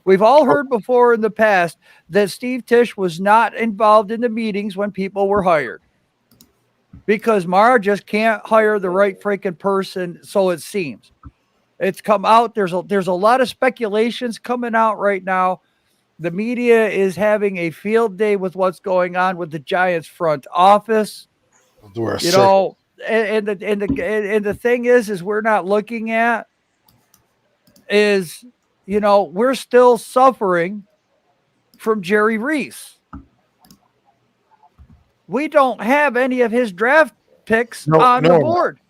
We've all heard before in the past that Steve Tisch was not involved in the meetings when people were hired because Mara just can't hire the right freaking person, so it seems. It's come out. There's a lot of speculations coming out right now. The media is having a field day with what's going on with the Giants front office. And the thing is we're not looking at is, we're still suffering from Jerry Reese. We don't have any of his draft picks on the board.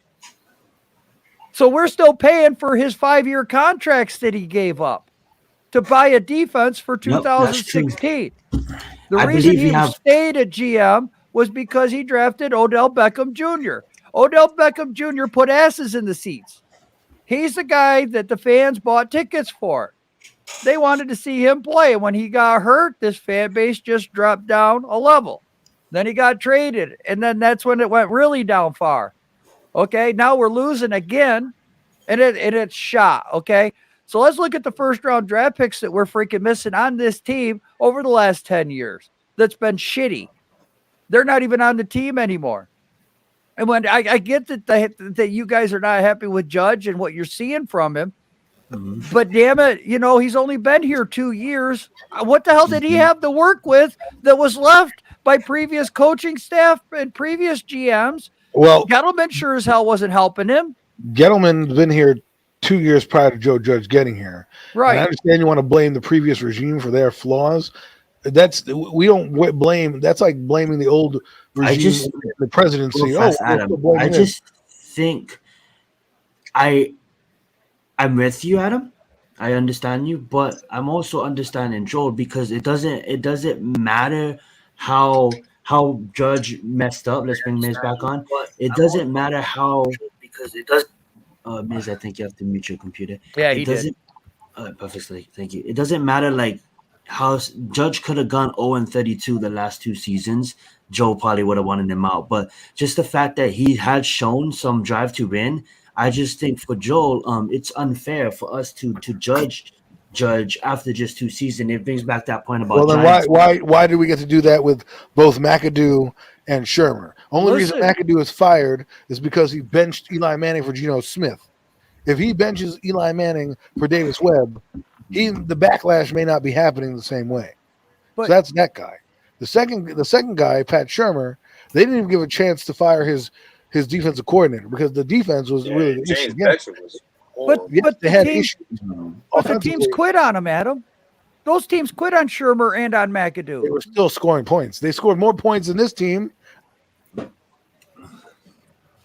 So we're still paying for his 5-year contracts that he gave up to buy a defense for 2016. The reason he stayed at GM was because he drafted Odell Beckham Jr. Odell Beckham Jr. put asses in the seats. He's the guy that the fans bought tickets for. They wanted to see him play. When he got hurt, this fan base just dropped down a level. Then he got traded, and then that's when it went really down far. Okay, now we're losing again, and it's shot, okay? So let's look at the first-round draft picks that we're freaking missing on this team over the last 10 years. That's been shitty. They're not even on the team anymore. And when I get that you guys are not happy with Judge and what you're seeing from him, but damn it, he's only been here 2 years. What the hell did he have to work with that was left by previous coaching staff and previous GMs? Well, Gettleman sure as hell wasn't helping him. Gettleman's been here 2 years prior to Joe Judge getting here. Right. And I understand you want to blame the previous regime for their flaws. We don't blame. That's like blaming the old regime, the presidency. I just think I'm with you, Adam. I understand you, but I'm also understanding Joel because it doesn't matter how Judge messed up. Let's bring Miz back on. It doesn't matter how because it does. Miz, I think you have to mute your computer. Yeah, he did. Perfectly. Thank you. It doesn't matter like how Judge could have gone 0-32 the last 2 seasons. Joe probably would have wanted him out, but just the fact that he had shown some drive to win, I just think for Joel, it's unfair for us to judge after just 2 seasons. It brings back that point about. Well, then why do we get to do that with both McAdoo and Shermer? Only reason McAdoo is fired is because he benched Eli Manning for Geno Smith. If he benches Eli Manning for Davis Webb, the backlash may not be happening the same way. But so that's that guy. The second guy, Pat Shermer, they didn't even give a chance to fire his defensive coordinator because the defense was really the issue. But they had issues. But the teams quit on him, Adam. Those teams quit on Shermer and on McAdoo. They were still scoring points. They scored more points than this team.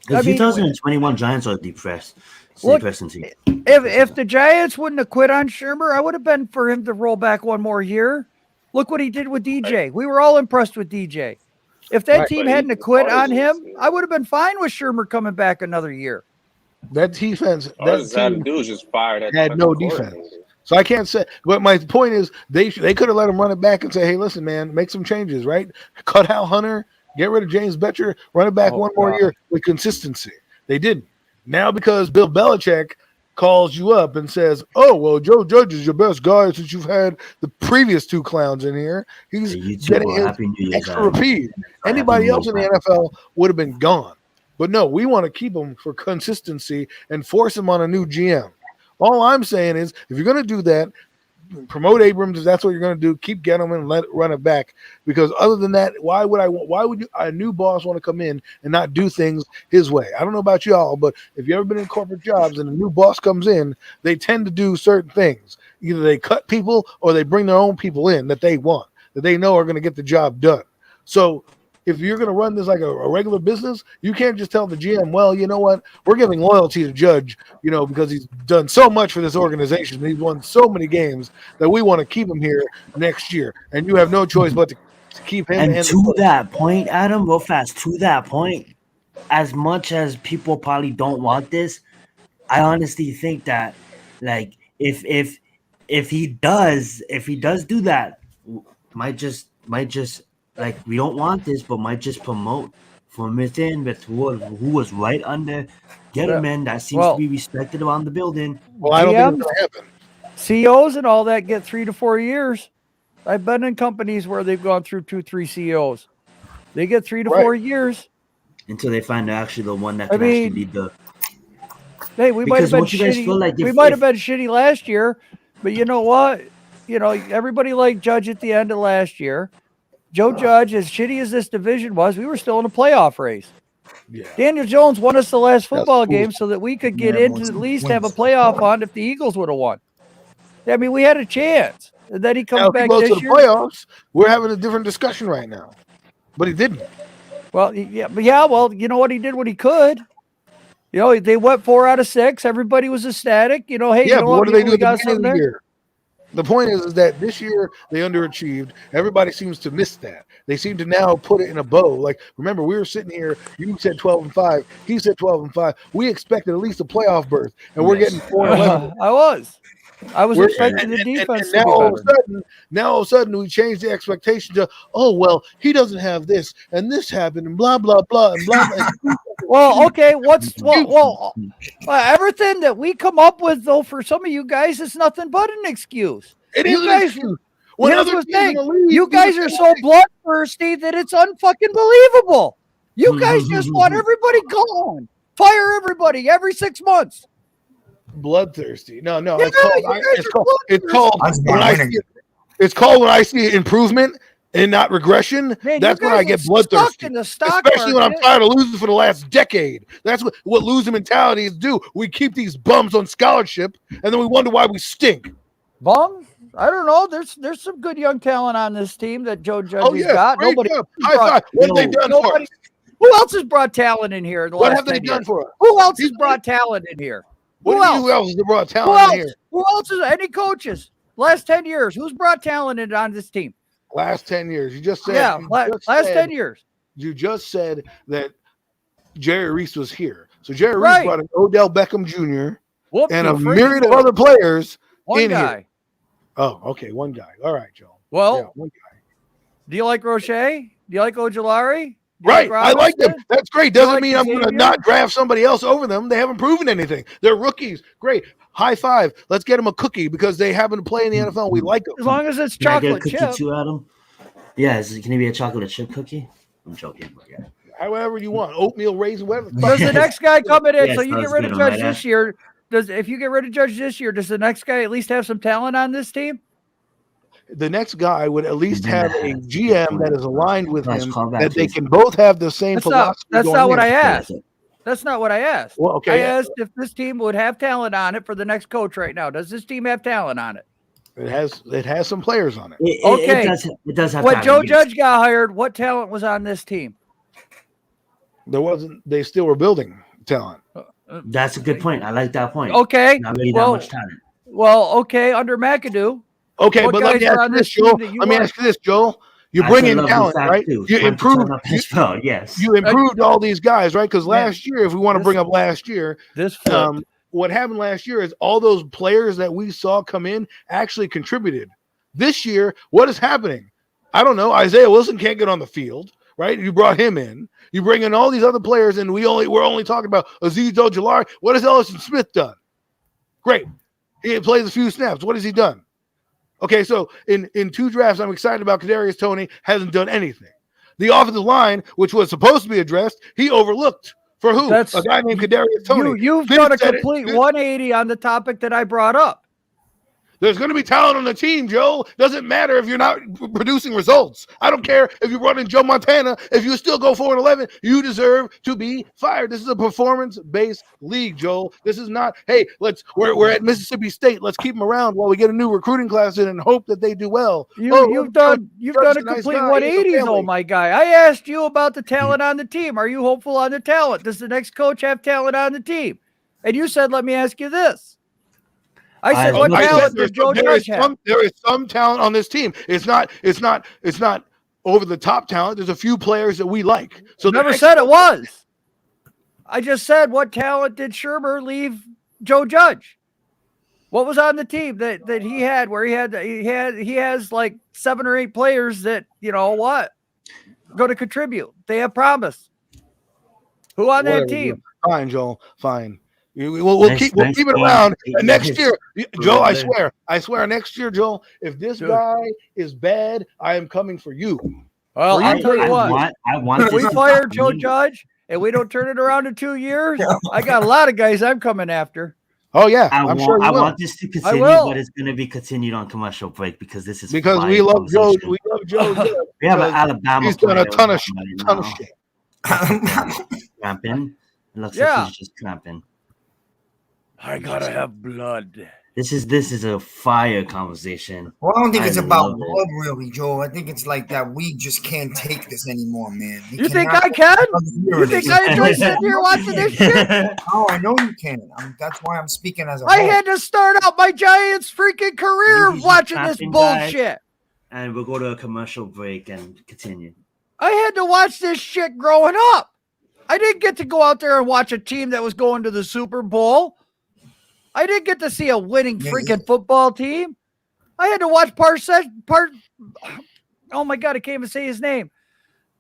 The 2021 Giants are depressed. Depressing team. If the Giants wouldn't have quit on Shermer, I would have been for him to roll back one more year. Look what he did with DJ. We were all impressed with DJ. If that team hadn't quit on him, I would have been fine with Shermer coming back another year. That defense, all that team had to do was just fire that had no defense. So I can't say. But my point is, they could have let him run it back and say, "Hey, listen, man, make some changes, right? Cut out Hunter, get rid of James Betcher, run it back one more year with consistency." They didn't. Now because Bill Belichick calls you up and says, "Oh, well, Joe Judge is your best guy since you've had the previous two clowns in here. He's getting his extra repeat." Anybody else in the NFL would have been gone. But no, we want to keep him for consistency and force him on a new GM. All I'm saying is, if you're going to do that, promote Abrams if that's what you're going to do. Keep Gettleman and let it run it back. Because other than that, why would a new boss want to come in and not do things his way? I don't know about y'all, but if you've ever been in corporate jobs and a new boss comes in, they tend to do certain things. Either they cut people or they bring their own people in that they want, that they know are going to get the job done. So if you're going to run this like a regular business, you can't just tell the GM, well, you know what, we're giving loyalty to Judge, because he's done so much for this organization. He's won so many games that we want to keep him here next year. And you have no choice but to keep him. And to that point, Adam, real fast, to that point, as much as people probably don't want this, I honestly think that, like, if he does do that, might just like, we don't want this, but might just promote from within with who was right under Gettleman that seems to be respected around the building. Well, I don't think it's going to happen. CEOs and all that get 3 to 4 years. I've been in companies where they've gone through 2-3 CEOs. They get 3 to 4 years until they find actually the one that can actually lead the. Hey, we might have been shitty. Like we might have been shitty last year, but you know what? Everybody liked Judge at the end of last year. Joe Judge, as shitty as this division was, we were still in a playoff race. Yeah. Daniel Jones won us the last football game so that we could get into at least have a playoff on if the Eagles would have won. I mean, we had a chance. And then he comes back this year. Playoffs, we're having a different discussion right now. But he didn't. Well, well, you know what? He did what he could. They went 4 out of 6. Everybody was ecstatic. Hey, but what do they do at the beginning of the year? The point is that this year they underachieved. Everybody seems to miss that. They seem to now put it in a bow. Like, remember, we were sitting here. You said 12-5. He said 12-5. We expected at least a playoff berth, and we're getting 4-11. I was expecting the defense. And now all of a sudden, we changed the expectation to, oh well, he doesn't have this, and this happened, and blah blah blah, and blah. Well, okay, everything that we come up with though for some of you guys is nothing but an excuse. It is an excuse. You guys are so bloodthirsty that it's unfucking believable. You guys just want everybody gone, fire everybody every 6 months. Bloodthirsty. No. It's called when I see improvement and not regression. Man, that's when I get bloodthirsty. Especially when I'm tired of losing for the last decade. That's what losing mentalities do. We keep these bums on scholarship, and then we wonder why we stink. Bums? I don't know. There's some good young talent on this team that Joe Judge has got. Nobody. What have they done for us? Who else has brought talent in here? What have they done for us? Who else has brought talent in here? Who else has brought talent in here? Who else is any coaches? Last 10 years, who's brought talent in on this team? Last 10 years. You just said last 10 years. You just said that Jerry Reese was here. So Jerry Reese brought in Odell Beckham Jr. and a myriad of other players in here. Oh, okay, one guy. All right, Joe. Well, one guy. Do you like Roche? Do you like Ojulari? Right, I like them. That's great. Doesn't mean I'm going to not draft somebody else over them. They haven't proven anything. They're rookies. Great. High five. Let's get them a cookie because they happen to play in the NFL. We like them. As long as it's chocolate chip. Cookie too, Adam? Yeah, can it be a chocolate chip cookie? I'm joking, but yeah. However you want. Oatmeal, raisin, whatever. Does the next guy coming in? So you get rid of Judge this year. If you get rid of Judge this year, does the next guy at least have some talent on this team? The next guy would at least have a GM that is aligned with him, that they can both have the same philosophy. That's not what I asked. That's not what I asked. Well, okay. I asked if this team would have talent on it for the next coach right now. Does this team have talent on it? It has some players on it. Okay. It does have when Joe Judge got hired, what talent was on this team? There wasn't. They still were building talent. That's a good point. I like that point. Okay. Not really that much talent. Well, okay, under McAdoo. Okay, what but let guys me are ask on you this, team Joel. that you Let me like? ask you this, Joel. You That's bring a in lovely talent, fact, right? too. You Time to turn improved. up as well. Yes. You improved all these guys, right? Because Man, last year, if we want to bring up last year, This flipped. what happened last year is all those players that we saw come in actually contributed. This year, what is happening? I don't know. Isaiah Wilson can't get on the field, right? You brought him in. You bring in all these other players, and we're only talking about Azeez Ojulari. What has Ellison Smith done? Great. He plays a few snaps. What has he done? Okay, so in 2 drafts, I'm excited about Kadarius Toney, hasn't done anything. The offensive line, which was supposed to be addressed, he overlooked. For who? That's a guy named Kadarius Toney. You've Finn done a said it. complete 180 on the topic that I brought up. There's going to be talent on the team, Joe. Doesn't matter if you're not producing results. I don't care if you run in Joe Montana. If you still go 4-11, you deserve to be fired. This is a performance-based league, Joel. This is not, hey, we're at Mississippi State. Let's keep them around while we get a new recruiting class in and hope that they do well. You've done a nice complete guy. 180, He's a though, family. my guy. I asked you about the talent on the team. Are you hopeful on the talent? Does the next coach have talent on the team? And you said, let me ask you this. I said, what talent did Joe Judge have? There is some talent on this team. It's not over the top talent. There's a few players that we like. So Never said it was. I just said, what talent did Shermer leave Joe Judge? What was on the team that he had where he has like 7 or 8 players that, you know what, going to contribute. They have promise. Who on that team? Fine, Joel. Fine. We'll keep it around. And next year, Joe, I swear, next year, Joel, if this guy is bad, I am coming for you. Well, I'll tell you what. I want if we fire Joe Judge and we don't turn it around in 2 years, I got a lot of guys I'm coming after. Oh yeah, I want this to continue, but it's going to be continued on commercial break because this is because we love Joe. We love Joe. We have an Alabama. He's done a ton of shit. Cramping. It looks like he's just cramping. I gotta have blood. This is a fire conversation. Well, I don't think it's about blood, really, Joe. I think it's like that we just can't take this anymore, man. You think I can? You think I enjoy sitting here watching this shit? Oh, I know you can. That's why I'm speaking as a I had to start out my Giants freaking career watching this bullshit. And we'll go to a commercial break and continue. I had to watch this shit growing up. I didn't get to go out there and watch a team that was going to the Super Bowl. I didn't get to see a winning freaking football team. I had to watch oh my God, I can't even say his name.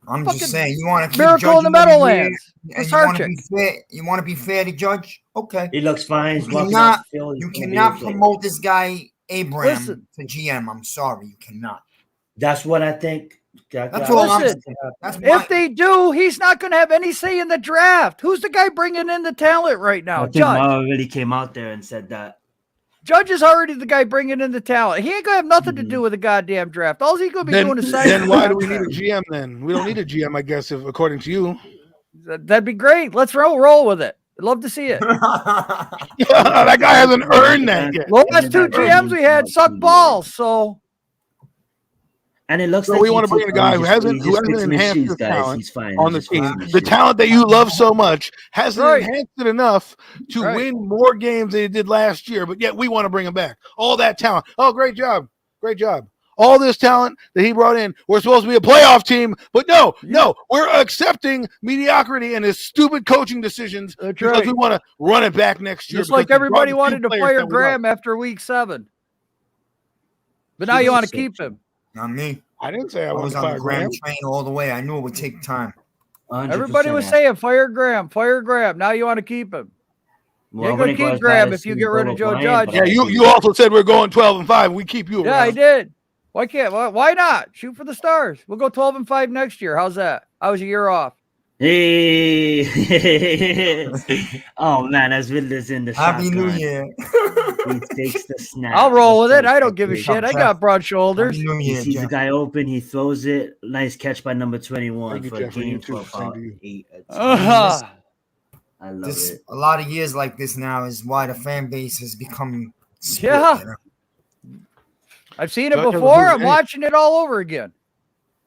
I'm just saying, you want to keep Miracle in the Meadowlands. You want to be fair to Judge? Okay. He looks fine. You cannot promote this guy Abraham to GM. I'm sorry, you cannot. That's what I think. That's all I'm saying. If they do, he's not going to have any say in the draft. Who's the guy bringing in the talent right now? Judge already came out there and said that. Judge is already the guy bringing in the talent. He ain't going to have nothing to do with the goddamn draft. All he's going to be doing is signing. Then why do we need a GM then? We don't need a GM, I guess, according to you. That'd be great. Let's roll with it. I'd love to see it. That guy hasn't earned that yet. The last 2 GMs we had sucked balls, so. And it looks like we want to bring a guy who hasn't enhanced his talent on the team. The talent that you love so much hasn't enhanced it enough to win more games than he did last year, but yet we want to bring him back. All that talent. Oh, great job. Great job. All this talent that he brought in. We're supposed to be a playoff team, but no, we're accepting mediocrity and his stupid coaching decisions because we want to run it back next year. Just like everybody wanted to fire Graham after week 7. But now you want to keep him. Not me. I didn't say I was on the Graham train all the way. I knew it would take time. 100%. Everybody was saying fire Graham. Now you want to keep him. Well, you're going to keep Graham if you get rid of Joe Judge. Yeah, you also said we're going 12-5. We keep you around. Yeah, I did. Why not? Shoot for the stars. We'll go 12-5 next year. How's that? I was a year off. Hey. Oh man, as well as in the Happy New Year. He takes the snap. I'll roll with it. I don't give a shit. I got broad shoulders. He sees the guy open. He throws it. Nice catch by number 21 for a gain for about 8. I love it. A lot of years like this now is why the fan base has become split. Yeah. I've seen it before. I'm watching it all over again.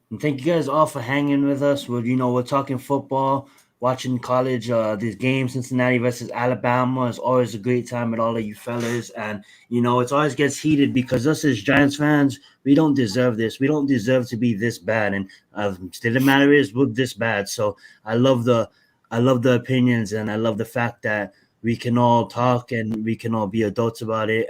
And thank you guys all for hanging with us. We're talking football. watching college, these games, Cincinnati versus Alabama is always a great time with all of you fellas. And, it always gets heated because us as Giants fans, we don't deserve this. We don't deserve to be this bad. And still the matter is, we're this bad. So I love the opinions, and I love the fact that we can all talk and we can all be adults about it.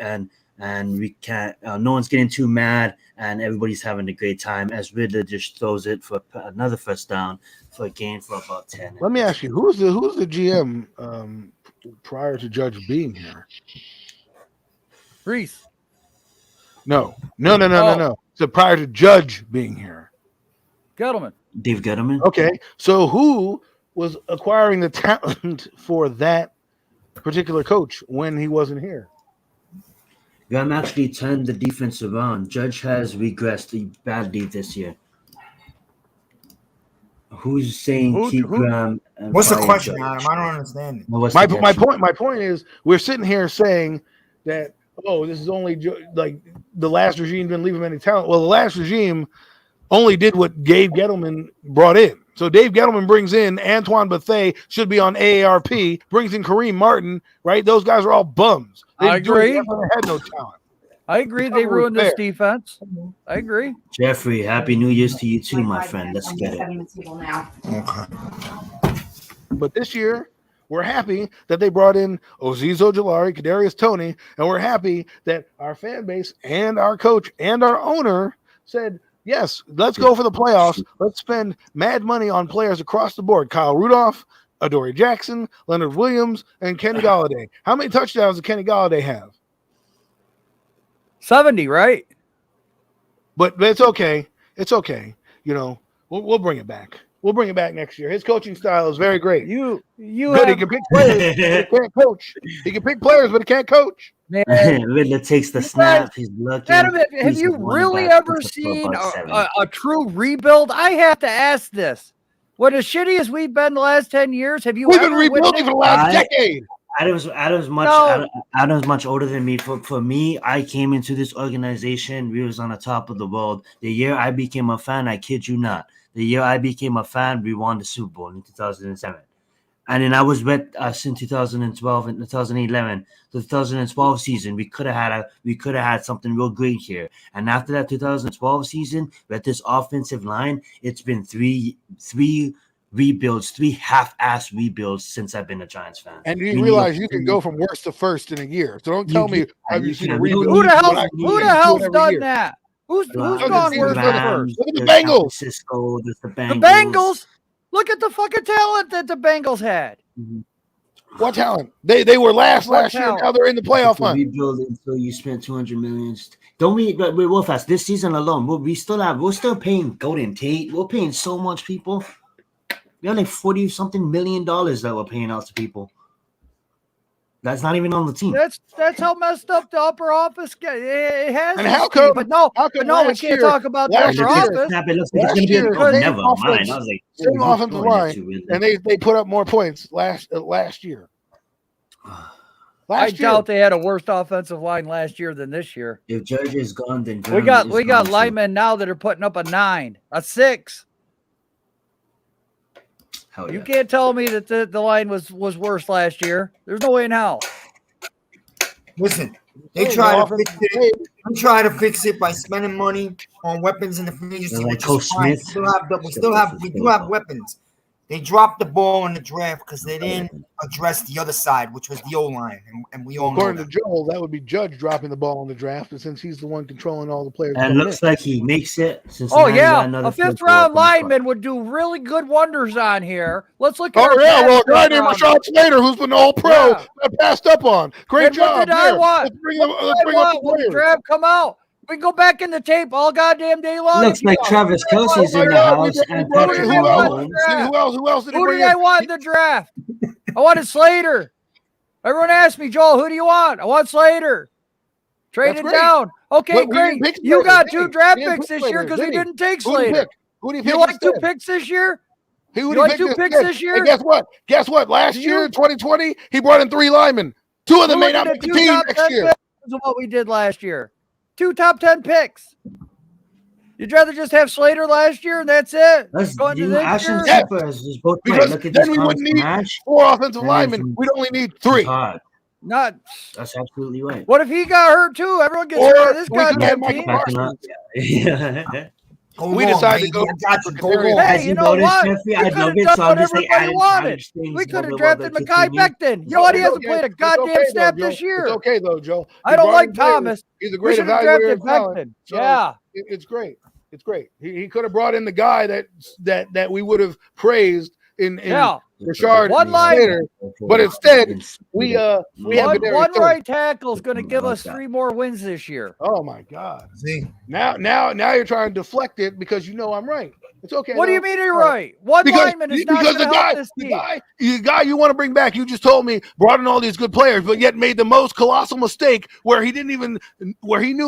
And we can't, no one's getting too mad, and everybody's having a great time as Riddler just throws it for another first down for a gain for about 10. Let me ask you, who's the GM prior to Judge being here? Reese. No. So prior to Judge being here. Gettleman. Dave Gettleman. Okay. So who was acquiring the talent for that particular coach when he wasn't here? Graham actually turned the defense around. Judge has regressed badly this year. Who's saying keep Graham? What's the question, Adam? I don't understand it. My point is, we're sitting here saying that, this is only like the last regime didn't leave him any talent. Well, the last regime only did what Dave Gettleman brought in. So Dave Gettleman brings in Antoine Bethea, should be on AARP, brings in Kareem Martin, right? Those guys are all bums. I agree. They had no talent. I agree. They ruined this defense. I agree. Jeffrey, Happy New Year's to you too, my friend. Let's get it. Okay. But this year, we're happy that they brought in Azeez Ojulari, Kadarius Toney, and we're happy that our fan base and our coach and our owner said, yes, let's go for the playoffs. Let's spend mad money on players across the board. Kyle Rudolph, Adoree Jackson, Leonard Williams, and Kenny Golladay. How many touchdowns did Kenny Golladay have? 70, right? But it's okay. It's okay. We'll bring it back. We'll bring it back next year. His coaching style is very great. You good. He can pick players, but he can't coach. He can pick players, but he can't coach. Riddler takes the snap. He's looking. Adam, have you really ever seen a true rebuild? I have to ask this. What as shitty as we've been the last 10 years, have you We've been rebuilding for the last decade. Adam's much older than me. For me, I came into this organization. We was on the top of the world. The year I became a fan, I kid you not. The year I became a fan, we won the Super Bowl in 2007. And then I was with us in 2012 and 2011. The 2012 season, we could have had something real great here. And after that 2012 season, with this offensive line, it's been three rebuilds, 3 half-ass rebuilds since I've been a Giants fan. And you realize you can go from worst to first in a year. So don't tell me have you seen a rebuild. Who the hell's done that? Who's gone worse than first? Look at the Bengals. The Bengals. Look at the fucking talent that the Bengals had. Mm-hmm. What talent? They were last year. Now they're in the playoff hunt. Rebuild until you spent $200 million. Don't we? But we're fast. This season alone, we're still paying Golden Tate. We're paying so much people. We have like $40-something million that we're paying out to people. That's not even on the team. That's how messed up the upper office get. It has. And how come? But no, we can't talk about the upper office. Never mind. I was like, same offensive line, and they put up more points last year. I doubt they had a worse offensive line last year than this year. If Judge is gone, then we got linemen now that are putting up a 9, a 6. Yeah. You can't tell me that the line was worse last year. There's no way in hell. Listen, they try to fix it. We try to fix it by spending money on weapons in the free agency, which is fine. We do have weapons. They dropped the ball in the draft because they didn't address the other side, which was the O-line, and we all know according to Joel, that would be Judge dropping the ball in the draft, but since he's the one controlling all the players. And it looks like he makes it. Oh, yeah. A 5th-round lineman would do really good wonders on here. Let's look at a guy named Rashawn Slater, who's been all-pro, got passed up on. Great job. What did I want? When the draft come out? We can go back in the tape all goddamn day long. Looks like Travis Kelce's in the house. And Patrick Mahomes. Who else did I want in the draft? I wanted Slater. Everyone asked me, Joel, who do you want? I want Slater. Trade it down. Okay, great. You got 2 draft picks this year because we didn't take Slater. Who do you pick? You like 2 picks this year? You like 2 picks this year? Guess what? Last year, in 2020, he brought in 3 linemen. 2 of them may not make the team next year. That's what we did last year. 2 top 10 picks. You'd rather just have Slater last year and that's it. Let's Going to do this Ashton year? Super as just both Because look at then this we wouldn't need match. 4 offensive and linemen. then We'd only need 3. Todd. Not. That's absolutely right. What if he got hurt too? Everyone gets Or hurt of this we could have goddamn Michael team. Backing up. Parsons. Yeah. We decided to go. I got you. Go Hey, on. As you you know noticed, what? Jeffrey, We I could have love it, done so what I'm just like everybody adding wanted. college things. We could blah, have blah, blah, drafted that Mekhi continue. Becton. You know what? He It's hasn't okay. played a It's goddamn okay, snap though, this Joe. year. It's okay though, Joe. I He don't brought like in players. Thomas. He's a We great should have evaluator drafted of talent. Becton. So Yeah. it's great. It's great. He could have brought in the guy that we would have praised in Yeah. Richard One line- Slater, but instead we have Kadarius One Toney. right tackle is going to give us 3 more wins this year. Oh my God! See, Now you're trying to deflect it because you know I'm right. It's okay. What do you though. mean you're right? One lineman is not because going to help this team. the guy you want to bring back, you just told me brought in all these good players, but yet made the most colossal mistake where he knew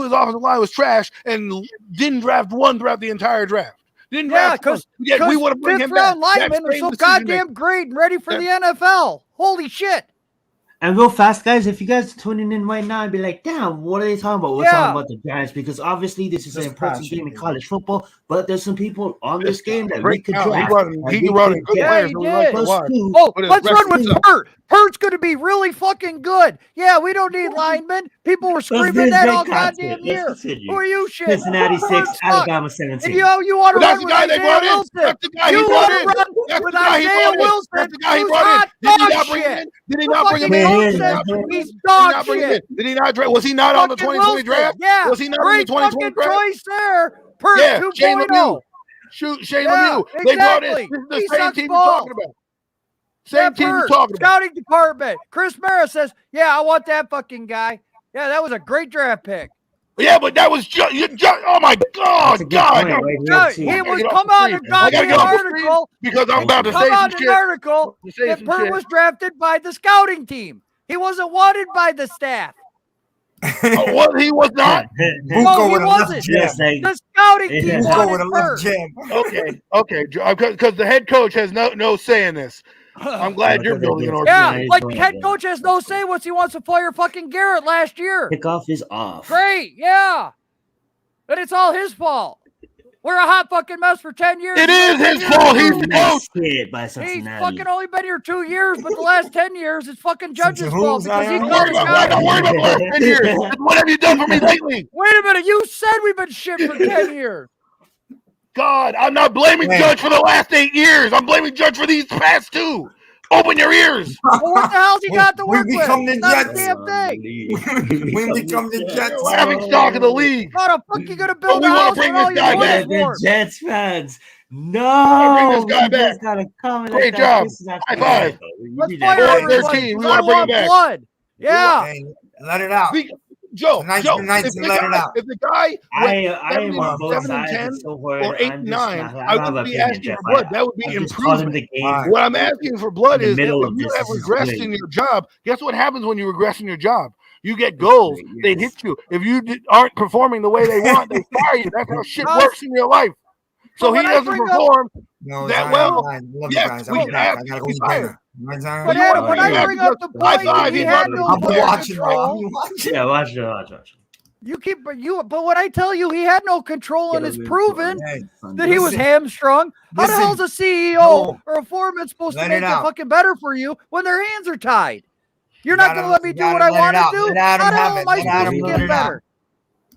his offensive line was trash and didn't draft one throughout the entire draft. Didn't draft one. Yet we want to bring him back. 5th round linemen are so goddamn great and ready for the NFL. Holy shit. And real fast, guys, if you guys are tuning in right now and be like, damn, what are they talking about? We're talking about the Giants because obviously this is an important game in college football, but there's some people on this game that we could draft. He brought in good players. Oh, let's run with Pert. Pert's going to be really fucking good. Yeah, we don't need linemen. People were screaming that all goddamn year. Who are you shit? Cincinnati 6, Alabama 17. And you want to run with Isaiah Wilson. That's the guy he You brought want to in. run with Isaiah Wilson. That's the guy he who's brought in. not Did he dog not bring him shit. in? Did he not bring him in? He's dog shit. Did he not draft? Was he not on the 2020 draft? Yeah. Was he not in the 2020 draft? Choice there. Pert Yeah, 2.0. Shane Lemieux. Shane Lemieux. They brought in. This is the same team we're talking about. Same team we're talking about. Scouting department. Chris Mara says, yeah, I want that fucking guy. Yeah, that was a great draft pick. Yeah, but that was just oh my God. He was come out and got an article because I'm about to say some shit. An article that Pert was drafted by the scouting team. He wasn't wanted by the staff. What he was not. No, he wasn't. The scouting team wanted Pert. Okay, because the head coach has no say in this. I'm glad you're building an organization. Yeah, like head coach has no say once he wants to fire fucking Garrett last year. Kickoff is off. Great, yeah. And it's all his fault. We're a hot fucking mess for 10 years. It is his fault. He's the coach. By He's fucking only been here 2 years, but the last 10 years it's fucking Judge's fault because he I'm called not worried about the last 10 years. What have you done for me lately? Wait a minute. You said we've been shit for 10 years. God, I'm not blaming Judge for the last 8 years. I'm blaming Judge for these past 2. Open your ears. Well, what the hell's he got to work we with? become the Not a Jets. damn thing. We become the Jets. We're having stock of the league. How the fuck you gonna build we a wanna house bring with all this your guy money back. for? Jets fans. No, bring this guy back. Gotta come Great job. High five. Let's fire everybody. 13. We want to bring him back. Blood. Yeah. Hey, let it out. Joe, Tonight's Joe, the night if to the let it guy, out. if the guy I went am on both 7 and sides. 10 It's so hard. or 8 I'm and just 9, not- I don't have wouldn't be opinion, asking Jeff. for blood. That would be I'm just calling improvement. the game. What I'm asking for blood In the is that middle if of you this, have this is regressed great. in your job, guess what happens when you regress in your job? You get goals. They hit you. If you aren't performing the way they want, they fire you. That's how shit works in your life. So he doesn't perform that well. Yes, we can ask. I gotta go He's eat fired. dinner. But Adam, when I bring up the High point, five, he he's had on no the- I'm player watching, control. Yeah, watch it. But when I tell you he had no control and it's proven Hey, that he was listen. hamstrung, how the Listen. hell's a CEO No. or a foreman supposed Let to make it it out. fucking better for you when their hands are tied? You're not gotta- going to let me you do what gotta I let want it to out. do? Let Adam How the have hell it. am I Let supposed Adam to let get it out. better?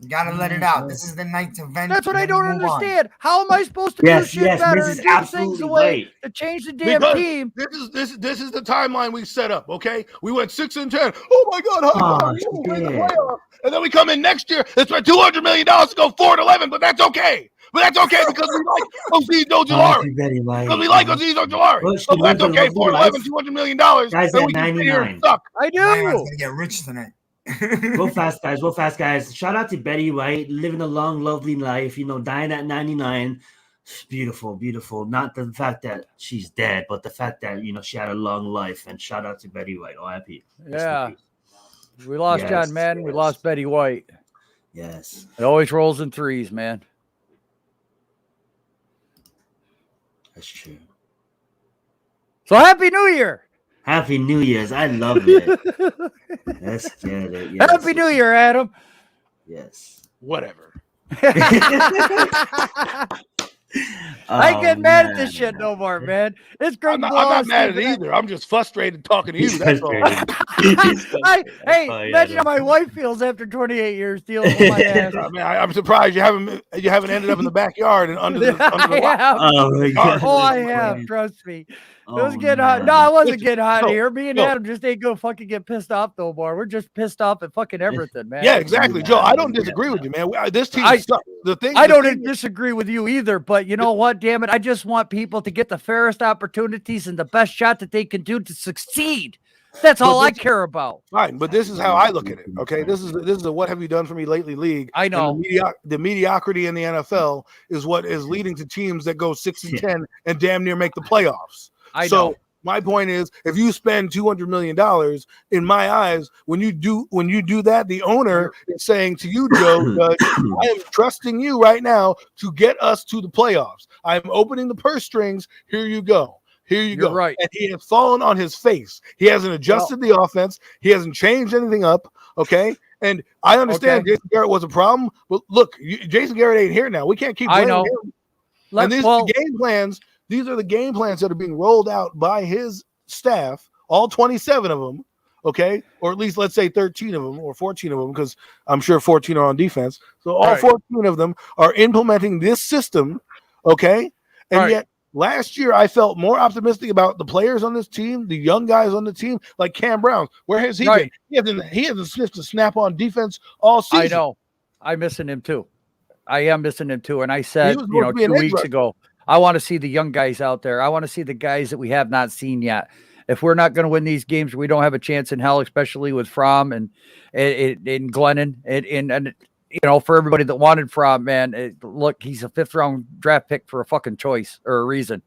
You gotta let it out. This is the night to vent. That's what I and don't then move on. understand. How am I supposed to do Yes, shit yes, better Mrs. and do things absolutely away right. to change the damn Because team? this is the timeline we set up. Okay, we went 6 and 10. Oh my God, how come we won't win the yeah. playoffs? And then we come in next year and spend $200 million to go 4-11. But that's okay. Because we like Azeez Ojulari. Because we like Azeez Ojulari. Well, So that's okay. 4-11, $200 million. Guys, And at we can sit here and 99. suck. I Lions do. gonna get rich tonight. Real fast, guys. Shout out to Betty White, living a long, lovely life. Dying at 99. Beautiful. Not the fact that she's dead, but the fact that she had a long life. And shout out to Betty White. R.I.P. Yeah. We lost Yes, John Madden. We yes. lost Betty White. Yes, It always rolls in threes, man. that's true. So happy New Year. Happy New Year's. I love it. Let's get it. Yes. Happy New Year, Adam. Yes. Whatever. I ain't getting mad at man. this shit no more, man. It's great. I'm to not, blow I'm all not the mad at steam it for that. either. I'm just frustrated talking to you. He's That's all. frustrated. Hey, imagine how my wife feels after 28 years dealing with my ass. I mean, I'm surprised you haven't ended up in the backyard and under the lot. I have. Oh my God. Oh, I have. Trust me. It was Oh, getting hot. man. No, I wasn't Listen, getting hot no, here. Me and no. Adam just ain't gonna fucking get pissed off no more. We're just pissed off at fucking everything, man. Yeah, exactly, Joe. I don't Yeah. disagree with you, man. This team I- sucks. The thing I the don't thing- disagree with you either, but you know what? Damn it. I just want people to get the fairest opportunities and the best shot that they can do to succeed. That's all I care about. Fine, but this is how I look at it. Okay, this is a what have you done for me lately league. I know. And the mediocrity in the NFL is what is leading to teams that go 6-10 and damn near make the playoffs. I so know. my point is, if you spend $200 million, in my eyes, when you do that, the owner is saying to you, Joe, Judge, I am trusting you right now to get us to the playoffs. I'm opening the purse strings. Here you go. Here you You're go. right. And he has fallen on his face. He hasn't adjusted the offense. He hasn't changed anything up. Okay. And I understand Jason Garrett was a problem, but look, Jason Garrett ain't here now. We can't keep blaming him. And these are the game plans. These are the game plans that are being rolled out by his staff, all 27 of them. Okay. Or at least let's say 13 of them or 14 of them, because I'm sure 14 are on defense. So all 14 of them are implementing this system. Okay. And yet, last year, I felt more optimistic about the players on this team, the young guys on the team, like Cam Brown. Where has he been? He hasn't sniffed a snap on defense all season. I know. I'm missing him too. I am missing him too. And I said, 2 weeks ago, I want to see the young guys out there. I want to see the guys that we have not seen yet. If we're not going to win these games, we don't have a chance in hell, especially with Fromm and Glennon and for everybody that wanted Fromm, man, look, he's a 5th round draft pick for a fucking choice or a reason.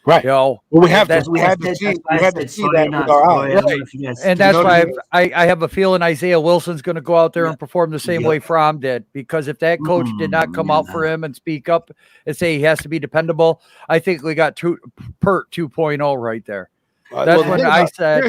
Right. Well, we had to see that with our eyes. Right. And that's why I have a feeling Isaiah Wilson's going to go out there and perform the same way Fromm did, because if that coach did not come out for him and speak up and say he has to be dependable, I think we got Pert 2.0 right there. That's when I said,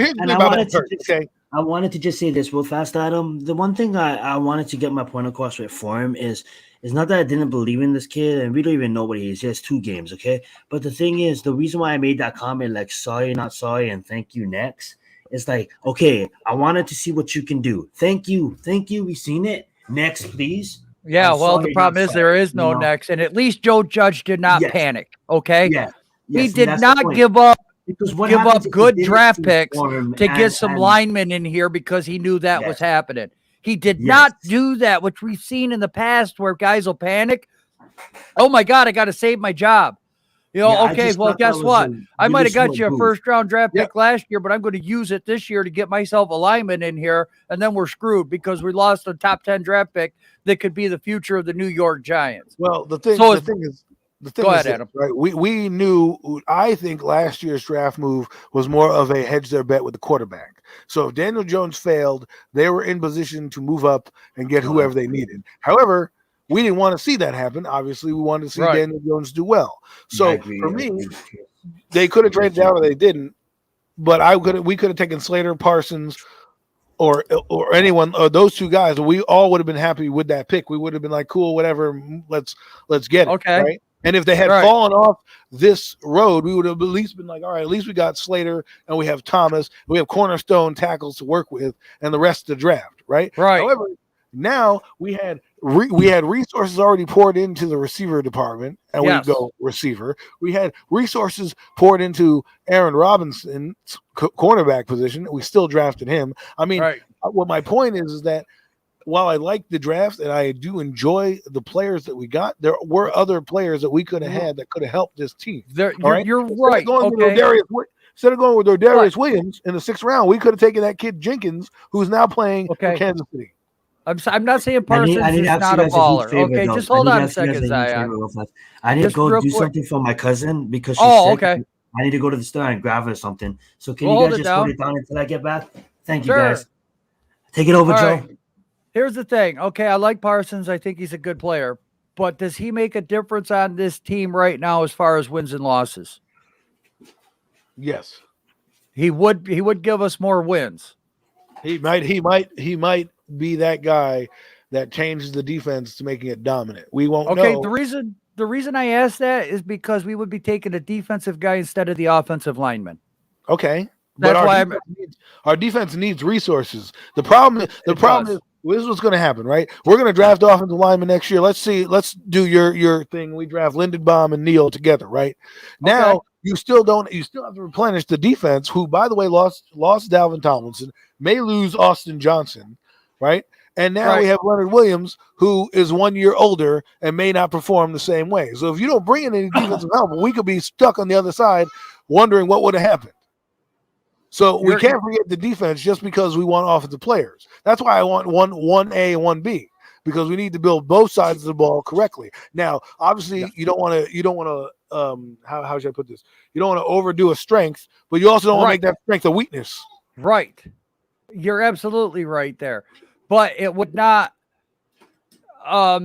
I wanted to just say this real fast, Adam. The one thing I wanted to get my point across for him is not that I didn't believe in this kid, and we don't even know what he is. He has 2 games, okay? But the thing is, the reason why I made that comment, like, sorry, not sorry, and thank you next, is like, okay, I wanted to see what you can do. Thank you. We've seen it. Next, please. Yeah, the problem is there is no next, and at least Joe Judge did not panic, okay? Yeah. He did not give up. Give up good draft picks to get some linemen in here because he knew that was happening. He did not do that, which we've seen in the past where guys will panic. Oh my God, I got to save my job. Guess what? I might have got you a 1st round draft pick last year, but I'm going to use it this year to get myself a lineman in here, and then we're screwed because we lost a top 10 draft pick that could be the future of the New York Giants. Well, the thing is, Adam. Right? We knew. I think last year's draft move was more of a hedge their bet with the quarterback. So if Daniel Jones failed, they were in position to move up and get whoever they needed. However, we didn't want to see that happen. Obviously, we wanted to see Daniel Jones do well. So for me, they could have traded down or they didn't. But we could have taken Slater, Parsons, or anyone, or those 2 guys. We all would have been happy with that pick. We would have been like, cool, whatever. Let's get it. Okay. Right? And if they had fallen off this road, we would have at least been like, all right, at least we got Slater and we have Thomas. We have cornerstone tackles to work with and the rest of the draft, right? Right. However, now we had resources already poured into the receiver department, and we go receiver. We had resources poured into Aaron Robinson's cornerback position. We still drafted him. I mean, what my point is that while I like the draft and I do enjoy the players that we got, there were other players that we could have had that could have helped this team. You're right. Instead of going with Darius Williams in the 6th round, we could have taken that kid Jenkins, who's now playing for Kansas City. I'm not saying Parsons is not a baller. Okay, just hold on a second, Zion. I need to go do something for my cousin because she's sick. I need to go to the store and grab her something. So can you guys just hold it down until I get back? Thank you, guys. Take it over, Joe. Here's the thing. Okay, I like Parsons. I think he's a good player. But does he make a difference on this team right now as far as wins and losses? Yes. He would give us more wins. He might be that guy that changes the defense to making it dominant. We won't Okay, know. the reason I asked that is because we would be taking a defensive guy instead of the offensive lineman. Okay. That's But why our defense needs resources. The problem is does. this is what's going to happen, right? We're going to draft offensive linemen next year. Let's do your thing. We draft Lindenbaum and Neal together, right? Now you still have to replenish the defense, who, by the way, lost Dalvin Tomlinson, may lose Austin Johnson, right? And now we have Leonard Williams, who is 1 year older and may not perform the same way. So if you don't bring in any defensive help, we could be stuck on the other side wondering what would have happened. So we can't forget the defense just because we want offensive players. That's why I want 1A and 1B, because we need to build both sides of the ball correctly. Now, obviously, you don't want to how should I put this? You don't want to overdo a strength, but you also don't want to make that strength a weakness. Right. You're absolutely right there. But it would not right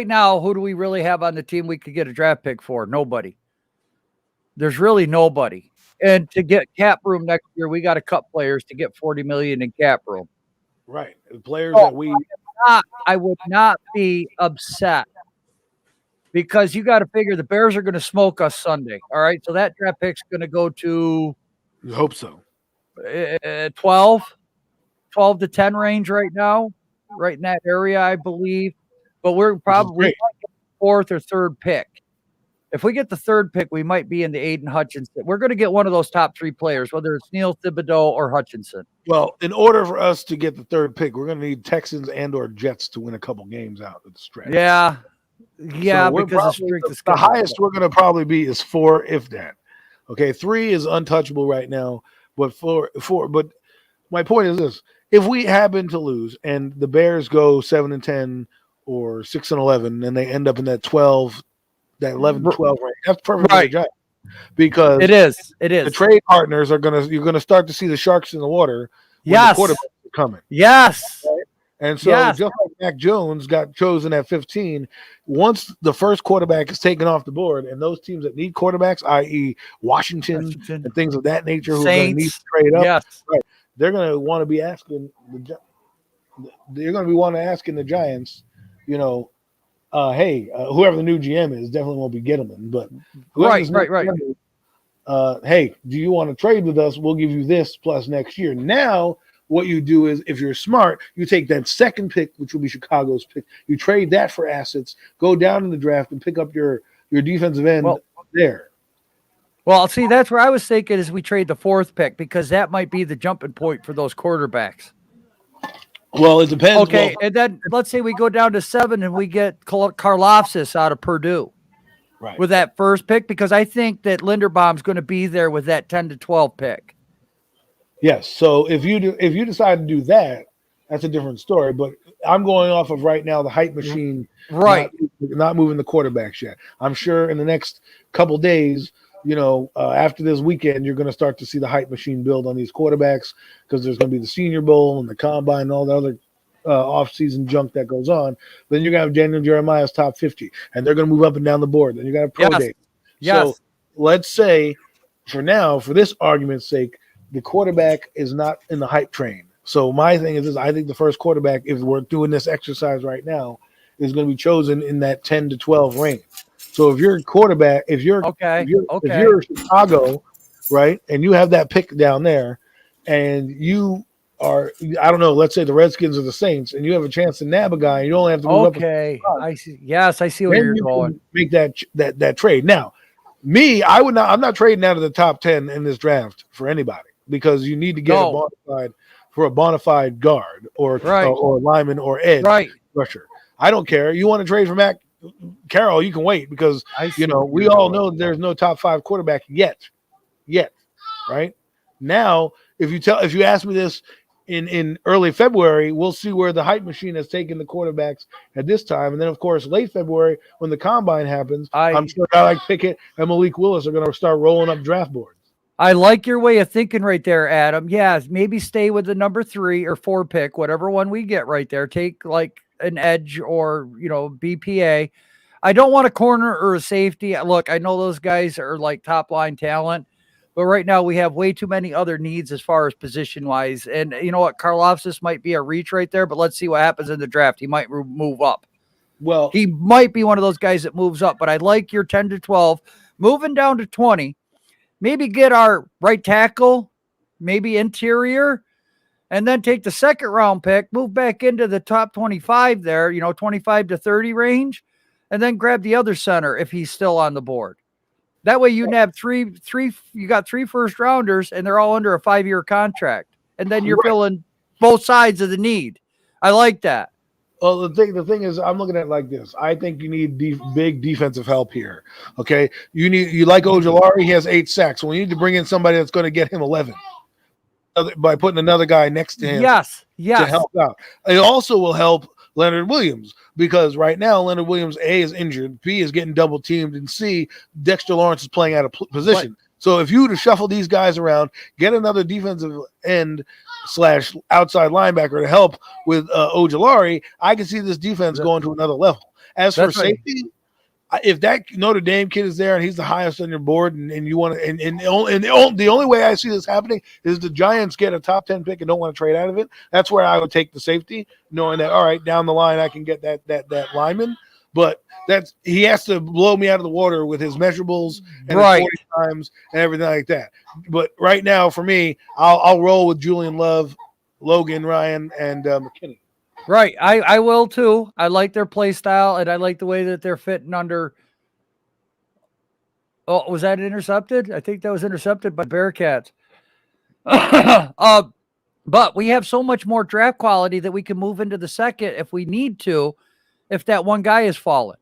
now, who do we really have on the team we could get a draft pick for? Nobody. There's really nobody. And to get cap room next year, we got to cut players to get $40 million in cap room. Right. The players that I would not be upset, because you got to figure the Bears are going to smoke us Sunday. All right. So that draft pick's going to go to, you hope so, 12 to 10 range right now, right in that area, I believe. But we're probably fourth or third pick. If we get the third pick, we might be in the Aiden Hutchinson. We're going to get one of those top three players, whether it's Neal, Thibodeau, or Hutchinson. Well, in order for us to get the third pick, we're going to need Texans and or Jets to win a couple games out of the stretch. Yeah, so because the highest we're going to probably be is 4, if that. Okay, 3 is untouchable right now, but 4. But my point is this: if we happen to lose and the Bears go 7-10 or 6-11, and they end up in that 12. That 11-12 range. That's perfect for the Giants, because it is. The trade partners you're gonna start to see the sharks in the water when the quarterbacks are coming. Yes. Right? And so just like Mac Jones got chosen at 15, once the first quarterback is taken off the board, and those teams that need quarterbacks, i.e. Washington and things of that nature, who are going to need to trade up, they're going to want to be asking the Giants, hey, whoever the new GM is definitely won't be Gettleman, but right. Hey, do you want to trade with us? We'll give you this plus next year. Now, what you do is, if you're smart, you take that second pick, which will be Chicago's pick. You trade that for assets, go down in the draft, and pick up your defensive end there. Well, see, that's where I was thinking is we trade the fourth pick, because that might be the jumping point for those quarterbacks. Well, it depends. Okay, and then let's say we go down to 7 and we get Karlaftis out of Purdue with that first pick, because I think that Linderbaum's going to be there with that 10 to 12 pick. Yes. So if you decide to do that, that's a different story. But I'm going off of right now the hype machine, not moving the quarterbacks yet. I'm sure in the next couple days, after this weekend, you're going to start to see the hype machine build on these quarterbacks, because there's going to be the Senior Bowl and the Combine and all the other off-season junk that goes on. Then you're going to have Daniel Jeremiah's top 50, and they're going to move up and down the board. Then you got a pro day. So let's say, for now, for this argument's sake, the quarterback is not in the hype train. So my thing is this: I think the first quarterback, if we're doing this exercise right now, is going to be chosen in that 10 to 12 range. So if you're a quarterback, if you're Chicago, right, and you have that pick down there, and you are, I don't know, let's say the Redskins or the Saints, and you have a chance to nab a guy, and you only have to move up. Okay, I see. Yes, I see where you're going. Make that trade. Now, I'm not trading out of the top 10 in this draft for anybody, because you need to get a bona fide guard or lineman or edge rusher. I don't care. You want to trade for Mac Carroll, you can wait, because we all know there's no top 5 quarterback yet, right? Now, if you ask me this in early February, we'll see where the hype machine has taken the quarterbacks at this time, and then of course late February when the combine happens, I'm sure a guy like Pickett and Malik Willis are going to start rolling up draft boards. I like your way of thinking right there, Adam. Yeah, maybe stay with the number 3 or 4 pick, whatever one we get right there. Take like an edge or BPA. I don't want a corner or a safety. Look, I know those guys are like top line talent, But right now we have way too many other needs as far as position wise. And you know what? Karlaftis might be a reach right there, but let's see what happens in the draft. He might move up. Well, he might be one of those guys that moves up, but I like your 10 to 12. Moving down to 20, maybe get our right tackle, maybe interior, and then take the second round pick, move back into the top 25 there, 25 to 30 range, and then grab the other center if he's still on the board. That way you nab you got 3 first rounders and they're all under a 5-year contract. And then you're filling both sides of the need. I like that. Well, the thing is, I'm looking at it like this. I think you need big defensive help here. Okay, you like Ojulari, he has 8 sacks. So we need to bring in somebody that's going to get him 11 by putting another guy next to him. Yes, to help out. It also will help Leonard Williams because right now Leonard Williams A is injured, B is getting double teamed, and C Dexter Lawrence is playing out of position. Right. So if you were to shuffle these guys around, get another defensive end / outside linebacker to help with Ojulari, I can see this defense going to another level. As for safety, if that Notre Dame kid is there and he's the highest on your board, and you want to, and the only way I see this happening is the Giants get a top 10 pick and don't want to trade out of it. That's where I would take the safety, knowing that all right, down the line I can get that lineman. But he has to blow me out of the water with his measurables and his 40 times and everything like that. But right now, for me, I'll roll with Julian Love, Logan Ryan, and McKinney. Right, I will too. I like their play style, and I like the way that they're fitting under. Oh, was that intercepted? I think that was intercepted by Bearcats. But we have so much more draft quality that we can move into the second if we need to. If that one guy is falling.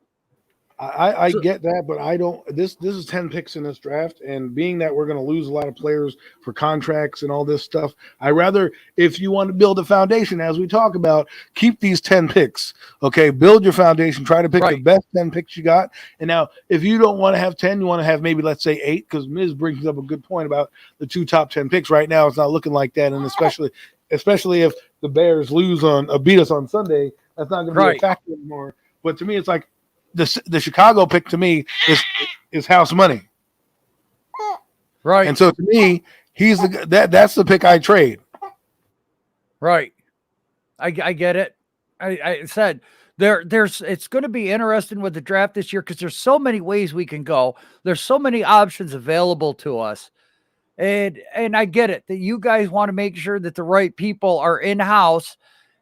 I get that, but I don't. This is 10 picks in this draft, and being that we're going to lose a lot of players for contracts and all this stuff, I rather, if you want to build a foundation, as we talk about, keep these 10 picks. Okay, build your foundation. Try to pick the best 10 picks you got. And now, if you don't want to have 10, you want to have maybe let's say 8, because Miz brings up a good point about the 2 top 10 picks. Right now, it's not looking like that, and especially if the Bears beat us on Sunday, that's not going to be a factor anymore. But to me, it's like. The Chicago pick to me is house money, right? And so to me, that's the pick I trade, right? I get it. I said it's going to be interesting with the draft this year because there's so many ways we can go. There's so many options available to us, and I get it that you guys want to make sure that the right people are in house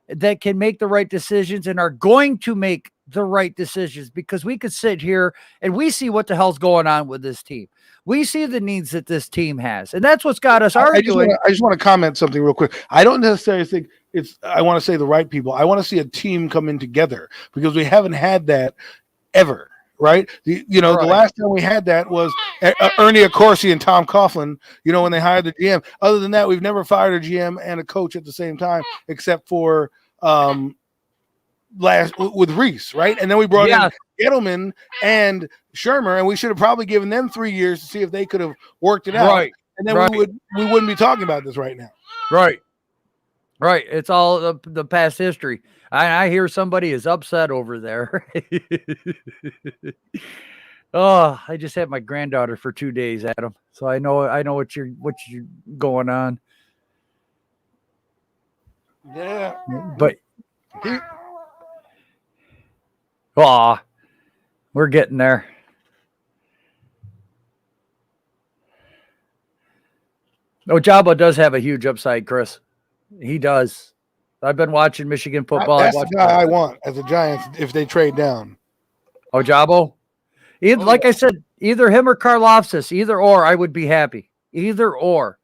that can make the right decisions and are going to make the right decisions, because we could sit here and we see what the hell's going on with this team. We see the needs that this team has, and that's what's got us arguing. I just want to comment something real quick. I don't necessarily think I want to say the right people. I want to see a team come in together because we haven't had that ever. Right. The last time we had that was Ernie Accorsi and Tom Coughlin, when they hired the GM. Other than that, we've never fired a GM and a coach at the same time, except for with Reese, right? And then we brought in Gettleman and Shermer, and we should have probably given them 3 years to see if they could have worked it out. Right. And then we wouldn't be talking about this right now. Right. It's all the past history. I hear somebody is upset over there. Oh, I just had my granddaughter for 2 days, Adam. So I know what you're going on. Yeah. But we're getting there. Ojabo does have a huge upside, Chris. He does. I've been watching Michigan football. That's the guy I want as a Giants if they trade down. Ojabo? Like I said, either him or Karlaftis, either or, I would be happy. Either or.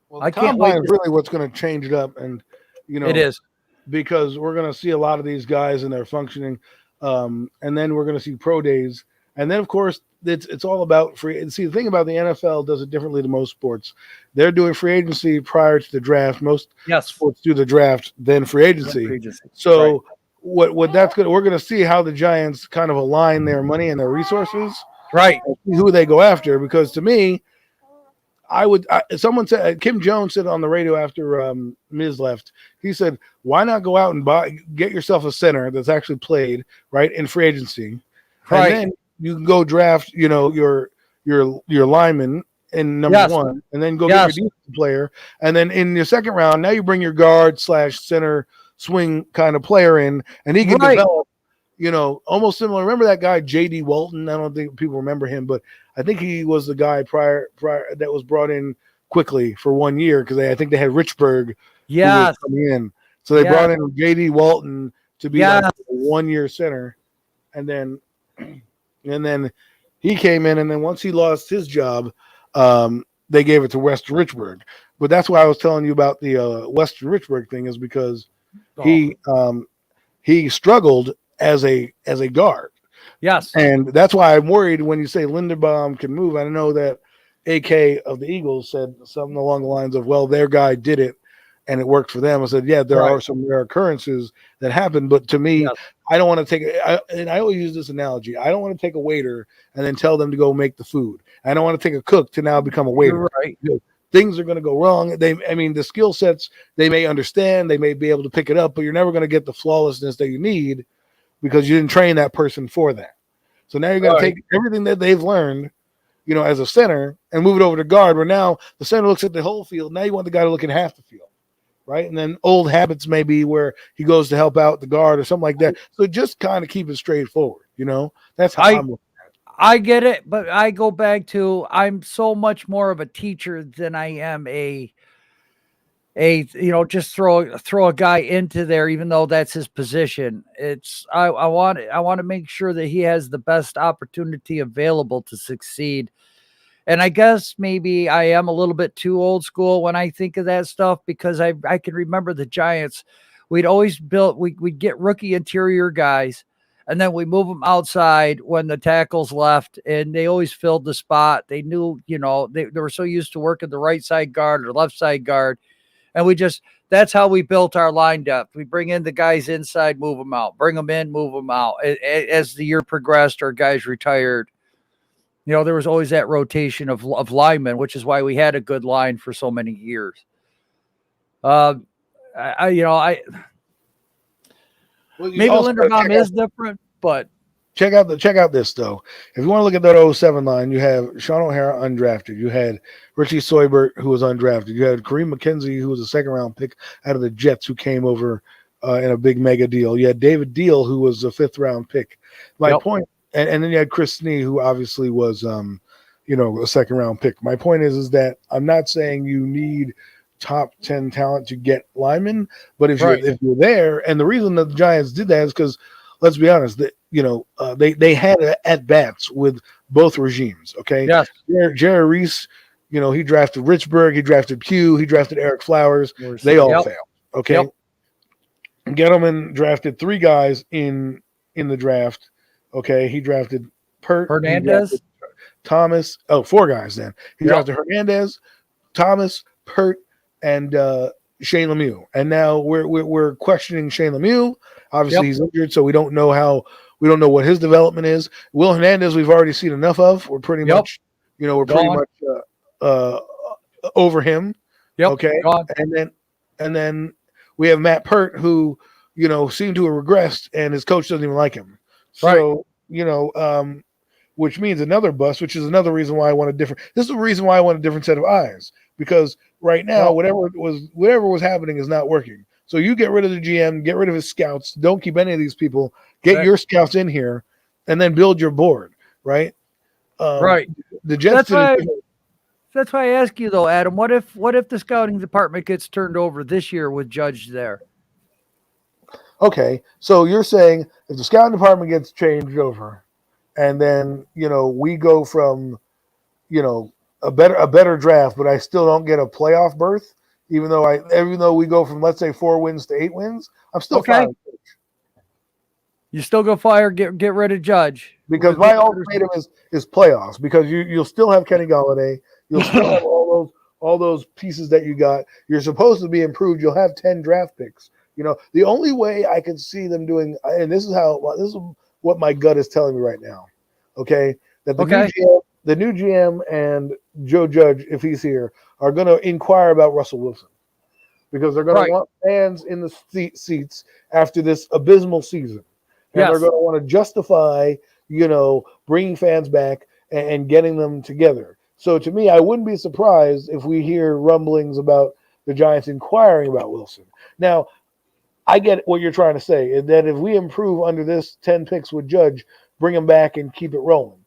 Well, I can't wait. Is really what's going to change it up, and it is. Because we're going to see a lot of these guys and they're functioning, and then we're going to see pro days, and then of course it's all about free. And see, the thing about the NFL does it differently than most sports. They're doing free agency prior to the draft. Most sports do the draft then free agency. So what that's good. We're going to see how the Giants kind of align their money and their resources, right? And who they go after. Because to me, someone said, Kim Jones said on the radio after Miz left, he said, why not go out and get yourself a center that's actually played right in free agency, right? And then you can go draft, your your lineman in number Yes. one, and then go Yes. get your defensive player, and then in your second round, now you bring your guard / center swing kind of player in, and he can Right. develop. Almost similar. Remember that guy J.D. Walton? I don't think people remember him, but I think he was the guy prior that was brought in quickly for 1 year because I think they had Richburg who was Yes. coming in, so they Yes. brought in J.D. Walton to be Yes. like a 1 year center, and then he came in, and then once he lost his job, they gave it to Weston Richburg. But that's why I was telling you about the Weston Richburg thing is because he struggled as a guard. Yes. And that's why I'm worried when you say Linderbaum can move. I know that AK of the Eagles said something along the lines of, well, their guy did it and it worked for them. I said, yeah, there are some rare occurrences that happen. But to me, I don't want to take and I always use this analogy. I don't want to take a waiter and then tell them to go make the food. I don't want to take a cook to now become a waiter. You're right. Things are going to go wrong. The skill sets, they may understand, they may be able to pick it up, but you're never going to get the flawlessness that you need because you didn't train that person for that. So now you're going to take everything that they've learned, as a center and move it over to guard, where now the center looks at the whole field. Now you want the guy to look at half the field, right? And then old habits may be where he goes to help out the guard or something like that. So just kind of keep it straightforward, That's how I'm looking at it. I get it, but I go back to I'm so much more of a teacher than I am just throw a guy into there, even though that's his position. It's I want to make sure that he has the best opportunity available to succeed. And I guess maybe I am a little bit too old school when I think of that stuff because I can remember the Giants. We'd always we'd get rookie interior guys, and then we move them outside when the tackles left, and they always filled the spot. They knew, they were so used to working the right side guard or left side guard. And that's how we built our line depth. We bring in the guys inside, move them out, bring them in, move them out. As the year progressed, our guys retired. There was always that rotation of linemen, which is why we had a good line for so many years. Maybe Linderbaum is different, but check out this though. If you want to look at that 07 line, you have Sean O'Hara undrafted. You had Richie Soybert, who was undrafted. You had Kareem McKenzie, who was a second round pick out of the Jets, who came over in a big mega deal. You had David Deal, who was a 5th round pick. My point, and then you had Chris Snee, who obviously was a 2nd round pick. My point is that I'm not saying you need top 10 talent to get linemen, but if you're there, and the reason that the Giants did that is because, let's be honest, that they had at bats with both regimes. Okay, yes. Jerry Reese, he drafted Richburg, he drafted Pugh, he drafted Eric Flowers. They all failed. Okay, Gettleman drafted 3 guys in the draft. Okay, he drafted Hernandez, Thomas. 4 guys then. He drafted Hernandez, Thomas, Pert, and Shane Lemieux. And now we're questioning Shane Lemieux. Obviously, he's injured, so we don't know what his development is. Will Hernandez, we've already seen enough of. We're pretty much, over him. Okay, and then we have Matt Pert, who seemed to have regressed, and his coach doesn't even like him. So which means another bust, which is another reason why I want a different. This is the reason why I want a different set of eyes, because right now whatever was happening is not working. So you get rid of the GM, get rid of his scouts. Don't keep any of these people. Get your scouts in here, and then build your board. Right. The Jets. That's why I ask you though, Adam. What if the scouting department gets turned over this year with Judge there? Okay, so you're saying if the scouting department gets changed over, and then we go from a better draft, but I still don't get a playoff berth, even though we go from, let's say, 4 wins to 8 wins, I'm still fine. You still go get rid of Judge, because my ultimatum is playoffs, because you'll still have Kenny Golladay, you'll still have all those pieces that you got. You're supposed to be improved. You'll have 10 draft picks. The only way I could see them doing, and this is what my gut is telling me right now. Okay, that the new GM and Joe Judge, if he's here, are going to inquire about Russell Wilson, because they're going to want fans in the seats after this abysmal season, and they're going to want to justify, bringing fans back and getting them together. So to me, I wouldn't be surprised if we hear rumblings about the Giants inquiring about Wilson. Now, I get what you're trying to say, that if we improve under this 10 picks with Judge, bring him back and keep it rolling.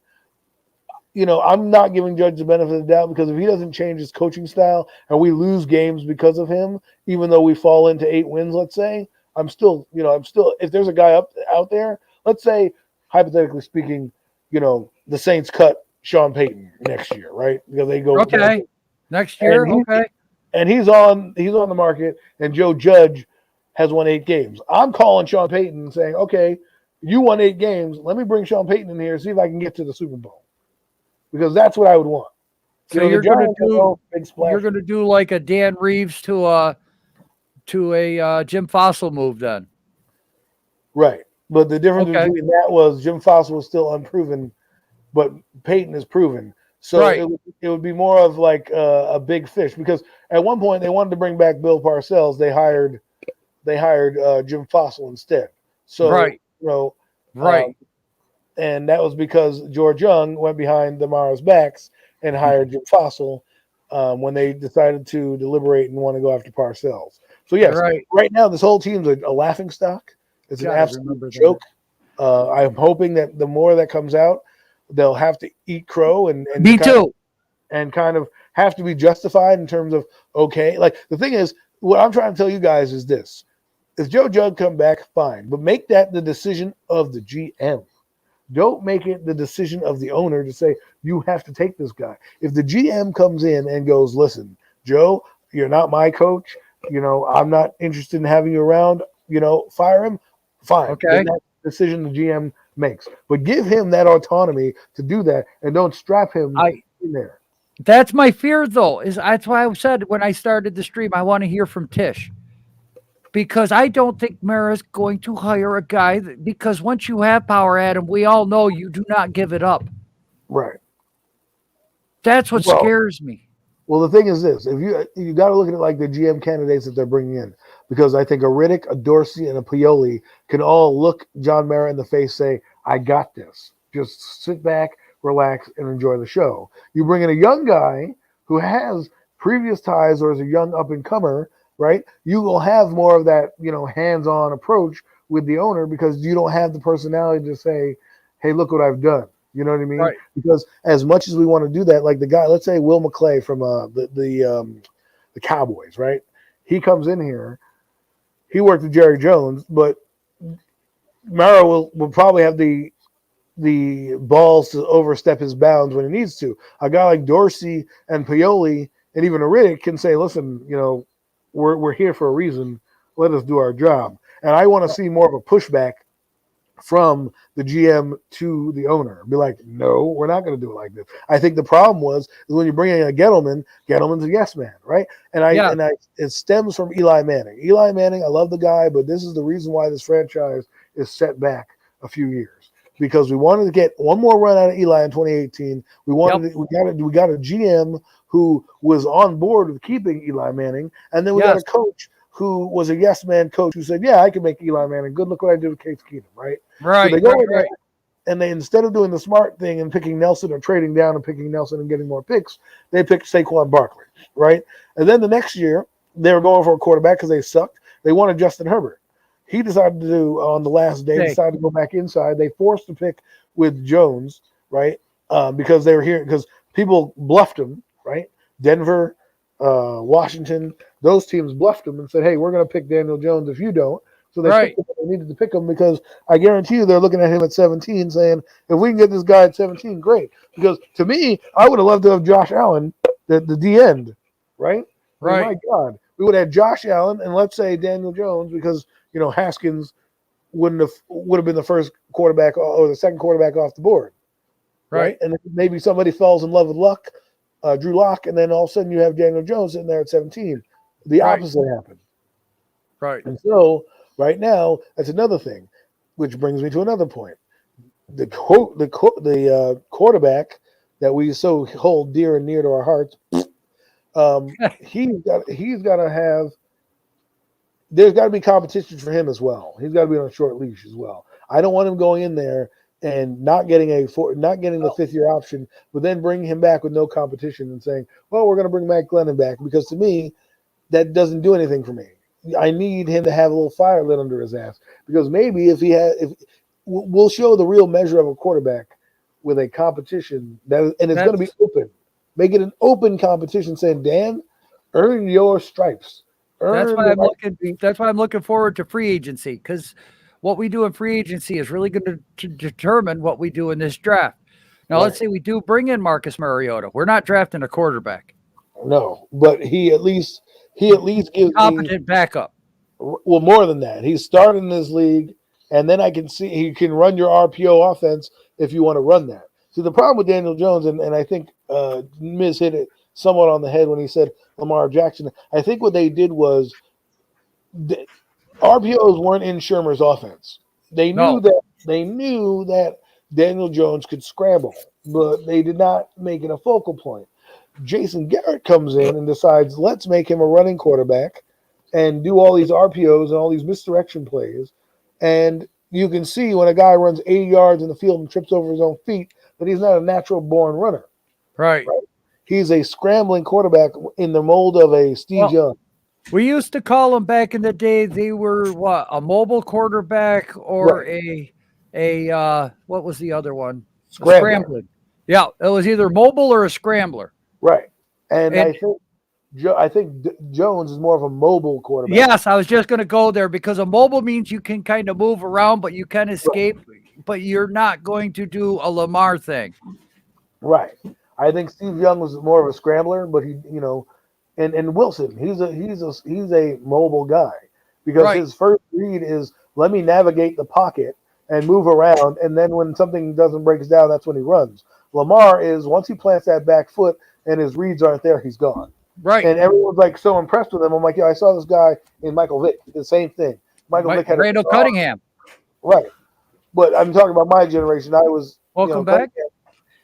I'm not giving Judge the benefit of the doubt, because if he doesn't change his coaching style and we lose games because of him, even though we fall into 8 wins, let's say, I'm still, if there's a guy out there, let's say, hypothetically speaking, the Saints cut Sean Payton next year, right? Because they go next year, and he's on the market, and Joe Judge has won 8 games. I'm calling Sean Payton and saying, okay, you won 8 games. Let me bring Sean Payton in here, see if I can get to the Super Bowl, because that's what I would want. So you're going to do like a Dan Reeves to a Jim Fossil move then, right? But the difference between that was Jim Fossil was still unproven, but Peyton is proven. So it would be more of like a big fish, because at one point they wanted to bring back Bill Parcells. They hired Jim Fossil instead. So and that was because George Young went behind the Mara's backs and hired Jim Fossil when they decided to deliberate and want to go after Parcells. So yes, right now this whole team's a laughing stock. It's an absolute joke. I'm hoping that the more that comes out, they'll have to eat crow and kind of have to be justified in terms of, okay, like the thing is, what I'm trying to tell you guys is this: if Joe Judge come back, fine, but make that the decision of the GM. Don't make it the decision of the owner to say you have to take this guy. If the GM comes in and goes, listen, Joe, you're not my coach. I'm not interested in having you around. Fire him. Fine. Okay. That decision the GM makes, but give him that autonomy to do that, and don't strap him in there. That's my fear, though. That's why I said when I started the stream, I want to hear from Tish, because I don't think Mara's going to hire a guy because once you have power, Adam, we all know you do not give it up. Right. That's what scares me. Well, the thing is this: if you got to look at it like the GM candidates that they're bringing in, because I think a Riddick, a Dorsey, and a Pioli can all look John Mara in the face, say, "I got this. Just sit back, relax, and enjoy the show." You bring in a young guy who has previous ties or is a young up and comer, right? You will have more of that, hands-on approach with the owner, because you don't have the personality to say, "Hey, look what I've done." You know what I mean? Right. Because as much as we want to do that, like the guy, let's say Will McClay from the Cowboys, right? He comes in here. He worked with Jerry Jones, but Mara will probably have the balls to overstep his bounds when he needs to. A guy like Dorsey and Pioli and even a Riddick can say, "Listen, we're here for a reason. Let us do our job." And I want to see more of a pushback from the GM to the owner. Be like, "No, we're not going to do it like this." I think the problem is when you bring in a Gettleman's a yes man, right? And it stems from Eli Manning. Eli Manning, I love the guy, but this is the reason why this franchise is set back a few years, because we wanted to get one more run out of Eli in 2018. We got a GM who was on board with keeping Eli Manning, and then we got a coach who was a yes man coach who said, "Yeah, I can make Eli Manning good. Look what I did with Case Keenum," right? Right. So they go in there, and they, instead of doing the smart thing and picking Nelson or trading down and picking Nelson and getting more picks, they picked Saquon Barkley, right? And then the next year, they were going for a quarterback because they sucked. They wanted Justin Herbert. He decided to do, on the last day, decided to go back inside. They forced a pick with Jones, right? Because they were here, because people bluffed him, right? Denver, Washington, those teams bluffed him and said, "Hey, we're going to pick Daniel Jones if you don't." So they picked him, they needed to pick him, because I guarantee you they're looking at him at 17 saying, if we can get this guy at 17, great. Because to me, I would have loved to have Josh Allen, the D end, right? Right. Oh my God. We would have Josh Allen and let's say Daniel Jones, because Haskins would have been the first quarterback or the second quarterback off the board. Right. And maybe somebody falls in love with Drew Lock, and then all of a sudden you have Daniel Jones sitting there at 17. The opposite happened. Right. And so right now, that's another thing, which brings me to another point. The quarterback that we so hold dear and near to our hearts, he's got to have. There's got to be competition for him as well. He's got to be on a short leash as well. I don't want him going in there and not getting the 5th-year option, but then bringing him back with no competition and saying, well, we're going to bring Matt Glennon back, because to me, that doesn't do anything for me. I need him to have a little fire lit under his ass, because maybe if we'll show the real measure of a quarterback with a competition and it's going to be open. Make it an open competition, saying, Dan, earn your stripes. That's why I'm looking forward to free agency, because what we do in free agency is really going to determine what we do in this draft. Now, let's say we do bring in Marcus Mariota. We're not drafting a quarterback. No, but he at least gives competent backup. Well, more than that, he's starting in this league, and then I can see he can run your RPO offense if you want to run that. See, the problem with Daniel Jones, and I think Miz hit it somewhat on the head when he said Lamar Jackson. I think what they did was RPOs weren't in Shermer's offense. They knew that Daniel Jones could scramble, but they did not make it a focal point. Jason Garrett comes in and decides, let's make him a running quarterback and do all these RPOs and all these misdirection plays. And you can see when a guy runs 80 yards in the field and trips over his own feet that he's not a natural-born runner. Right. He's a scrambling quarterback in the mold of a Steve Young. We used to call them back in the day, they were what, a mobile quarterback or a what was the other one? Scrambling. Yeah, it was either mobile or a scrambler. Right. And I think Jones is more of a mobile quarterback. Yes, I was just going to go there, because a mobile means you can kind of move around, but you can escape, but you're not going to do a Lamar thing. Right. I think Steve Young was more of a scrambler, but he, and Wilson, he's a mobile guy, because his first read is, let me navigate the pocket and move around, and then when something doesn't break down, that's when he runs. Lamar is, once he plants that back foot and his reads aren't there, he's gone. Right. And everyone's like so impressed with him. I'm like, yeah, I saw this guy in Michael Vick, the same thing. Vick had Randall Cunningham. Right. But I'm talking about my generation. I was welcome back.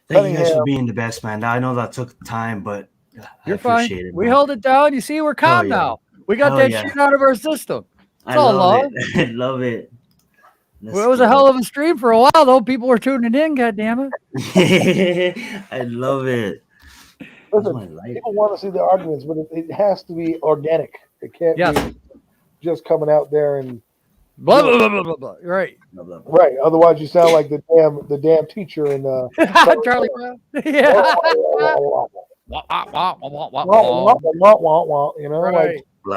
Thank you guys for being the best, man. I know that took time, but you're fine. We held it down. You see, we're calm now. We got that shit out of our system. It's all love. I love it. Well, it was a hell of a stream for a while, though. People were tuning in. God damn it! I love it. Listen, people want to see the arguments, but it has to be organic. It can't be just coming out there and blah blah blah blah blah. Right. Right. Otherwise, you sound like the damn teacher in Charlie Brown. Yeah. Like blah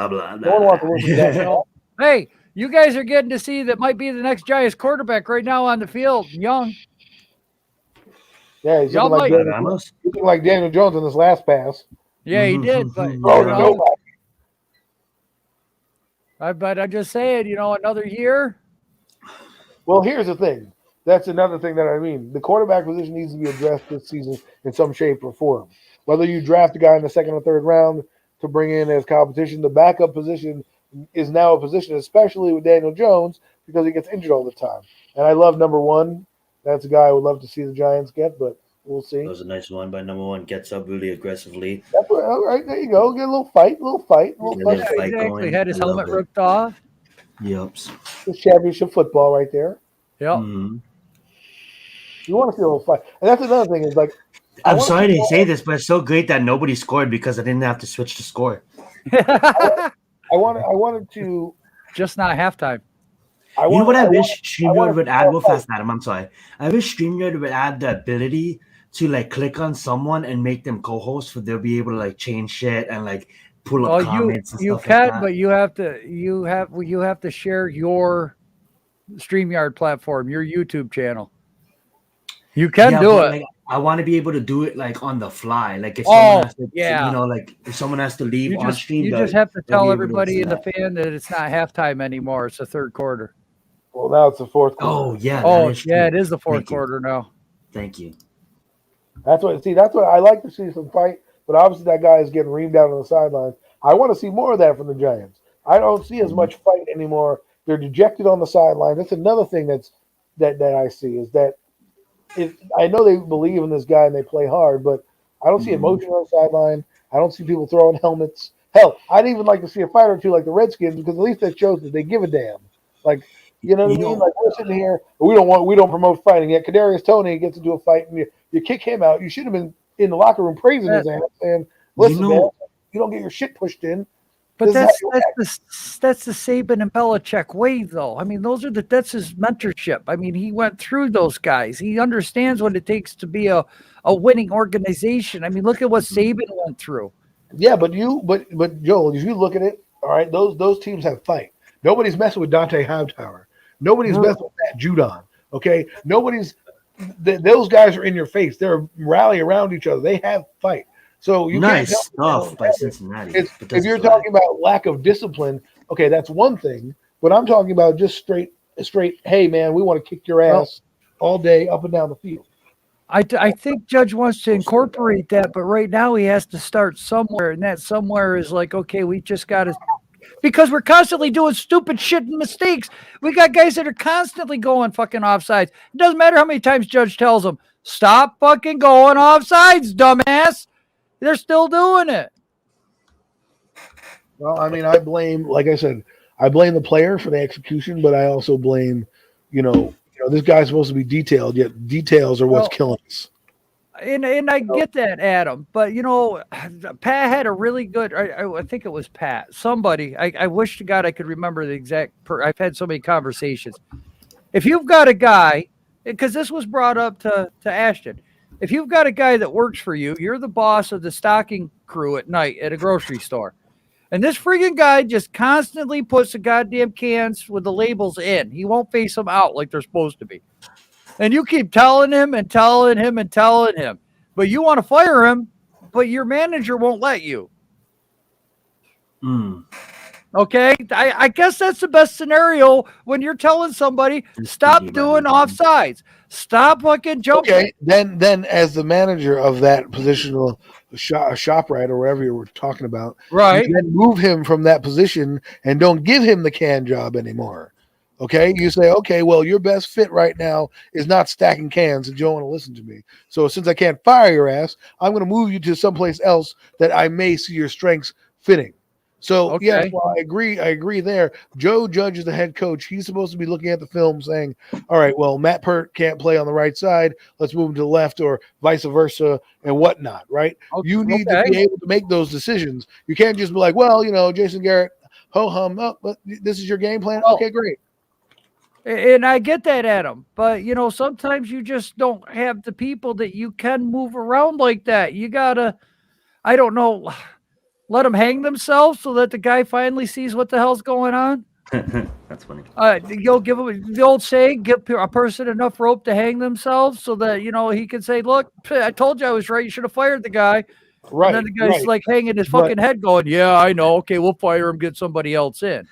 blah. No one wants to listen to that. Hey, you guys are getting to see that might be the next Giants quarterback right now on the field, Young. Yeah, he's looking like Daniel Jones in this last pass. Yeah, he did. But I'm just saying, another year. Well, here's the thing. That's another thing that I mean. The quarterback position needs to be addressed this season in some shape or form. Whether you draft a guy in the second or third round to bring in as competition, the backup position is now a position, especially with Daniel Jones, because he gets injured all the time. And I love number one. That's a guy I would love to see the Giants get, but we'll see. That was a nice one by number one. Gets up really aggressively. That's right. All right, there you go. Get a little fight. Exactly. Going. Had his helmet ripped off. Yep. It's championship football right there. Yep. Mm-hmm. You want to see a little fight. And that's another thing is like, I'm sorry to say this, but it's so great that nobody scored because I didn't have to switch to score. I wanted to just not halftime. You know what I wish StreamYard would add? Real fast, Adam. I'm sorry. I wish StreamYard would add the ability to click on someone and make them co-hosts, for they'll be able to change shit and pull up comments and stuff like that. But you have to share your StreamYard platform, your YouTube channel. You can do it. I want to be able to do it on the fly. If someone has to, if someone has to leave on stream, you just have to tell everybody in the fan that it's not halftime anymore. It's the third quarter. Well, now it's the fourth quarter. Oh yeah. It is the fourth quarter now. Thank you. That's what I like to see some fight, but obviously that guy is getting reamed out on the sidelines. I want to see more of that from the Giants. I don't see as much fight anymore. They're dejected on the sideline. That's another thing that I see is that. I know they believe in this guy and they play hard, but I don't see emotion on the sideline. I don't see people throwing helmets. Hell, I'd even like to see a fight or two like the Redskins, because at least that shows that they give a damn. You know what I mean? Like we're sitting here, we don't promote fighting yet. Kadarius Toney gets to do a fight, and you kick him out. You should have been in the locker room praising his ass and listen, man, you don't get your shit pushed in. But that's the Saban and Belichick way, though. I mean, that's his mentorship. I mean, he went through those guys. He understands what it takes to be a winning organization. I mean, look at what Saban went through. Yeah, but Joel, if you look at it, all right, those teams have fight. Nobody's messing with Dante Hightower. Nobody's messing with Matt Judon. Okay, those guys are in your face. They're rally around each other. They have fight. So you nice stuff by Cincinnati. If you're talking about lack of discipline, okay, that's one thing. But I'm talking about just straight. Hey, man, we want to kick your ass all day up and down the field. I think Judge wants to incorporate that, but right now he has to start somewhere, and that somewhere is like, okay, we just got to, because we're constantly doing stupid shit and mistakes. We got guys that are constantly going fucking offsides. It doesn't matter how many times Judge tells them, stop fucking going offsides, dumbass. They're still doing it. Well, I mean, like I said, I blame the player for the execution, but I also blame, this guy's supposed to be detailed, yet details are what's killing us. And I get that, Adam, but Pat had a really good. I think it was Pat. Somebody. I wish to God I could remember the exact. I've had so many conversations. If you've got a guy, because this was brought up to Ashton. If you've got a guy that works for you, you're the boss of the stocking crew at night at a grocery store. And this freaking guy just constantly puts the goddamn cans with the labels in. He won't face them out like they're supposed to be. And you keep telling him and telling him and telling him. But you want to fire him, but your manager won't let you. Okay? I guess that's the best scenario when you're telling somebody, stop doing offsides. Stop fucking jumping. Okay, then as the manager of that positional shop right or whatever you were talking about, right? You then move him from that position and don't give him the can job anymore. Okay, you say, okay, well, your best fit right now is not stacking cans, and you don't want to listen to me. So since I can't fire your ass, I'm going to move you to someplace else that I may see your strengths fitting. So yes, well, I agree there. Joe Judge is the head coach. He's supposed to be looking at the film saying, all right, well, Matt Pert can't play on the right side. Let's move him to the left or vice versa and whatnot, right? You need to be able to make those decisions. You can't just be like, well, Jason Garrett, ho-hum, but this is your game plan? Okay, great. And I get that, Adam. But, sometimes you just don't have the people that you can move around like that. You got to, I don't know, let them hang themselves so that the guy finally sees what the hell's going on. That's funny. You'll give him the old saying, give a person enough rope to hang themselves so that, he can say, look, I told you I was right. You should have fired the guy. Right. And then the guy's like hanging his fucking head going, yeah, I know. Okay, we'll fire him, get somebody else in.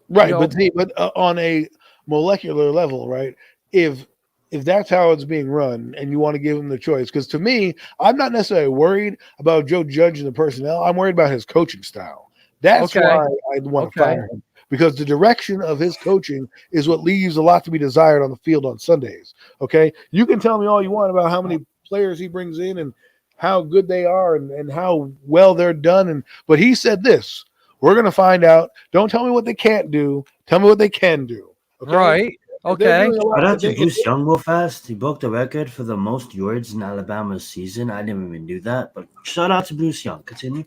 Right. But on a molecular level, right? If that's how it's being run and you want to give him the choice, because to me, I'm not necessarily worried about Joe Judge and the personnel. I'm worried about his coaching style. That's why I want to fire him, because the direction of his coaching is what leaves a lot to be desired on the field on Sundays. Okay. You can tell me all you want about how many players he brings in and how good they are and how well they're done. But he said this, we're going to find out. Don't tell me what they can't do. Tell me what they can do. Okay? Right. Okay. Shout out to Bruce Young real fast. He broke the record for the most yards in Alabama's season. I didn't even do that, but shout out to Bruce Young. Continue.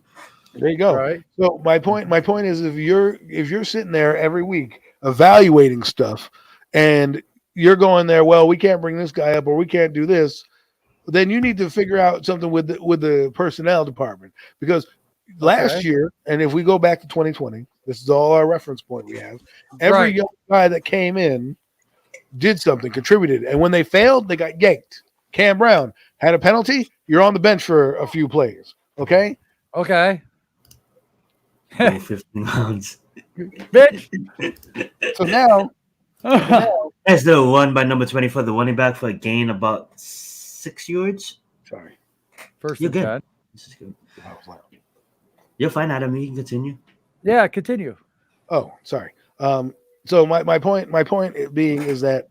There you go. All right. So my point is, if you're sitting there every week evaluating stuff, and you're going there, well, we can't bring this guy up or we can't do this, then you need to figure out something with the personnel department, because last year, and if we go back to 2020, this is all our reference point we have. Every young guy that came in did something, contributed, and when they failed, they got yanked. Cam Brown had a penalty. You're on the bench for a few plays. Okay. Okay. 15 rounds. Bitch. So now That's the one by number 24, the running back for a gain about 6 yards. Sorry. First You're and good. 10. This is good. You're fine, Adam. You can continue. Yeah, continue. Oh, sorry. So my point being is that,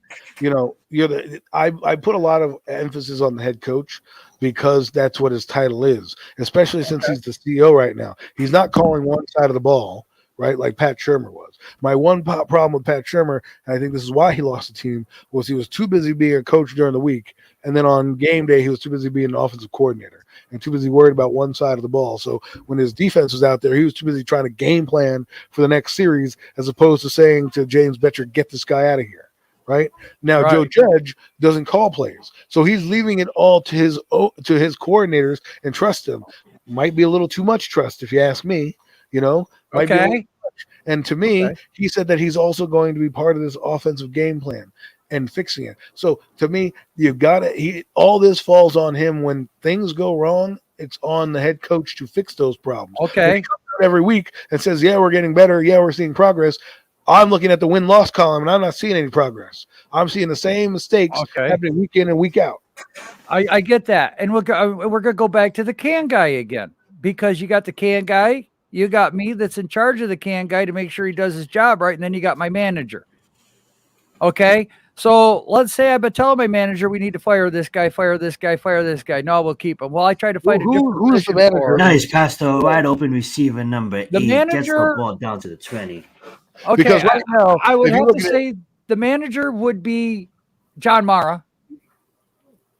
I put a lot of emphasis on the head coach because that's what his title is, especially since he's the CEO right now. He's not calling one side of the ball. right? Like Pat Shermer was. My one problem with Pat Shermer, and I think this is why he lost the team, was he was too busy being a coach during the week. And then on game day, he was too busy being an offensive coordinator and too busy worried about one side of the ball. So when his defense was out there, he was too busy trying to game plan for the next series as opposed to saying to James Betcher, get this guy out of here. Right now, Right. Joe Judge doesn't call plays, so he's leaving it all to his coordinators and trust him. Might be a little too much trust, if you ask me. Might be a little Okay. too much. And to me, Okay. he said that he's also going to be part of this offensive game plan and fixing it. So to me, you've got to. All this falls on him. When things go wrong, it's on the head coach to fix those problems. Okay. If he comes out every week and says, "Yeah, we're getting better. Yeah, we're seeing progress." I'm looking at the win-loss column, and I'm not seeing any progress. I'm seeing the same mistakes happening week in and week out. I get that. And we're going to go back to the can guy again, because you got the can guy, you got me that's in charge of the can guy to make sure he does his job right, and then you got my manager. Okay? So let's say I've been telling my manager we need to fire this guy, fire this guy, fire this guy. No, we'll keep him. Well, I tried to find a different who's the position manager? for him. Nice pass to a wide open receiver number 8. The Gets manager- the ball down to the 20. Okay, Because right now, I would if you have look to at say the manager would be John Mara.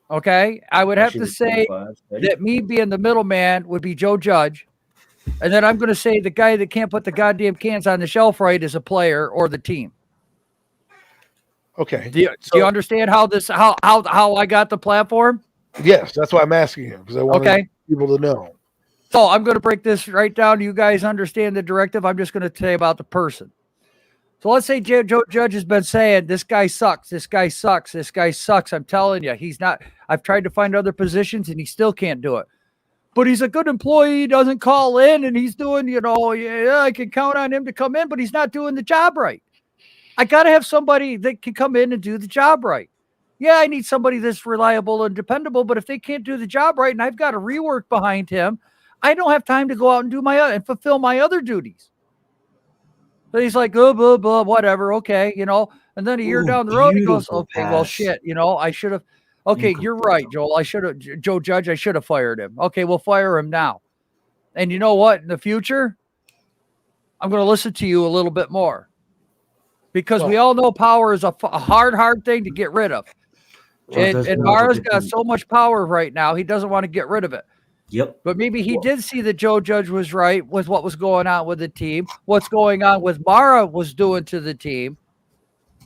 Okay, I would have to say that me being the middleman would be Joe Judge. And then I'm going to say the guy that can't put the goddamn cans on the shelf right is a player or the team. Okay. Do you understand how I got the platform? Yes, that's why I'm asking him, because I want people to know. So I'm going to break this right down. You guys understand the directive. I'm just going to say about the person. So let's say Joe Judge has been saying, this guy sucks, this guy sucks, this guy sucks. I'm telling you, he's not. I've tried to find other positions and he still can't do it. But he's a good employee. He doesn't call in and he's doing, yeah, I can count on him to come in, but he's not doing the job right. I got to have somebody that can come in and do the job right. Yeah, I need somebody that's reliable and dependable, but if they can't do the job right and I've got a rework behind him, I don't have time to go out and do and fulfill my other duties. So he's like, blah, blah, blah, whatever. Okay. And then a year down the road, he goes, okay, well, shit, I should have. Okay. You're right, Joel. Joe Judge, I should have fired him. Okay. We'll fire him now. And you know what? In the future, I'm going to listen to you a little bit more, because we all know power is a hard thing to get rid of. And Mara's got so much power right now. He doesn't want to get rid of it. Yep. But maybe he did see that Joe Judge was right with what was going on with the team, what's going on with Mara was doing to the team.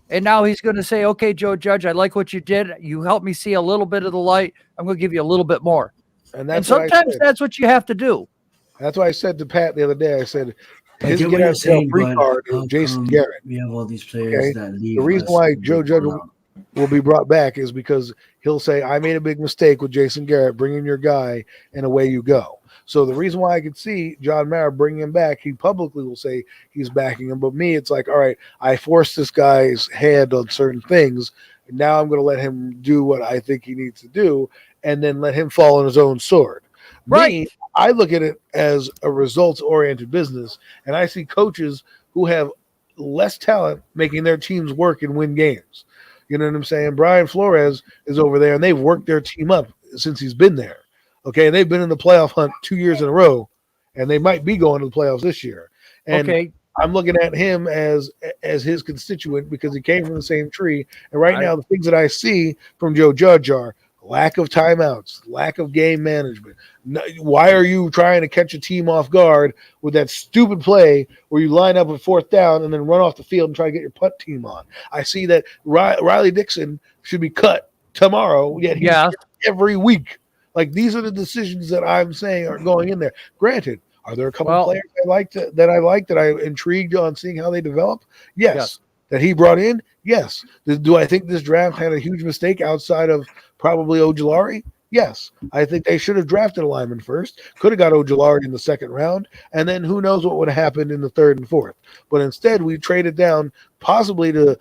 And now he's going to say, okay, Joe Judge, I like what you did. You helped me see a little bit of the light. I'm going to give you a little bit more. And sometimes that's what you have to do. That's why I said to Pat the other day, I said, his get what you're saying, free card is Jason Garrett. We have all these players that leave. The reason why Joe Judge will be brought back is because he'll say, I made a big mistake with Jason Garrett, bring in your guy, and away you go. So the reason why I could see John Mara bringing him back, he publicly will say he's backing him. But me, it's like, all right, I forced this guy's hand on certain things. And now I'm going to let him do what I think he needs to do, and then let him fall on his own sword. Right. Me, I look at it as a results-oriented business, and I see coaches who have less talent making their teams work and win games. You know what I'm saying? Brian Flores is over there, and they've worked their team up since he's been there. Okay, and they've been in the playoff hunt 2 years in a row, and they might be going to the playoffs this year. And I'm looking at him as his constituent because he came from the same tree. And right now, the things that I see from Joe Judge are lack of timeouts, lack of game management. Why are you trying to catch a team off guard with that stupid play where you line up at fourth down and then run off the field and try to get your punt team on? I see that Riley Dixon should be cut tomorrow, yet he's every week. Like, these are the decisions that I'm saying are going in there. Granted, are there a couple of players that I'm intrigued on seeing how they develop? Yes. That he brought in? Yes. Do I think this draft had a huge mistake outside of probably Ojulari? Yes. I think they should have drafted a lineman first. Could have got Ojulari in the second round, and then who knows what would have happened in the third and fourth. But instead, we traded down possibly to,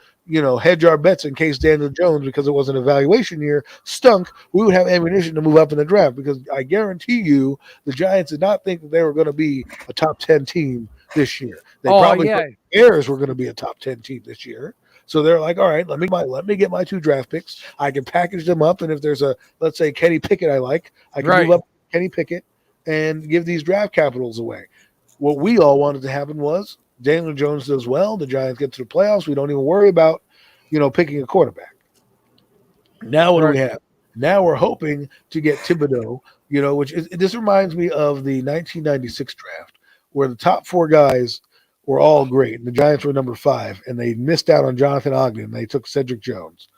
hedge our bets in case Daniel Jones, because it was an evaluation year, stunk. We would have ammunition to move up in the draft, because I guarantee you the Giants did not think that they were going to be a top 10 team this year. They probably thought the Bears were going to be a top 10 team this year. So they're like, all right, let me get my 2 draft picks. I can package them up, and if there's let's say Kenny Pickett I can move up Kenny Pickett and give these draft capitals away. What we all wanted to happen was Daniel Jones does well, the Giants get to the playoffs. We don't even worry about, picking a quarterback. Now what do we have? Now we're hoping to get Thibodeau, this reminds me of the 1996 draft where the top 4 guys were all great. And the Giants were number 5, and they missed out on Jonathan Ogden. They took Cedric Jones,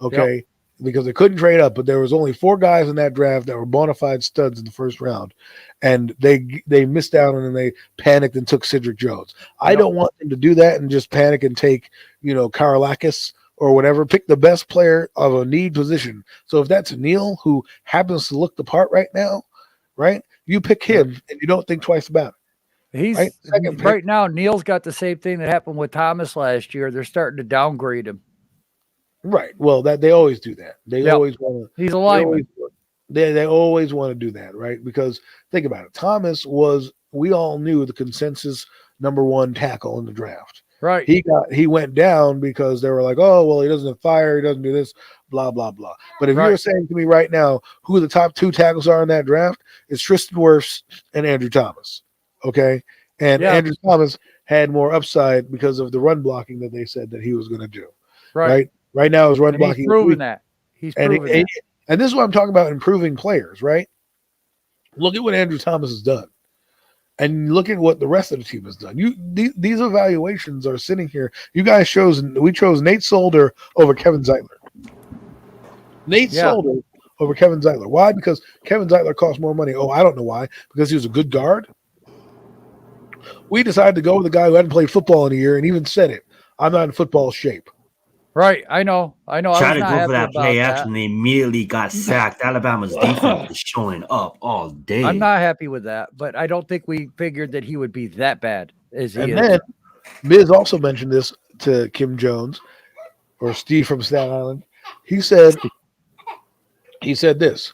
okay, because they couldn't trade up. But there was only 4 guys in that draft that were bona fide studs in the first round, and they missed out and then they panicked and took Cedric Jones. I don't want them to do that and just panic and take, Karlakis or whatever. Pick the best player of a need position. So if that's Neal, who happens to look the part right now, right, you pick him and you don't think twice about it. He's right now. Neal's got the same thing that happened with Thomas last year. They're starting to downgrade him. Right. Well, that they always do that. They always want to. He's a lineman. They always want to do that, right? Because think about it. Thomas was. We all knew the consensus number 1 tackle in the draft. Right. He went down because they were like, oh, well, he doesn't have fire, he doesn't do this, blah, blah, blah. But if you're saying to me right now who the top 2 tackles are in that draft, it's Tristan Wirfs and Andrew Thomas. Okay. And Andrew Thomas had more upside because of the run blocking that they said that he was going to do. Right. Right now his run blocking. He's proven that. And this is what I'm talking about, improving players, right? Look at what Andrew Thomas has done. And look at what the rest of the team has done. These evaluations are sitting here. You guys we chose Nate Solder over Kevin Zeitler. Solder over Kevin Zeitler. Why? Because Kevin Zeitler cost more money. Oh, I don't know why. Because he was a good guard. We decided to go with a guy who hadn't played football in a year and even said it. I'm not in football shape. Right. I know. Tried to go for that play action. They immediately got sacked. Alabama's defense is showing up all day. I'm not happy with that, but I don't think we figured that he would be that bad as he is. Then Miz also mentioned this to Kim Jones or Steve from Staten Island. He said this.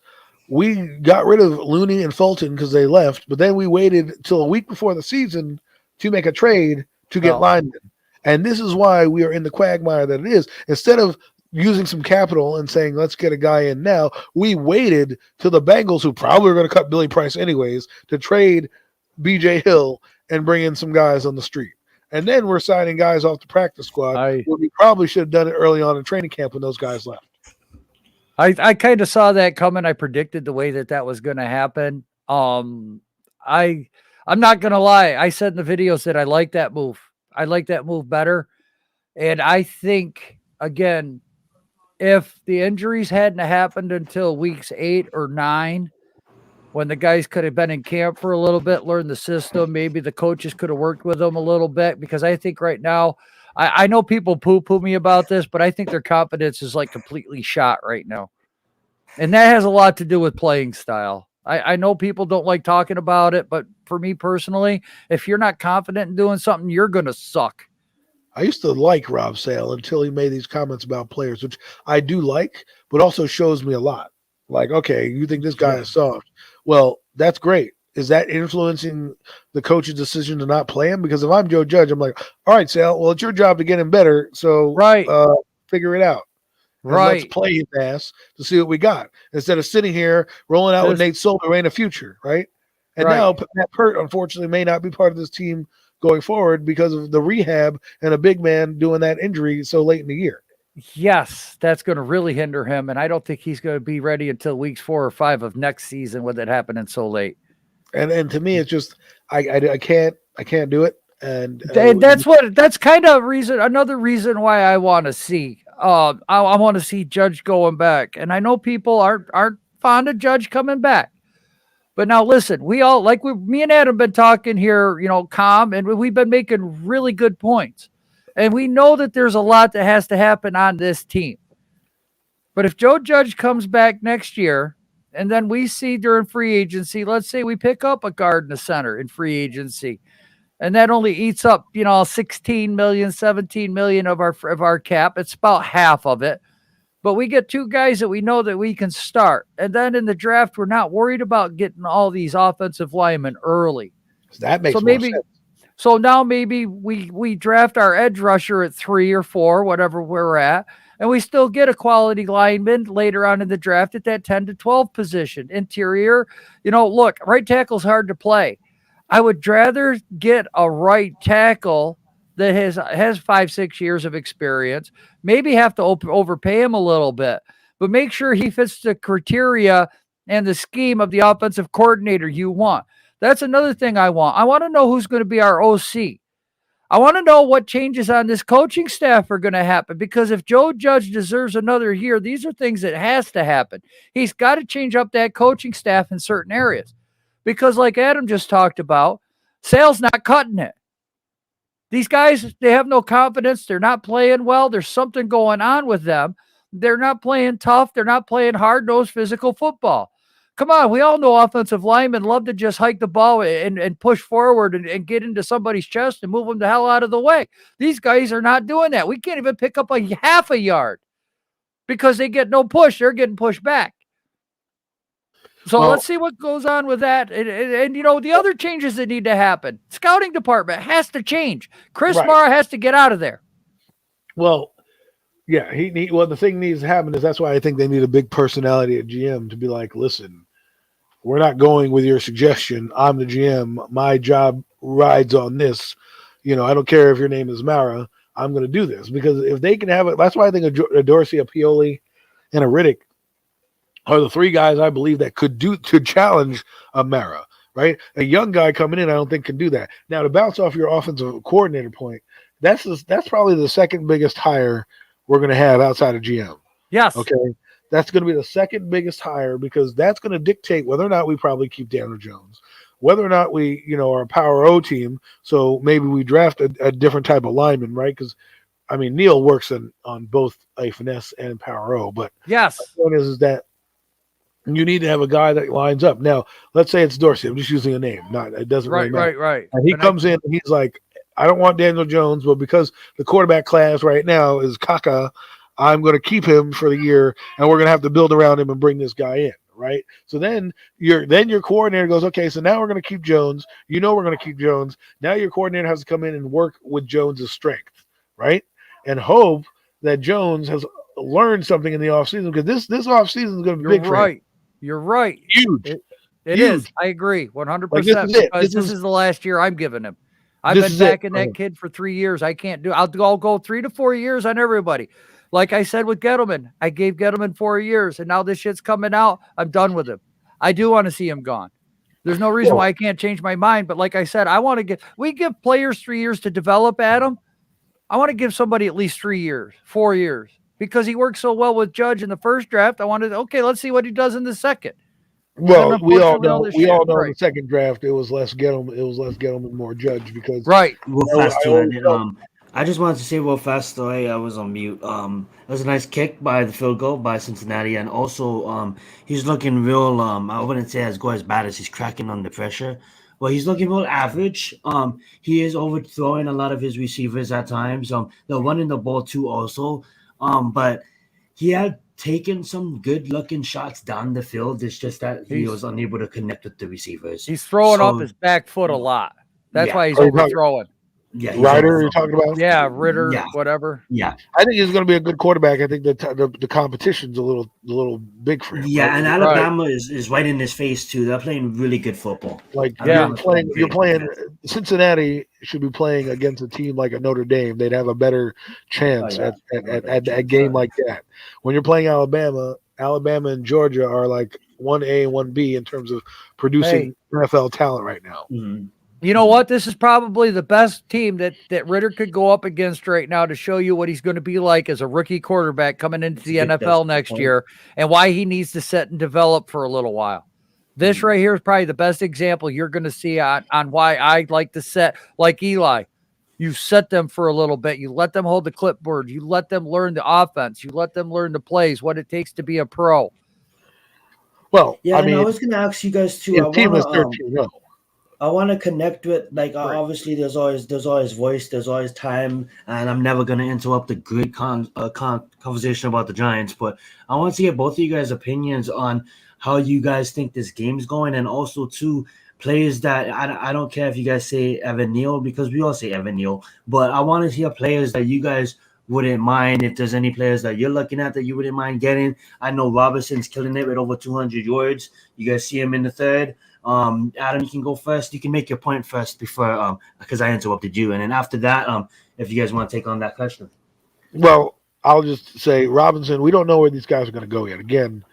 We got rid of Looney and Fulton because they left, but then we waited till a week before the season to make a trade to get linemen. And this is why we are in the quagmire that it is. Instead of using some capital and saying, let's get a guy in now, we waited till the Bengals, who probably are going to cut Billy Price anyways, to trade B.J. Hill and bring in some guys on the street. And then we're signing guys off the practice squad. We probably should have done it early on in training camp when those guys left. I kind of saw that coming. I predicted the way that was going to happen. I'm not going to lie. I said in the videos that I like that move. I like that move better. And I think, again, if the injuries hadn't happened until weeks 8 or 9, when the guys could have been in camp for a little bit, learned the system, maybe the coaches could have worked with them a little bit, because I think right now, I know people poo-poo me about this, but I think their confidence is like completely shot right now. And that has a lot to do with playing style. I know people don't like talking about it, but for me personally, if you're not confident in doing something, you're going to suck. I used to like Rob Sale until he made these comments about players, which I do like, but also shows me a lot. Like, okay, you think this guy is soft. Well, that's great. Is that influencing the coach's decision to not play him? Because if I'm Joe Judge, I'm like, all right, Sale, well, it's your job to get him better. So figure it out. And let's play his ass to see what we got instead of sitting here rolling out with Nate Solder, who ain't a future, right? And now Matt Pert, unfortunately, may not be part of this team going forward because of the rehab and a big man doing that injury so late in the year. Yes, that's going to really hinder him, and I don't think he's going to be ready until weeks 4 or 5 of next season with it happening so late. And to me, it's just I can't do it. And that's kind of another reason why I want to see. I want to see Judge going back, and I know people aren't fond of Judge coming back. But now listen, me and Adam been talking here, calm, and we've been making really good points. And we know that there's a lot that has to happen on this team. But if Joe Judge comes back next year, and then we see during free agency, let's say we pick up a guard and a center in free agency, and that only eats up, 16 million, 17 million of our cap. It's about half of it. But we get 2 guys that we know that we can start. And then in the draft, we're not worried about getting all these offensive linemen early. That makes more sense. So now maybe we draft our edge rusher at 3 or 4, whatever we're at, and we still get a quality lineman later on in the draft at that 10 to 12 position. Interior, look, right tackle's hard to play. I would rather get a right tackle that has 5-6 years of experience, maybe have to overpay him a little bit, but make sure he fits the criteria and the scheme of the offensive coordinator you want. That's another thing I want. I want to know who's going to be our OC. I want to know what changes on this coaching staff are going to happen, because if Joe Judge deserves another year, these are things that has to happen. He's got to change up that coaching staff in certain areas, because like Adam just talked about, Sale's not cutting it. These guys, they have no confidence. They're not playing well. There's something going on with them. They're not playing tough. They're not playing hard-nosed physical football. Come on, we all know offensive linemen love to just hike the ball and push forward and get into somebody's chest and move them the hell out of the way. These guys are not doing that. We can't even pick up a half a yard because they get no push. They're getting pushed back. So let's see what goes on with that. And you know, the other changes that need to happen. Scouting department has to change. Chris Mara has to get out of there. Well, yeah, the thing needs to happen is that's why I think they need a big personality at GM to be like, listen, we're not going with your suggestion. I'm the GM. My job rides on this. You know, I don't care if your name is Mara. I'm going to do this, because if they can have it, that's why I think a Dorsey, a Pioli, and a Riddick are the three guys I believe that could challenge a Mara, right? A young guy coming in, I don't think can do that. Now, to bounce off your offensive coordinator point, that's probably the second biggest hire we're going to have outside of GM. Yes. Okay. That's going to be the second biggest hire, because that's going to dictate whether or not we probably keep Daniel Jones, whether or not we, are a power O team. So maybe we draft a different type of lineman, right? Because I mean, Neil works on both a finesse and power O, but yes, the point is that you need to have a guy that lines up. Now, let's say it's Dorsey. I'm just using a name. It doesn't really matter. Right. And he comes in and he's like, I don't want Daniel Jones, but because the quarterback class right now is Kaka, I'm going to keep him for the year, and we're going to have to build around him and bring this guy in, right? So then your coordinator goes, okay, so now we're going to keep Jones. We're going to keep Jones. Now your coordinator has to come in and work with Jones' strength, right? And hope that Jones has learned something in the offseason, because this offseason is going to be big for him. You're right. Huge. It is. I agree 100%. Like, this is it. This is the last year I'm giving him. I've been backing that kid for 3 years. I can't do. I'll go 3 to 4 years on everybody. Like I said with Gettleman, I gave Gettleman 4 years, and now this shit's coming out. I'm done with him. I do want to see him gone. There's no reason why I can't change my mind. But like I said, we give players 3 years to develop, Adam. I want to give somebody at least 3 years, 4 years, because he worked so well with Judge in the first draft. I wanted, let's see what he does in the second. Well, we all know in the second draft it was less Gettleman, more Judge, because I just wanted to say real fast, though, I was on mute. It was a nice kick by the field goal by Cincinnati, and also he's looking real. I wouldn't say as good as bad as he's cracking under pressure. Well, he's looking real average. He is overthrowing a lot of his receivers at times. They're running the ball too, also. But he had taken some good-looking shots down the field. It's just that he was unable to connect with the receivers. He's throwing off his back foot a lot. That's why he's overthrowing. Yeah, Ryder, you're talking about? Yeah, Ritter, whatever. Yeah, I think he's going to be a good quarterback. I think the competition's a little big for him. Yeah, right? And Alabama is right in his face too. They're playing really good football. Like you're playing. Cincinnati should be playing against a team like a Notre Dame. They'd have a better chance at a game like that. When you're playing Alabama and Georgia are like 1A and 1B in terms of producing NFL talent right now. Mm-hmm. You know what? This is probably the best team that Ritter could go up against right now to show you what he's going to be like as a rookie quarterback coming into the NFL next year, and why he needs to set and develop for a little while. This right here is probably the best example you're going to see on why I like to set, like Eli. You set them for a little bit. You let them hold the clipboard. You let them learn the offense. You let them learn the plays, what it takes to be a pro. Well, yeah, I was going to ask you guys too. I want to connect with, like, obviously there's always voice, there's always time, and I'm never going to interrupt the great conversation about the Giants, but I want to get both of you guys' opinions on how you guys think this game's going, and also too, players that I don't care if you guys say Evan Neal, because we all say Evan Neal, but I want to hear players that you guys wouldn't mind, if there's any players that you're looking at that you wouldn't mind getting. I know Robinson's killing it with over 200 yards. You guys see him in the third. Adam, you can go first. You can make your point first before because I interrupted you, and then after that, if you guys want to take on that question. Well, I'll just say Robinson. We don't know where these guys are going to go yet. Again,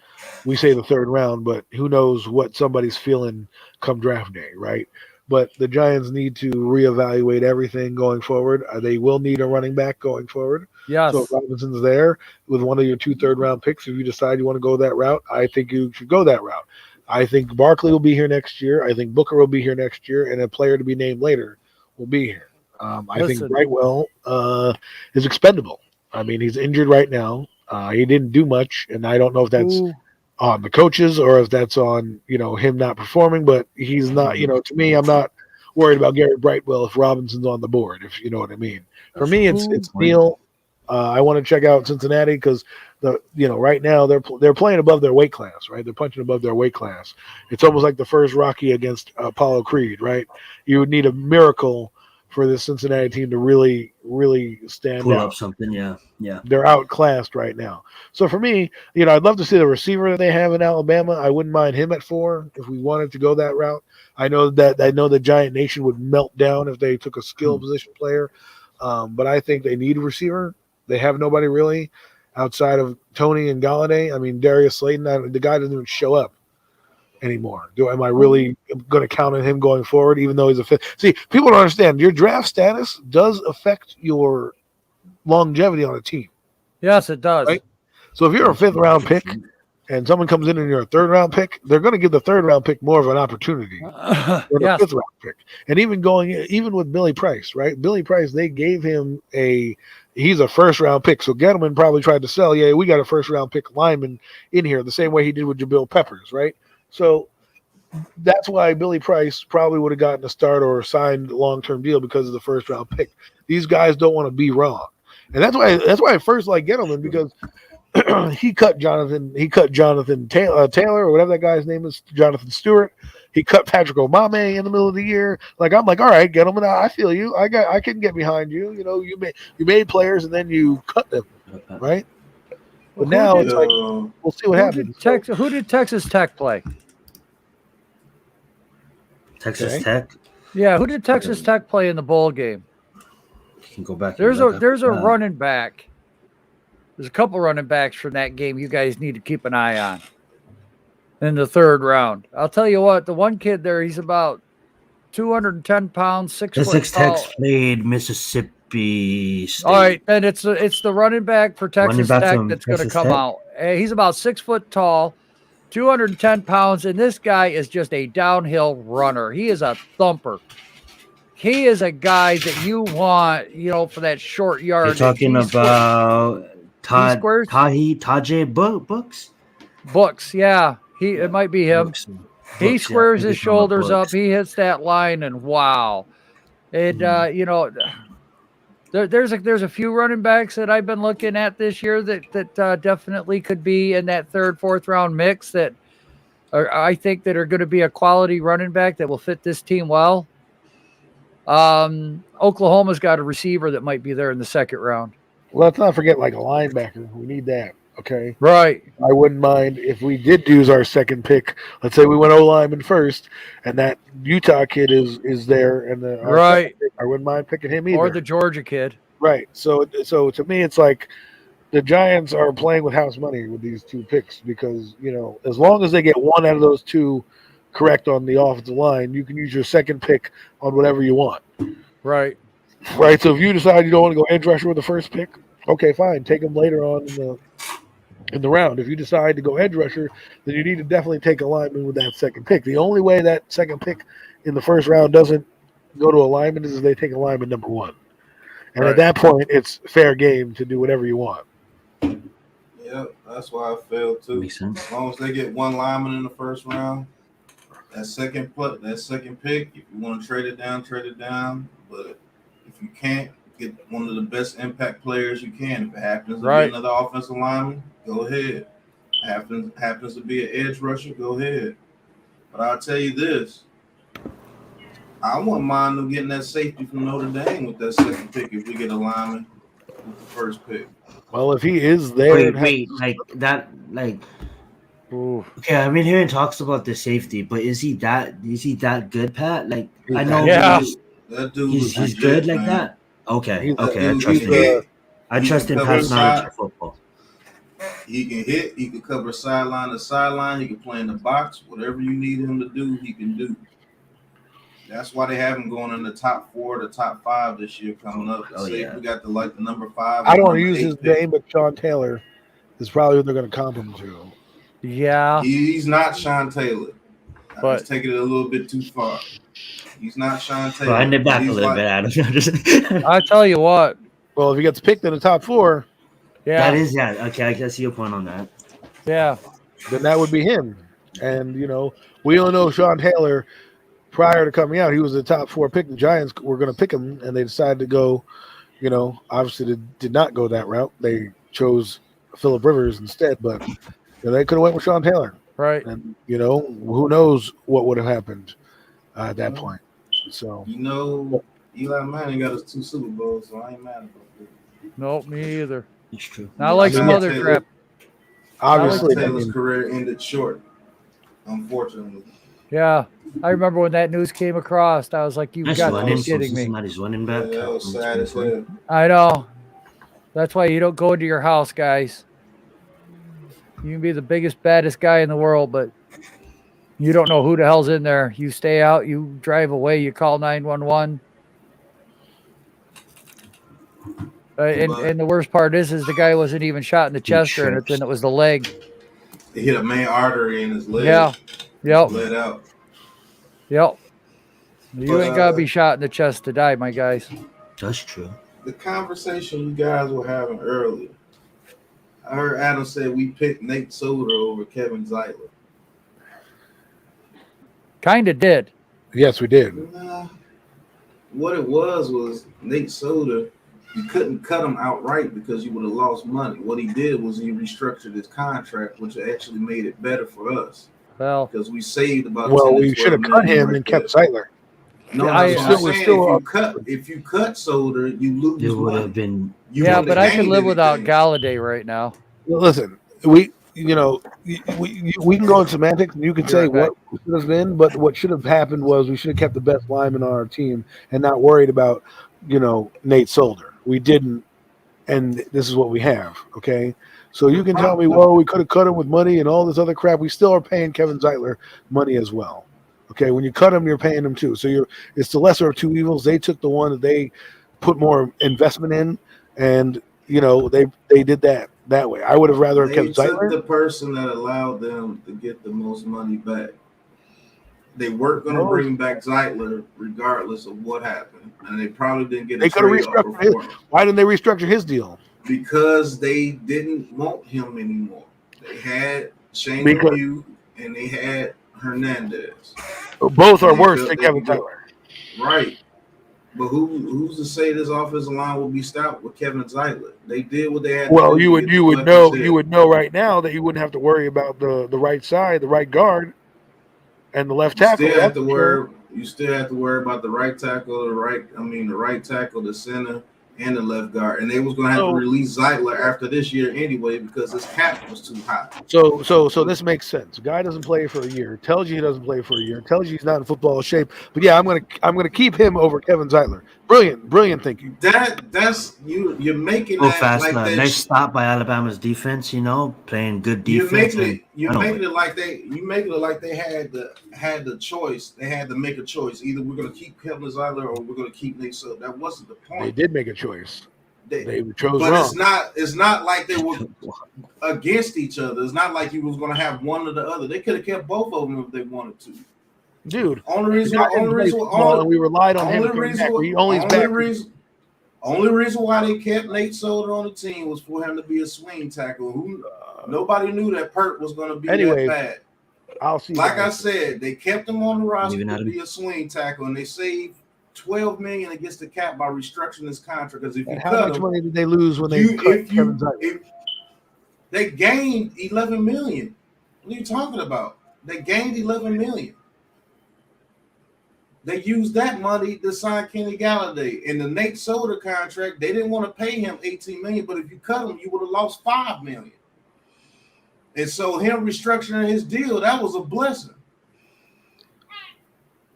we say the third round, but who knows what somebody's feeling come draft day, right? But the Giants need to reevaluate everything going forward. They will need a running back going forward. Yes. So if Robinson's there with one of your 2 third-round picks, if you decide you want to go that route, I think you should go that route. I think Barkley will be here next year. I think Booker will be here next year, and a player to be named later will be here. I think Brightwell is expendable. I mean, he's injured right now. He didn't do much, and I don't know if that's on the coaches or if that's on, him not performing, but he's not, to me, I'm not worried about Garrett Brightwell if Robinson's on the board, if you know what I mean. For me, it's Neal. I want to check out Cincinnati because right now they're playing above their weight class, right? They're punching above their weight class. It's almost like the first Rocky against Apollo Creed, right? You would need a miracle for this Cincinnati team to really, really stand Pull out. up something, yeah. They're outclassed right now. So for me, I'd love to see the receiver that they have in Alabama. I wouldn't mind him at 4 if we wanted to go that route. I know the Giant Nation would melt down if they took a skill position player, but I think they need a receiver. They have nobody really outside of Tony and Galladay. I mean, Darius Slayton, the guy doesn't even show up anymore. Am I really going to count on him going forward, even though he's a fifth? See, people don't understand. Your draft status does affect your longevity on a team. Yes, it does. Right? So if you're a 5th round pick and someone comes in and you're a 3rd round pick, they're going to give the 3rd round pick more of an opportunity than the 5th round pick. And even with Billy Price, right? Billy Price, they gave him he's a 1st round pick. So Gettleman probably tried to sell, we got a 1st round pick lineman in here, the same way he did with Jabril Peppers, right? So that's why Billy Price probably would have gotten a start or signed a long-term deal because of the 1st round pick. These guys don't want to be wrong. And that's why I first like Gettleman, because he cut Jonathan Taylor or whatever that guy's name is, Jonathan Stewart. He cut Patrick Omame in the middle of the year. Like, I'm like, all right, Gettleman, I feel you. I can get behind you. You made players and then you cut them, right? But now it's like we'll see what happens. Who did Texas Tech play? Texas Tech. Yeah, who did Texas Tech play in the bowl game? You can go back. There's a running back. There's a couple running backs from that game you guys need to keep an eye on in the 3rd round. I'll tell you what, the one kid there, he's about 210 pounds, 6 foot tall. Texas Tech played Mississippi State. All right, then it's the running back for Texas Tech that's going to come out. He's about 6 foot tall, 210 pounds, and this guy is just a downhill runner. He is a thumper. He is a guy that you want, for that short yard. You're talking about Tajay Books? Books, yeah. It might be him. He squares his shoulders up. He hits that line, and wow. And, there's a few running backs that I've been looking at this year that definitely could be in that 3rd, 4th round mix that I think that are going to be a quality running back that will fit this team well. Oklahoma's got a receiver that might be there in the 2nd round. Well, let's not forget like a linebacker. We need that. Okay. Right. I wouldn't mind if we did use our 2nd pick. Let's say we went O-lineman first, and that Utah kid is there, and right. I wouldn't mind picking him either. Or the Georgia kid. Right. So to me, it's like the Giants are playing with house money with these 2 picks because as long as they get one out of those 2 correct on the offensive line, you can use your 2nd pick on whatever you want. Right. Right. So if you decide you don't want to go edge rusher with the 1st pick, okay, fine. Take them later on in the round. If you decide to go edge rusher, then you need to definitely take a lineman with that 2nd pick. The only way that 2nd pick in the 1st round doesn't go to a lineman is if they take a lineman number 1. And at that point, it's fair game to do whatever you want. Yeah, that's why I feel too. Makes sense. As long as they get one lineman in the 1st round, that second pick, if you want to trade it down. But if you can't, get one of the best impact players you can. If it happens to be another offensive lineman, go ahead. Happens to be an edge rusher, go ahead. But I'll tell you this. I wouldn't mind them getting that safety from Notre Dame with that 2nd pick if we get a lineman with the 1st pick. Well, if he is there, Ooh. Okay, I've been hearing talks about the safety, but is he that good, Pat? Like I know Yeah. That dude he's was good legit, like man. that. Okay, That okay, I dude trust can him. hit. I He trust can in cover Pat's knowledge side. of football. He can hit. He can cover sideline to sideline. He can play in the box. Whatever you need him to do, he can do. That's why they have him going in the top 4, the top 5 this year coming up. Oh, yeah. We got the number 5. I And don't want to number use 8 his pick. name, but Sean Taylor is probably what they're going to comp him to. Yeah. He's not Sean Taylor. But He's taking it a little bit too far. He's not Sean Taylor. Grind it back a He's little bit, Adam. I tell you what. Well, if he gets picked in the top 4, Yeah. That is, yeah. Okay, I can see your point on that. Yeah. then that would be him. And, we all know Sean Taylor, prior to coming out, he was the top 4 pick. The Giants were going to pick him, and they decided to go, obviously they did not go that route. They chose Phillip Rivers instead, but they could have went with Sean Taylor. Right. And, who knows what would have happened at that point. So, Eli Manning got us 2 Super Bowls, so I ain't mad about that. Nope, me either. It's true. Not like some other crap. Obviously, Taylor's career ended short, unfortunately. Yeah. I remember when that news came across, I was like, you've got to be kidding me. Somebody's running back. Yeah, that was sad as hell. I know. That's why you don't go into your house, guys. You can be the biggest, baddest guy in the world, but you don't know who the hell's in there. You stay out, you drive away, you call 911. And the worst part is the guy wasn't even shot in the chest or anything. It was the leg. He hit a main artery in his leg. Yeah. Yep. Bled out. Yep. You ain't got to be shot in the chest to die, my guys. That's true. The conversation you guys were having earlier, I heard Adam say we picked Nate Solder over Kevin Zeitler. Kind of did. Yes, we did. What it was Nate Solder, you couldn't cut him outright because you would have lost money. What he did was he restructured his contract, which actually made it better for us. Well, because we saved about. Well, we should have cut him and kept Zeitler. No, if you cut Solder, you lose. It would have been. Yeah, but I could live without Galladay right now. Listen, we can go in semantics and you can say what should have been, but what should have happened was we should have kept the best lineman on our team and not worried about, Nate Solder. We didn't, and this is what we have. Okay, so you can tell me, well, we could have cut him with money and all this other crap. We still are paying Kevin Zeitler money as well. Okay, when you cut him, you're paying him too. So it's the lesser of two evils. They took the one that they put more investment in, and they did that way. I would have rather kept Zeitler. They took the person that allowed them to get the most money back. They weren't going to bring back Zeitler regardless of what happened, and they probably didn't get. They could have restructured his. Why didn't they restructure his deal? Because they didn't want him anymore. They had Shane Lemieux and they had Hernandez. Both are worse than Kevin Zeitler. Right. But who's to say this offensive line will be stopped with Kevin Zeitler? They did what they had. Well, you would know right now that you wouldn't have to worry about the right side, the right guard, and the left tackle. You still have to worry about the right tackle, the right tackle, the center, and the left guard. And they was gonna have to release Zeitler after this year anyway because his cap was too high. So this makes sense. A guy doesn't play for a year, tells you he doesn't play for a year, tells you he's not in football shape. But yeah, I'm gonna keep him over Kevin Zeitler. Brilliant thinking. That's you're making that fast. Like nice stop by Alabama's defense, playing good defense. You make it like they had the choice. They had to make a choice. Either we're gonna keep Kevin Zeitler or we're gonna keep Nate Solder. That wasn't the point. They did make a choice. They chose but wrong. It's not like they were against each other. It's not like you was gonna have one or the other. They could have kept both of them if they wanted to. Dude, only reason we relied on him. Only reason why they kept Nate Solder on the team was for him to be a swing tackle. Nobody knew that Pert was going to be that bad. I'll see. Like I said, they kept him on the roster to be a swing tackle, and they saved $12 million against the cap by restructuring his contract. Because how much money did they lose when they cut Kevin Zeitler? They gained $11 million. What are you talking about? They gained $11 million. They used that money to sign Kenny Galladay. In the Nate Solder contract, they didn't want to pay him $18 million, but if you cut him, you would have lost $5 million. And so him restructuring his deal, that was a blessing.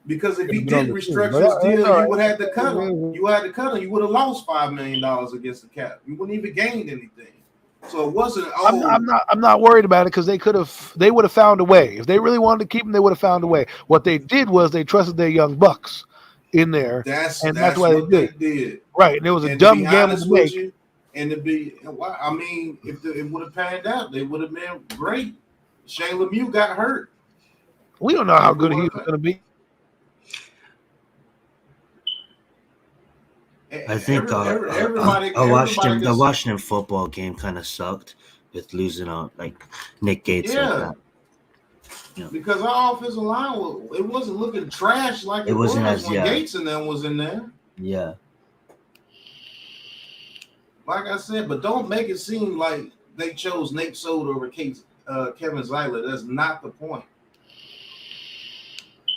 Because if he didn't restructure his deal, you would have to cut him. You had to cut him. You would have lost $5 million against the cap. You wouldn't even gained anything. So it wasn't. I'm not worried about it because they would have found a way. If they really wanted to keep him, they would have found a way. What they did was they trusted their young bucks in there. That's why they did. Right. And it was a dumb gamble to make. And to be, I mean, if it would have panned out, they would have been great. Shane Lemieux got hurt. We don't know how good he was going to be. I think the Washington football game kind of sucked with losing out like Nick Gates. Yeah. Like that. Yeah. Because our offensive line it wasn't looking trash like it wasn't when Gates and them was in there. Yeah. Like I said, but don't make it seem like they chose Nate Solder over Kevin Zeitler. That's not the point.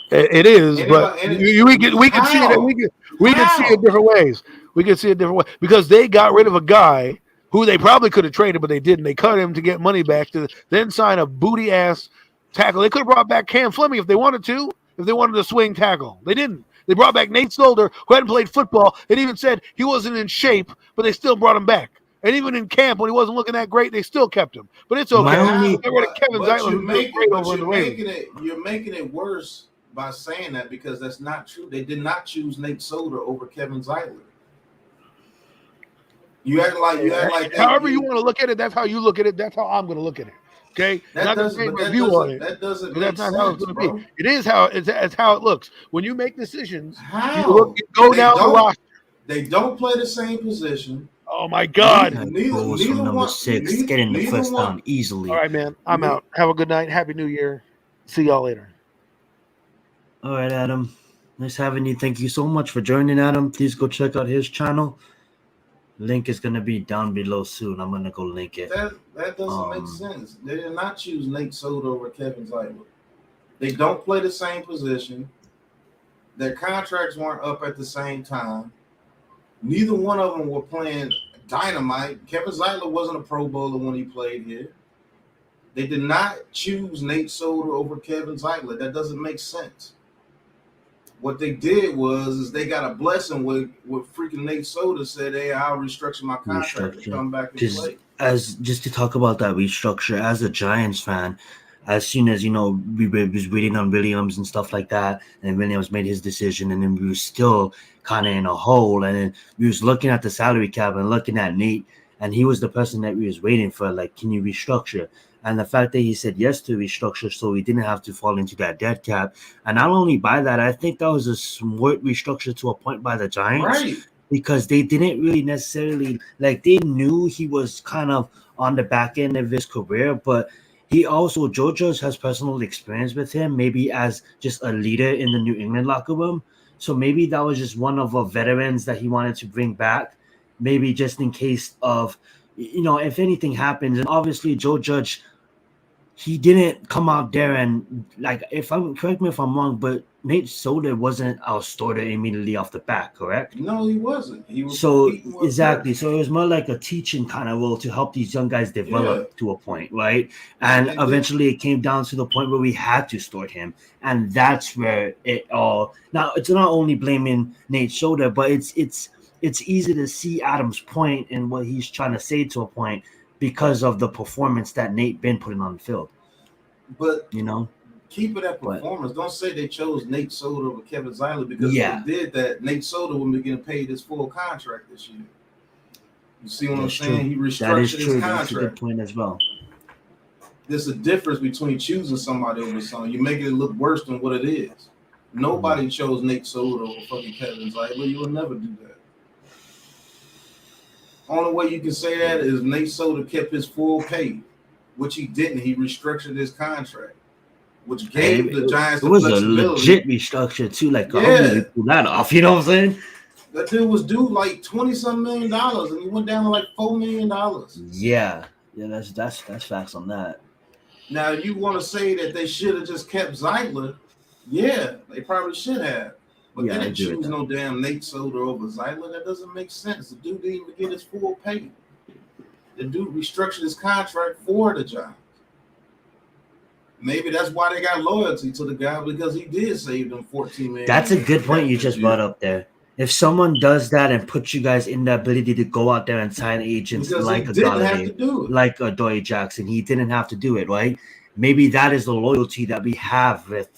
It is, but we can see it. We can see it different ways. We can see it different way because they got rid of a guy who they probably could have traded, but they didn't. They cut him to get money back to then sign a booty ass tackle. They could have brought back Cam Fleming if they wanted to. If they wanted to swing tackle, they didn't. They brought back Nate Solder, who hadn't played football, and even said he wasn't in shape, but they still brought him back. And even in camp, when he wasn't looking that great, they still kept him. But it's okay. You're making it worse by saying that because that's not true. They did not choose Nate Solder over Kevin Zeitler. You act like that. However you want to look at it, that's how you look at it. That's how I'm going to look at it. Okay, that doesn't make sense, that's not how it's going to be. It is how it's how it looks when you make decisions. How? You go down the roster. They don't play the same position. Oh my God! Neither number 6 getting the first down easily. All right, man. I'm out. Have a good night. Happy New Year. See y'all later. All right, Adam. Nice having you. Thank you so much for joining, Adam. Please go check out his channel. Link is gonna be down below soon. I'm gonna go link it. That doesn't make sense. They did not choose Nate Solder over Kevin Zeitler. They don't play the same position. Their contracts weren't up at the same time. Neither one of them were playing dynamite. Kevin Zeitler wasn't a Pro Bowler when he played here. They did not choose Nate Solder over Kevin Zeitler. That doesn't make sense. What they did was they got a blessing with freaking Nate Solder said, "Hey, I'll restructure my contract to come back and play." Just to talk about that restructure, as a Giants fan, as soon as we was waiting on Williams and stuff like that, and Williams made his decision, and then we were still kind of in a hole, and then we was looking at the salary cap and looking at Nate, and he was the person that we was waiting for. Like, can you restructure? And the fact that he said yes to restructure so he didn't have to fall into that dead cap. And not only by that, I think that was a smart restructure to a point by the Giants. Right. Because they didn't really necessarily, like, they knew he was kind of on the back end of his career, but Joe Judge has personal experience with him, maybe as just a leader in the New England locker room. So maybe that was just one of the veterans that he wanted to bring back, maybe just in case of, if anything happens. And obviously Joe Judge, he didn't come out there and, like, correct me if I'm wrong, but Nate Solder wasn't our starter immediately off the bat, correct? No, he wasn't. He was exactly. So it was more like a teaching kind of role to help these young guys develop to a point, right? And eventually it came down to the point where we had to start him, and that's where it all. Now it's not only blaming Nate Solder, but it's easy to see Adam's point and what he's trying to say to a point, because of the performance that Nate been putting on the field. But keep it at performance. Don't say they chose Nate Solder over Kevin Zeitler, because if they did that, Nate Solder wouldn't be getting paid his full contract this year. You see what I'm saying? He restructured his contract. That's a good point as well. There's a difference between choosing somebody over something. You're making it look worse than what it is. Nobody chose Nate Solder over fucking Kevin Zeitler. You will never do that. Only way you can say that is Nate Solder kept his full pay, which he didn't. He restructured his contract, which gave the Giants the flexibility. It was a legit restructure too. Like, how did you pull that off? You know what I'm saying? That dude was due like $20-some million, and he went down to like $4 million. Yeah, that's facts on that. Now you want to say that they should have just kept Zeitler? Yeah, they probably should have. But they didn't choose no damn Nate Solder over Zeitler. That doesn't make sense. The dude didn't even get his full pay. The dude restructured his contract for the Giants. maybe that's why they got loyalty to the guy, because he did save them $14 million. That's a good point you just brought up there. If someone does that and puts you guys in the ability to go out there and sign agents Because like he a didn't have to Galladay, do it. like a Dory Jackson, he didn't have to do it, right? Maybe that is the loyalty that we have with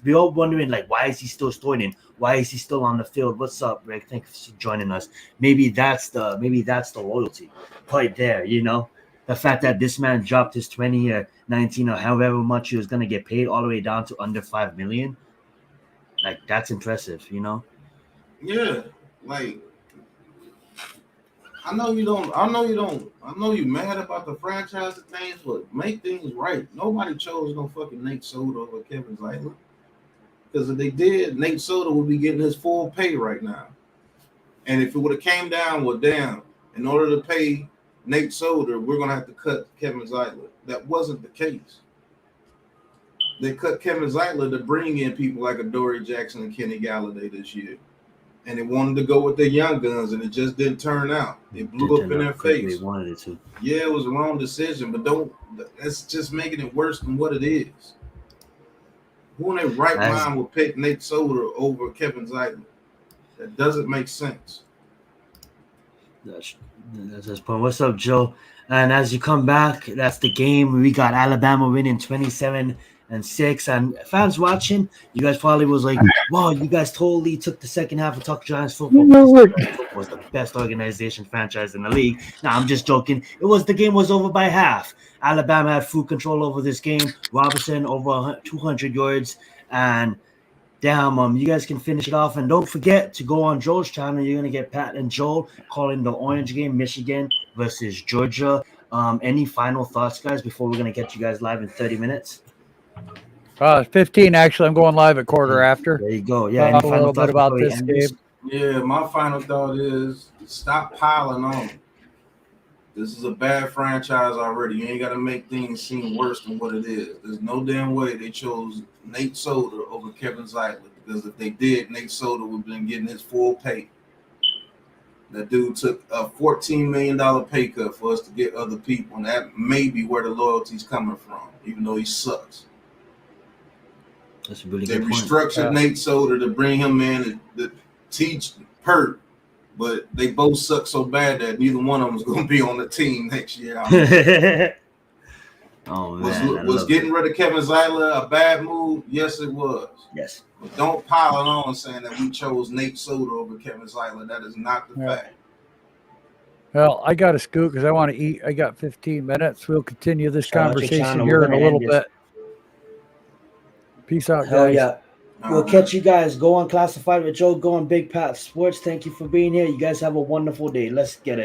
we all wondering, like, why is he still starting? Why is he still on the field? What's up, Rick? Thanks for joining us. Maybe that's the loyalty right there, you know? The fact that this man dropped his 20 or 19 or however much he was gonna get paid all the way down to under $5 million. Like, that's impressive, you know? Yeah, like I know you mad about the franchise of things, but make things right. Nobody chose no fucking Nate Soda over Kevin Zeitler. Because if they did, Nate Soda would be getting his full pay right now. And if it would have came down, well, damn, in order to pay Nate Soda, we're gonna have to cut Kevin Zeitler. That wasn't the case. They cut Kevin Zeitler to bring in people like a Dory Jackson and Kenny Galladay this year. And they wanted to go with their young guns, and it just didn't turn out. It blew up in their face. They wanted it to. Yeah, it was a wrong decision, but that's just making it worse than what it is. Who in their right mind would pick Nate Soda over Kevin Zeitler? That doesn't make sense. That's his point. What's up, Joe? And as you come back, that's the game. We got Alabama winning 27-6. And fans watching, you guys probably was like, wow, you guys totally took the second half of Tuck Giants football. Was the best organization franchise in the league. Nah, I'm just joking. The game was over by half. Alabama had full control over this game. Robinson over 200 yards. And damn, you guys can finish it off. And don't forget to go on Joel's channel. You're going to get Pat and Joel calling the Orange game, Michigan versus Georgia. Any final thoughts, guys, before we're going to get you guys live in 30 minutes? 15, actually. I'm going live at quarter after. There you go. Yeah, a little bit about this game. Yeah, my final thought is stop piling on. This is a bad franchise already. You ain't got to make things seem worse than what it is. There's no damn way they chose Nate Soda over Kevin Zeitler, because if they did, Nate Soda would have been getting his full pay. That dude took a $14 million pay cut for us to get other people, and that may be where the loyalty's coming from, even though he sucks. That's a really they good point. restructured Nate Soda to bring him in to teach Pert, but they both suck so bad that neither one of them is going to be on the team next year. Oh man, was getting rid of Kevin Zeitler a bad move? Yes, it was. Yes. But don't pile it on saying that we chose Nate Soda over Kevin Zeitler. That is not the fact. Well, I got to scoot because I want to eat. I got 15 minutes. We'll continue this conversation here in a little bit. Peace out, guys. Hell yeah. We'll catch you guys. Go on Classified with Joe. Go on Big Pat Sports. Thank you for being here. You guys have a wonderful day. Let's get it.